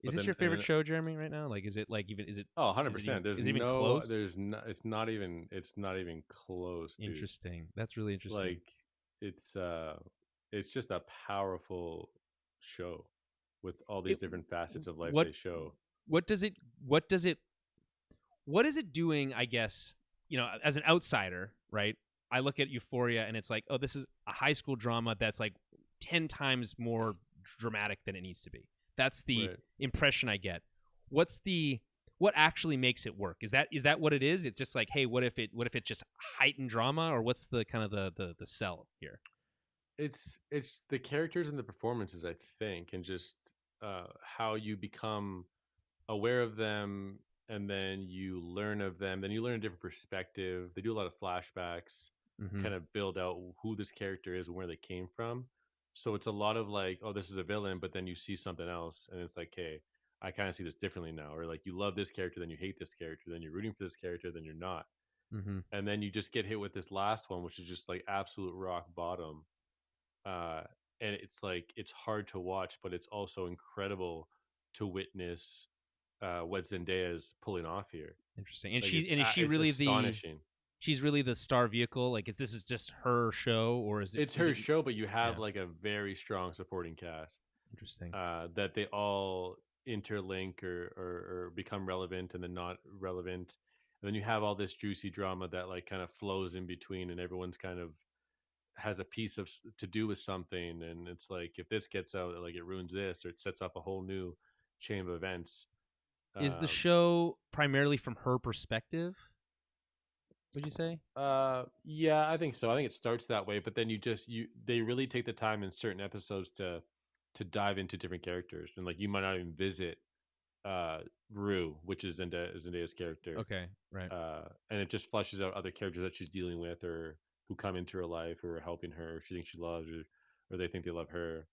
Is this your favorite show, Jeremy, right now? Like, is it like even? Is it? 100%. Is it even close? There's no. It's not even close. Dude. Interesting. That's really interesting. Like, it's just a powerful show with all these different facets of life they show. What is it doing? I guess, as an outsider, right? I look at Euphoria and it's like, oh, this is a high school drama that's like 10 times more dramatic than it needs to be. That's the impression I get. What actually makes it work? Is that what it is? It's just like, hey, what if it just heightened drama, or what's the kind of the sell here? It's the characters and the performances, I think, and just how you become aware of them, and then you learn of them. Then you learn a different perspective. They do a lot of flashbacks, kind of build out who this character is and where they came from. So it's a lot of like, oh, this is a villain, but then you see something else, and it's like, hey, I kind of see this differently now. Or like, you love this character, then you hate this character, then you're rooting for this character, then you're not. And then you just get hit with this last one, which is just like absolute rock bottom. And it's like, it's hard to watch, but it's also incredible to witness what Zendaya is pulling off here. Interesting. And is she really astonishing. She's really the star vehicle? Like, if this is just her show, or is it? It's her show, but you have like a very strong supporting cast. Interesting. That they all interlink or become relevant and then not relevant. And then you have all this juicy drama that like kind of flows in between, and everyone's kind of has a piece of to do with something, and it's like if this gets out, like it ruins this, or it sets up a whole new chain of events. Is the Um, show primarily from her perspective? Would you say? yeah, I think so. I think it starts that way, but then they really take the time in certain episodes to dive into different characters, and like you might not even visit uh Rue, which is Zendaya's character, Okay, right. and it just flushes out other characters that she's dealing with, or who come into her life, who are helping her, or she thinks she loves, or they think they love her.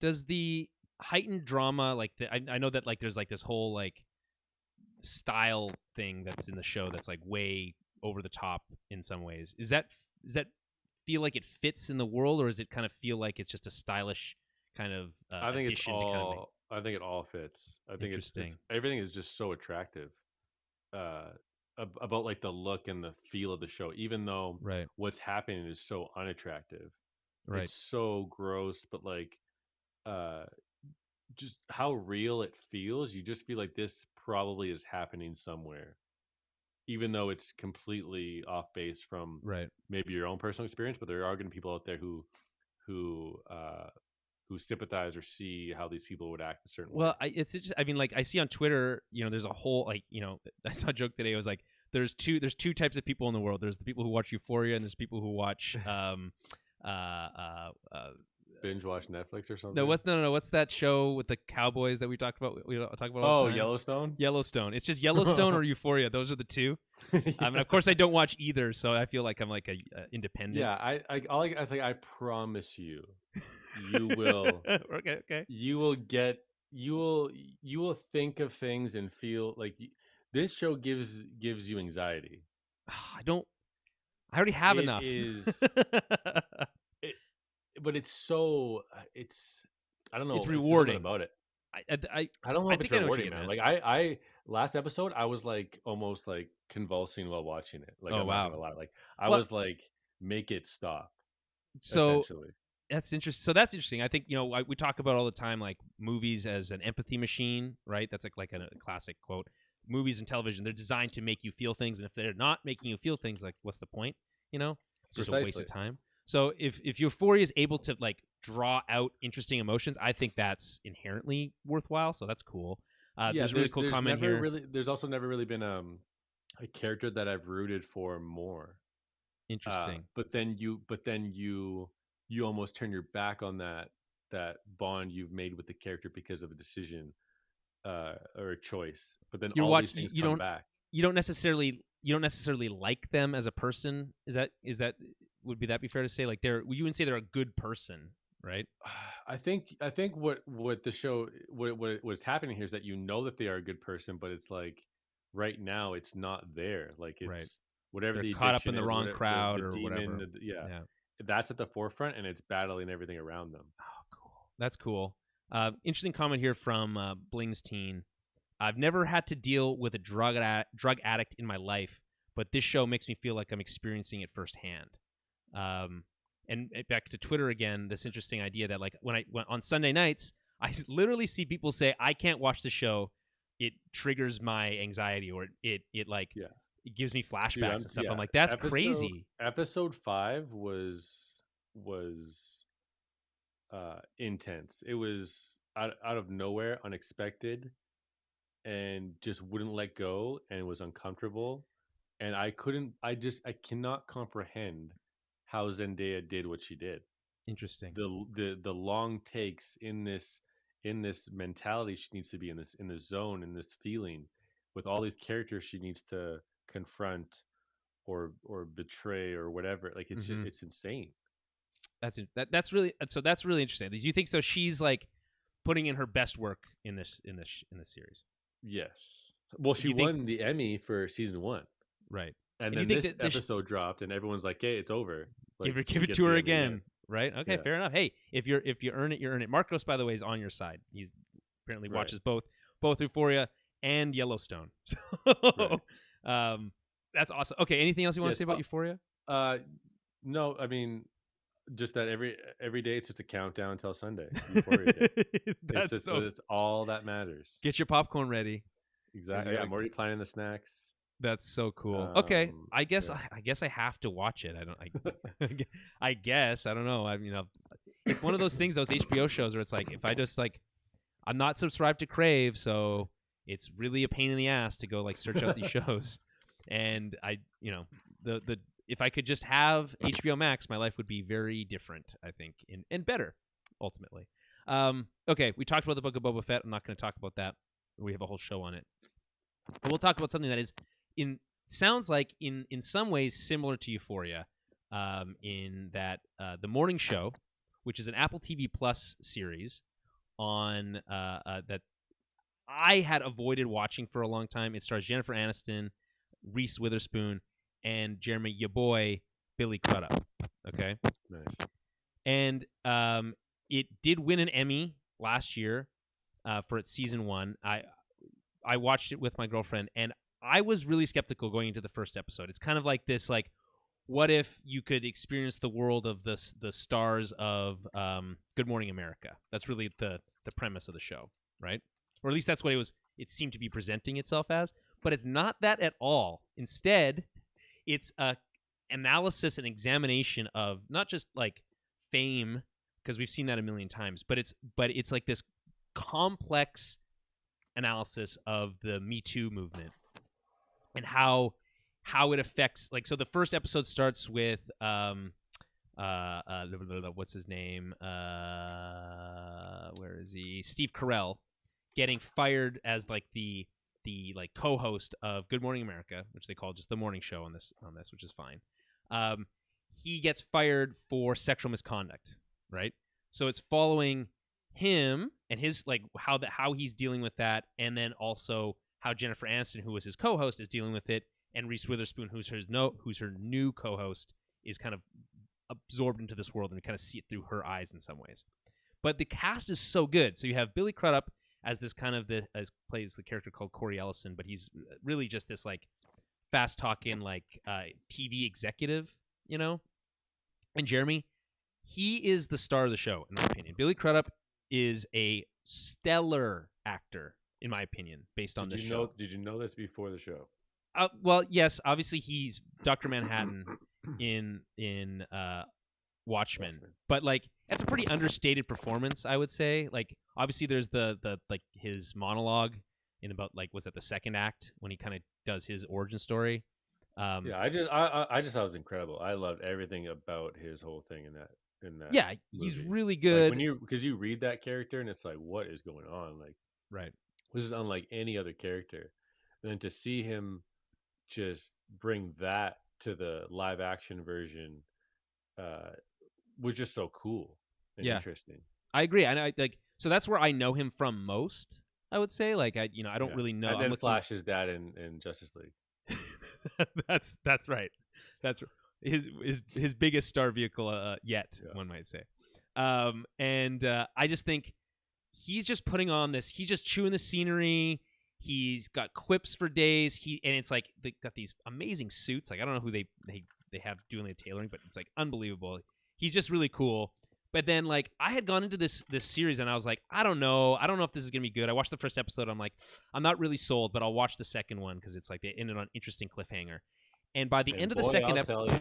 Does the heightened drama like I know that like there's like this whole like style thing that's in the show that's like way over the top in some ways. Does that feel like it fits in the world, or does it kind of feel like it's just a stylish kind of addition to kind of make I think it all fits. I think it's interesting? everything is just so attractive. uh about like the look and the feel of the show, even though Right, what's happening is so unattractive. right, It's so gross, but like uh just how real it feels. You just feel like this probably is happening somewhere, even though it's completely off base from right. maybe your own personal experience. But there are going to be people out there who uh who sympathize or see how these people would act a certain way. Well, it's just, I mean, like I see on Twitter, there's a whole like, I saw a joke today. It was like there's two types of people in the world. There's the people who watch Euphoria, and there's people who watch uh uh, uh Binge watch Netflix or no, something. no, what's that show with the cowboys that we talked about? We talk about all the Oh, time. Yellowstone. Yellowstone. It's just Yellowstone or Euphoria. Those are the two. And Yeah. of course, I don't watch either, so I feel like I'm like a independent. Yeah, I was like, I promise you, you will, Okay, okay. you will get, you will, you will think of things and feel like this show gives you anxiety. I don't. I already have It enough. is, it, but it's so, it's, I don't It's know, it's just something rewarding. about it. I I don't know I if it's think I know what you're rewarding, getting man. at. Like last episode, I was like almost like convulsing while watching it. Like Oh I'm not wow. gonna lie, like I Well, was like, make it stop, so essentially. that's interesting. So that's interesting. I think we talk about all the time like movies as an empathy machine, right? That's like a classic quote. Movies and television, they're designed to make you feel things, and if they're not making you feel things, like what's the point? It's just a waste Precisely. of time. So if Euphoria is able to like draw out interesting emotions, I think that's inherently worthwhile. So that's cool. Yeah, There's a really cool comment here. there's also never really been a character that I've rooted for more. Interesting. But then you almost turn your back on that bond you've made with the character because of a decision or a choice. But then You're all what these things come back. you don't necessarily like them as a person. Is that would be fair to say? Like you wouldn't say they're a good person, right? I think what the show what's happening here is that you know that they are a good person, but it's like right now it's not there. Like Right. it's whatever They're the caught up in addiction the is, wrong whatever crowd the or demon, whatever. yeah, Yeah. that's at the forefront, and it's battling everything around them. Oh, cool. That's cool. Interesting comment here from Bling's Teen. I've never had to deal with a drug addict in my life, but this show makes me feel like I'm experiencing it firsthand. Um, and back to Twitter again, this interesting idea that like when on Sunday nights, I literally see people say I can't watch the show. It triggers my anxiety, or it like Yeah, it gives me dude, flashbacks and stuff. I'm yeah. like, that's crazy. Episode 5 was intense. It was out of nowhere, unexpected, and just wouldn't let go, and was uncomfortable. And I cannot comprehend how Zendaya did what she did. Interesting. The long takes in this mentality she needs to be in this zone, in this feeling, with all these characters she needs to confront or betray or whatever. Like Mm-hmm. it's insane. That's really interesting. Do you think so? She's like putting in her best work in this series. Yes. Well, Do she you think won the Emmy for season 1. right? And And you then think this that episode dropped, and everyone's like, "Hey, it's over." Like give she it gets to the her Emmy again. again, right? Okay, Yeah. fair enough. Hey, if you earn it, you earn it. Marcos, by the way, is on your side. He apparently Right. watches both Euphoria and Yellowstone. Right. So, that's awesome. Okay, anything else you want to Yes. say about Euphoria? Uh, no. I mean, just that every day it's just a countdown until Sunday, Euphoria Day. That's so. It's all that matters. Get your popcorn ready. 'Cause Exactly. you Yeah, gotta, I'm already planning the snacks. That's so cool. Okay, I guess yeah. I guess I have to watch it. I don't. I guess I don't know. I mean, it's one of those things, those HBO shows where it's like if I just like I'm not subscribed to Crave, so it's really a pain in the ass to go like search out these shows. And I, the if I could just have HBO Max, my life would be very different, I think, and better ultimately. Okay, we talked about the Book of Boba Fett. I'm not going to talk about that. We have a whole show on it. But we'll talk about something that is sounds like in some ways similar to Euphoria, in that the morning show, which is an Apple TV Plus series on that I had avoided watching for a long time. It stars Jennifer Aniston, Reese Witherspoon, and Jeremy, your boy, Billy Crudup. Okay, Nice. and it did win an Emmy last year for its season 1. I watched it with my girlfriend, and I was really skeptical going into the first episode. It's kind of like this, like, what if you could experience the world of the stars of Good Morning America? That's really the premise of the show, right? Or at least that's what it seemed to be presenting itself as. But it's not that at all. Instead, it's a analysis and examination of not just like fame, because we've seen that a million times, but it's like this complex analysis of the Me Too movement and how it affects, like, so the first episode starts with what's his name? Where is he? Steve Carell getting fired as like the like co-host of Good Morning America, which they call just the morning show on this, which is fine. He gets fired for sexual misconduct, right? So it's following him and his like how he's dealing with that, and then also how Jennifer Aniston, who was his co-host, is dealing with it, and Reese Witherspoon, who's her new co-host, is kind of absorbed into this world and kind of see it through her eyes in some ways. But the cast is so good. So you have Billy Crudup as this kind of plays the character called Corey Ellison, but he's really just this like fast talking like TV executive, And Jeremy, he is the star of the show in my opinion. Billy Crudup is a stellar actor in my opinion, based on this show. Did you know this before the show? Well, yes, obviously he's Dr. Manhattan in Watchmen, but like that's a pretty understated performance, I would say. Like obviously there's the like his monologue in about like was that the second act when he kind of does his origin story. Yeah, I just thought it was incredible. I loved everything about his whole thing in that. Yeah, movie. he's really good. Like because you read that character and it's like, what is going on? Like, right, this is unlike any other character, and then to see him just bring that to the live action version was just so cool and interesting. I agree. I like so that's where I know him from most. I would say like I don't really know. And then Flash is dad in Justice League. That's right. That's his biggest star vehicle yet, one might say. And I just think he's just putting on this. He's just chewing the scenery. He's got quips for days. And it's like they got these amazing suits. Like I don't know who they have doing the tailoring, but it's like unbelievable. He's just really cool. But then like I had gone into this series and I was like, I don't know if this is gonna be good. I watched the first episode. I'm like, I'm not really sold, but I'll watch the second one because it's like they ended on an interesting cliffhanger. And by the end of the second episode,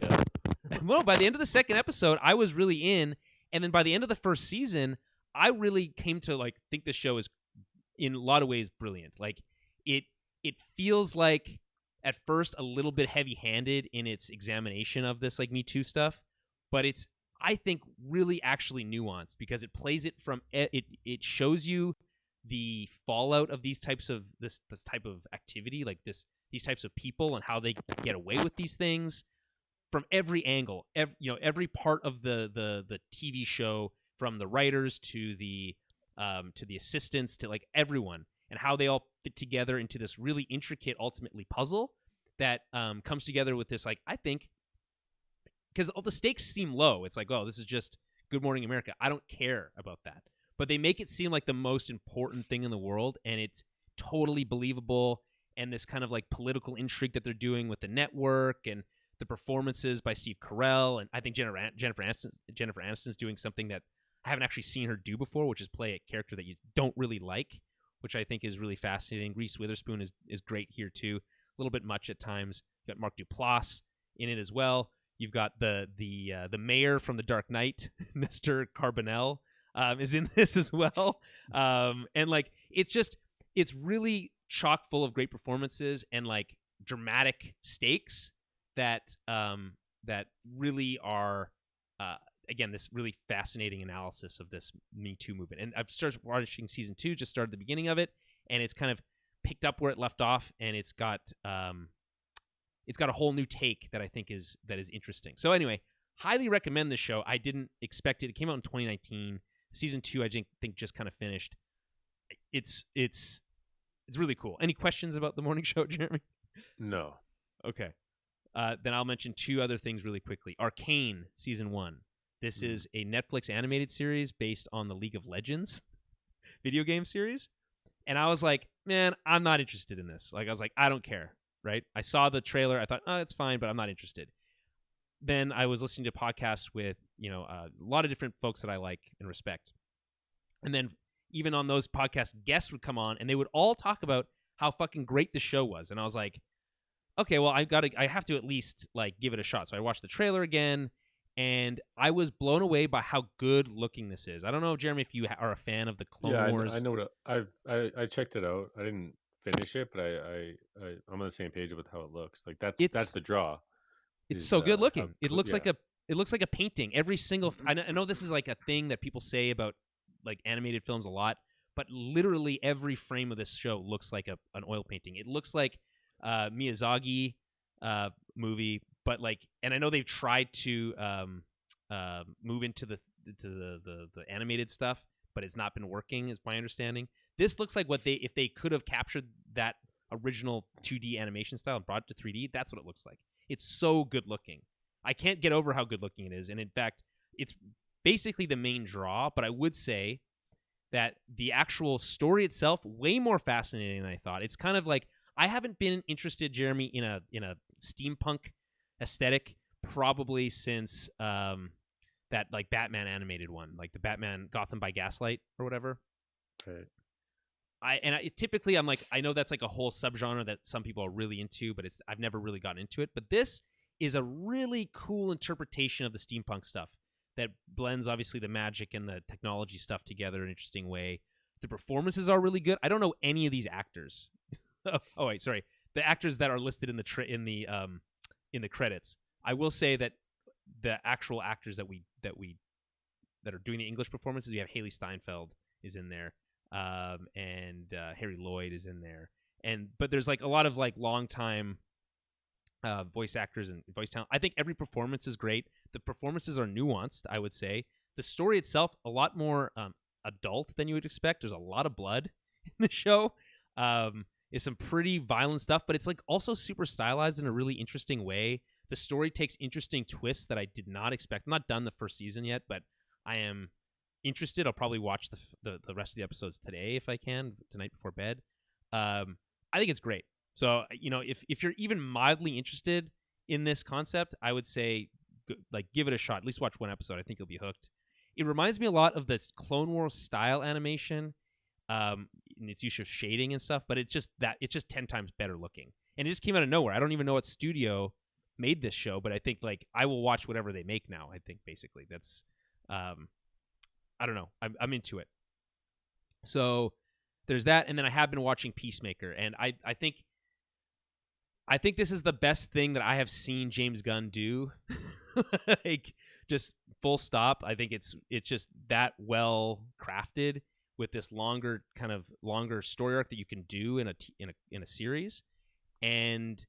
well, by the end of the second episode, I was really in. And then by the end of the first season, I really came to like think this show is in a lot of ways brilliant. Like it feels like at first a little bit heavy-handed in its examination of this like Me Too stuff, but it's I think really actually nuanced because it plays it from it shows you the fallout of these types of this type of activity, like these types of people and how they get away with these things from every angle. Every part of the TV show, from the writers to the assistants to like everyone, and how they all fit together into this really intricate, ultimately puzzle that comes together with this, like, I think, because all the stakes seem low. It's like, oh, this is just Good Morning America. I don't care about that. But they make it seem like the most important thing in the world, and it's totally believable. And this kind of like political intrigue that they're doing with the network and the performances by Steve Carell, and I think Jennifer Aniston's doing something that I haven't actually seen her do before, which is play a character that you don't really like, which I think is really fascinating. Reese Witherspoon is great here too. little bit much at times. You got Mark Duplass in it as well. You've got the mayor from The Dark Knight, Mr. Carbonell, is in this as well. And like it's really chock full of great performances and like dramatic stakes that really are again this really fascinating analysis of this Me Too movement. And I've started watching season 2, just started the beginning of it, and it's kind of picked up where it left off, and it's got a whole new take that I think is interesting. So anyway, highly recommend this show. I didn't expect it. It came out in 2019. Season 2, I think just kind of finished. It's really cool. Any questions about the morning show, Jeremy? No. Okay. Then I'll mention 2 other things really quickly. Arcane, season 1. This is a Netflix animated series based on the League of Legends video game series. And I was like, man, I'm not interested in this. Like, I was like, I don't care, right? I saw the trailer. I thought, oh, it's fine, but I'm not interested. Then I was listening to podcasts with, a lot of different folks that I like and respect. And then even on those podcasts, guests would come on, and they would all talk about how fucking great the show was. And I was like, okay, well, I have to at least like give it a shot. So I watched the trailer again, and I was blown away by how good looking this is. I don't know, Jeremy, if you are a fan of the Clone Wars. I know. I checked it out. I didn't finish it, but I'm on the same page with how it looks. Like that's the draw. It's so good looking. It looks like a painting. Every single. I know this is like a thing that people say about like animated films a lot, but literally every frame of this show looks like an oil painting. It looks like Miyazaki movie, but like, and I know they've tried to move into the animated stuff, but it's not been working, is my understanding. This looks like if they could have captured that original 2D animation style and brought it to 3D, that's what it looks like. It's so good looking. I can't get over how good looking it is, and in fact, it's basically the main draw. But I would say that the actual story itself way more fascinating than I thought. It's kind of like I haven't been interested, Jeremy, in a steampunk aesthetic probably since that like Batman animated one, like the Batman Gotham by Gaslight or whatever. Right. Typically I'm like, I know that's like a whole subgenre that some people are really into, but I've never really gotten into it. But this is a really cool interpretation of the steampunk stuff that blends obviously the magic and the technology stuff together in an interesting way. The performances are really good. I don't know any of these actors. Oh wait, sorry. The actors that are listed in the credits. I will say that the actual actors that are doing the English performances, we have Haley Steinfeld is in there, and Harry Lloyd is in there, but there's like a lot of like longtime voice actors and voice talent. I think every performance is great. The performances are nuanced, I would say. The story itself a lot more adult than you would expect. There's a lot of blood in the show. It's some pretty violent stuff, but it's like also super stylized in a really interesting way. The story takes interesting twists that I did not expect. I'm not done the first season yet, but I am interested. I'll probably watch the rest of the episodes today if I can, tonight before bed. I think it's great. So, if you're even mildly interested in this concept, I would say like give it a shot. At least watch one episode. I think you'll be hooked. It reminds me a lot of this Clone Wars style animation. And its use of shading and stuff, but it's just 10 times better looking. And it just came out of nowhere. I don't even know what studio made this show, but I think like I will watch whatever they make now. I think basically that's I don't know. I'm into it. So there's that, and then I have been watching Peacemaker, and I think this is the best thing that I have seen James Gunn do. Like just full stop. I think it's just that well crafted with this longer story arc that you can do in a series, and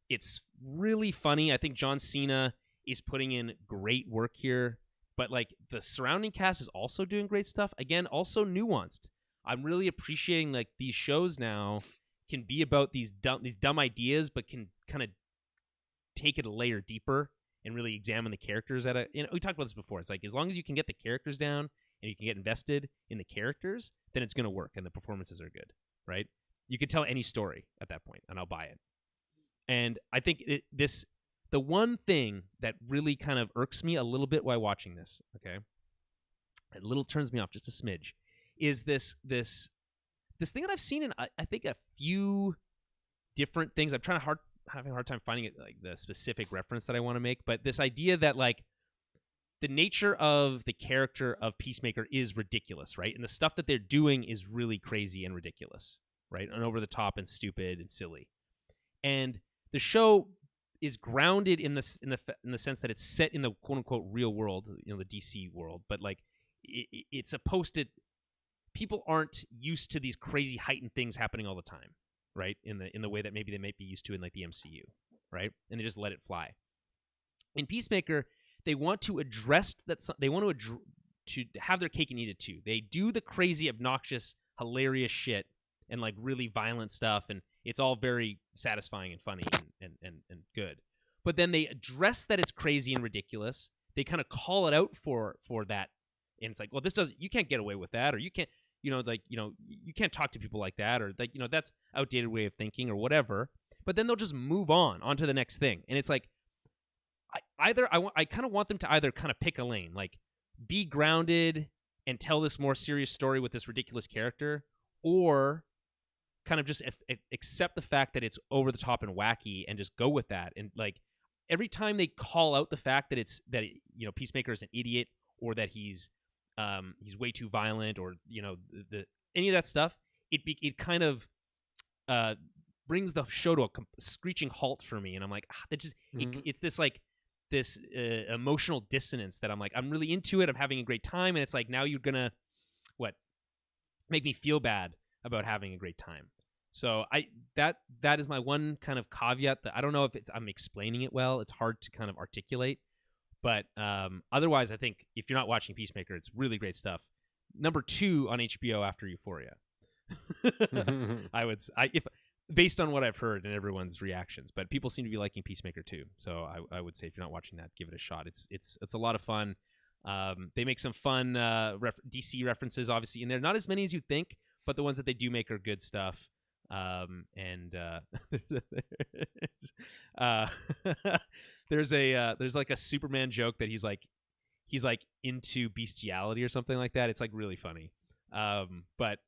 it's really funny. I think John Cena is putting in great work here, but like the surrounding cast is also doing great stuff. Again, also nuanced. I'm really appreciating like these shows now can be about these dumb ideas, but can kind of take it a layer deeper and really examine the characters we talked about this before. It's like as long as you can get the characters down and you can get invested in the characters, then it's going to work and the performances are good, right? You can tell any story at that point and I'll buy it. And I think the one thing that really kind of irks me a little bit while watching this, okay, a little turns me off just a smidge, is this thing that I've seen in I think a few different things. I'm having a hard time finding it, like the specific reference that I want to make, but this idea that like the nature of the character of Peacemaker is ridiculous, right? And the stuff that they're doing is really crazy and ridiculous, right? And over the top and stupid and silly. And the show is grounded in the sense that it's set in the quote unquote real world, the DC world, but like it's supposed to. People aren't used to these crazy heightened things happening all the time, right? In the way that maybe they might be used to in like the MCU, right? And they just let it fly. In Peacemaker, they want to address that. They want to have their cake and eat it too. They do the crazy, obnoxious, hilarious shit and like really violent stuff, and it's all very satisfying and funny and good. But then they address that it's crazy and ridiculous. They kind of call it out for that, and it's like, well, you can't get away with that, or you can't. You can't talk to people like that, or like, that's outdated way of thinking or whatever. But then they'll just move on to the next thing. And it's like, I kind of want them to either kind of pick a lane, like be grounded and tell this more serious story with this ridiculous character, or kind of just accept the fact that it's over the top and wacky and just go with that. And like every time they call out the fact that Peacemaker is an idiot, or that he's way too violent, or any of that stuff, it kind of brings the show to a screeching halt for me, and I'm like, it's this like this emotional dissonance that I'm like, I'm really into it, I'm having a great time, and it's like, now you're gonna make me feel bad about having a great time. So that is my one kind of caveat, that I don't know if I'm explaining it well. It's hard to kind of articulate. But otherwise, I think if you're not watching Peacemaker, it's really great stuff. Number 2 on HBO after Euphoria. If based on what I've heard and everyone's reactions, but people seem to be liking Peacemaker too. So I would say if you're not watching that, give it a shot. It's a lot of fun. They make some fun DC references, obviously, in there. Not as many as you think, but the ones that they do make are good stuff. There's like a Superman joke that he's like into bestiality or something like that. It's like really funny. But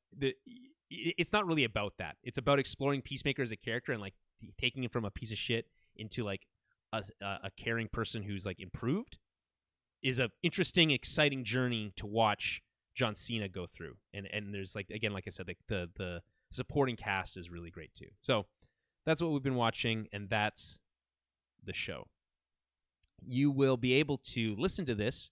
it's not really about that. It's about exploring Peacemaker as a character and like taking him from a piece of shit into like a caring person who's like improved. Is a interesting, exciting journey to watch John Cena go through. And there's like, again, like I said, like the supporting cast is really great too. So that's what we've been watching, and that's the show. You will be able to listen to this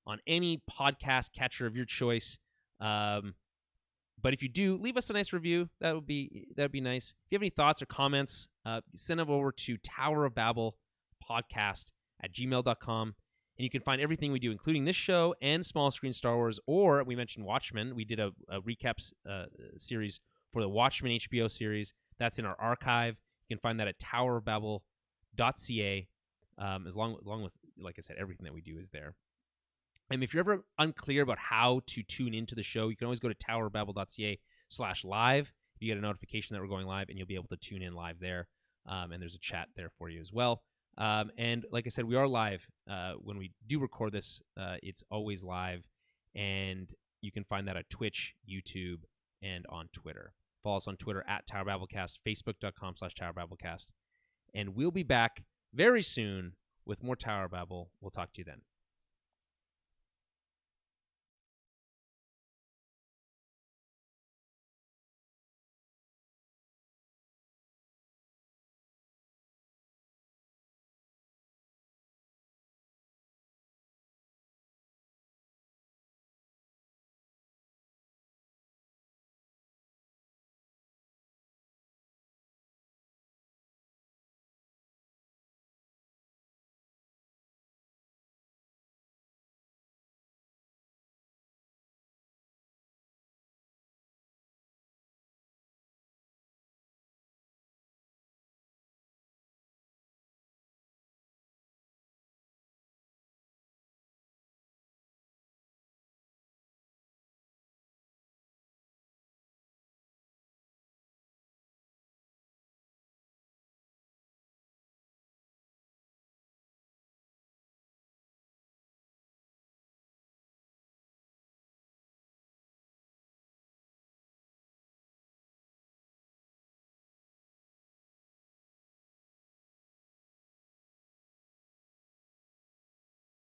on any podcast catcher of your choice. But if you do, leave us a nice review. That'd be nice. If you have any thoughts or comments, send them over to Tower of Babble podcast at gmail.com. And you can find everything we do, including this show and Small Screen Star Wars, or we mentioned Watchmen. We did a recap series for the Watchmen HBO series. That's in our archive. You can find that at towerofbabble.ca. Along with, like I said, everything that we do is there. And if you're ever unclear about how to tune into the show, you can always go to towerofbabble.ca/live. You get a notification that we're going live, and you'll be able to tune in live there. And there's a chat there for you as well. And like I said, we are live. When we do record this, it's always live. And you can find that at Twitch, YouTube, and on Twitter. Follow us on Twitter at TowerBabbleCast, Facebook.com/TowerBabbleCast. And we'll be back very soon with more Tower Babble. We'll talk to you then.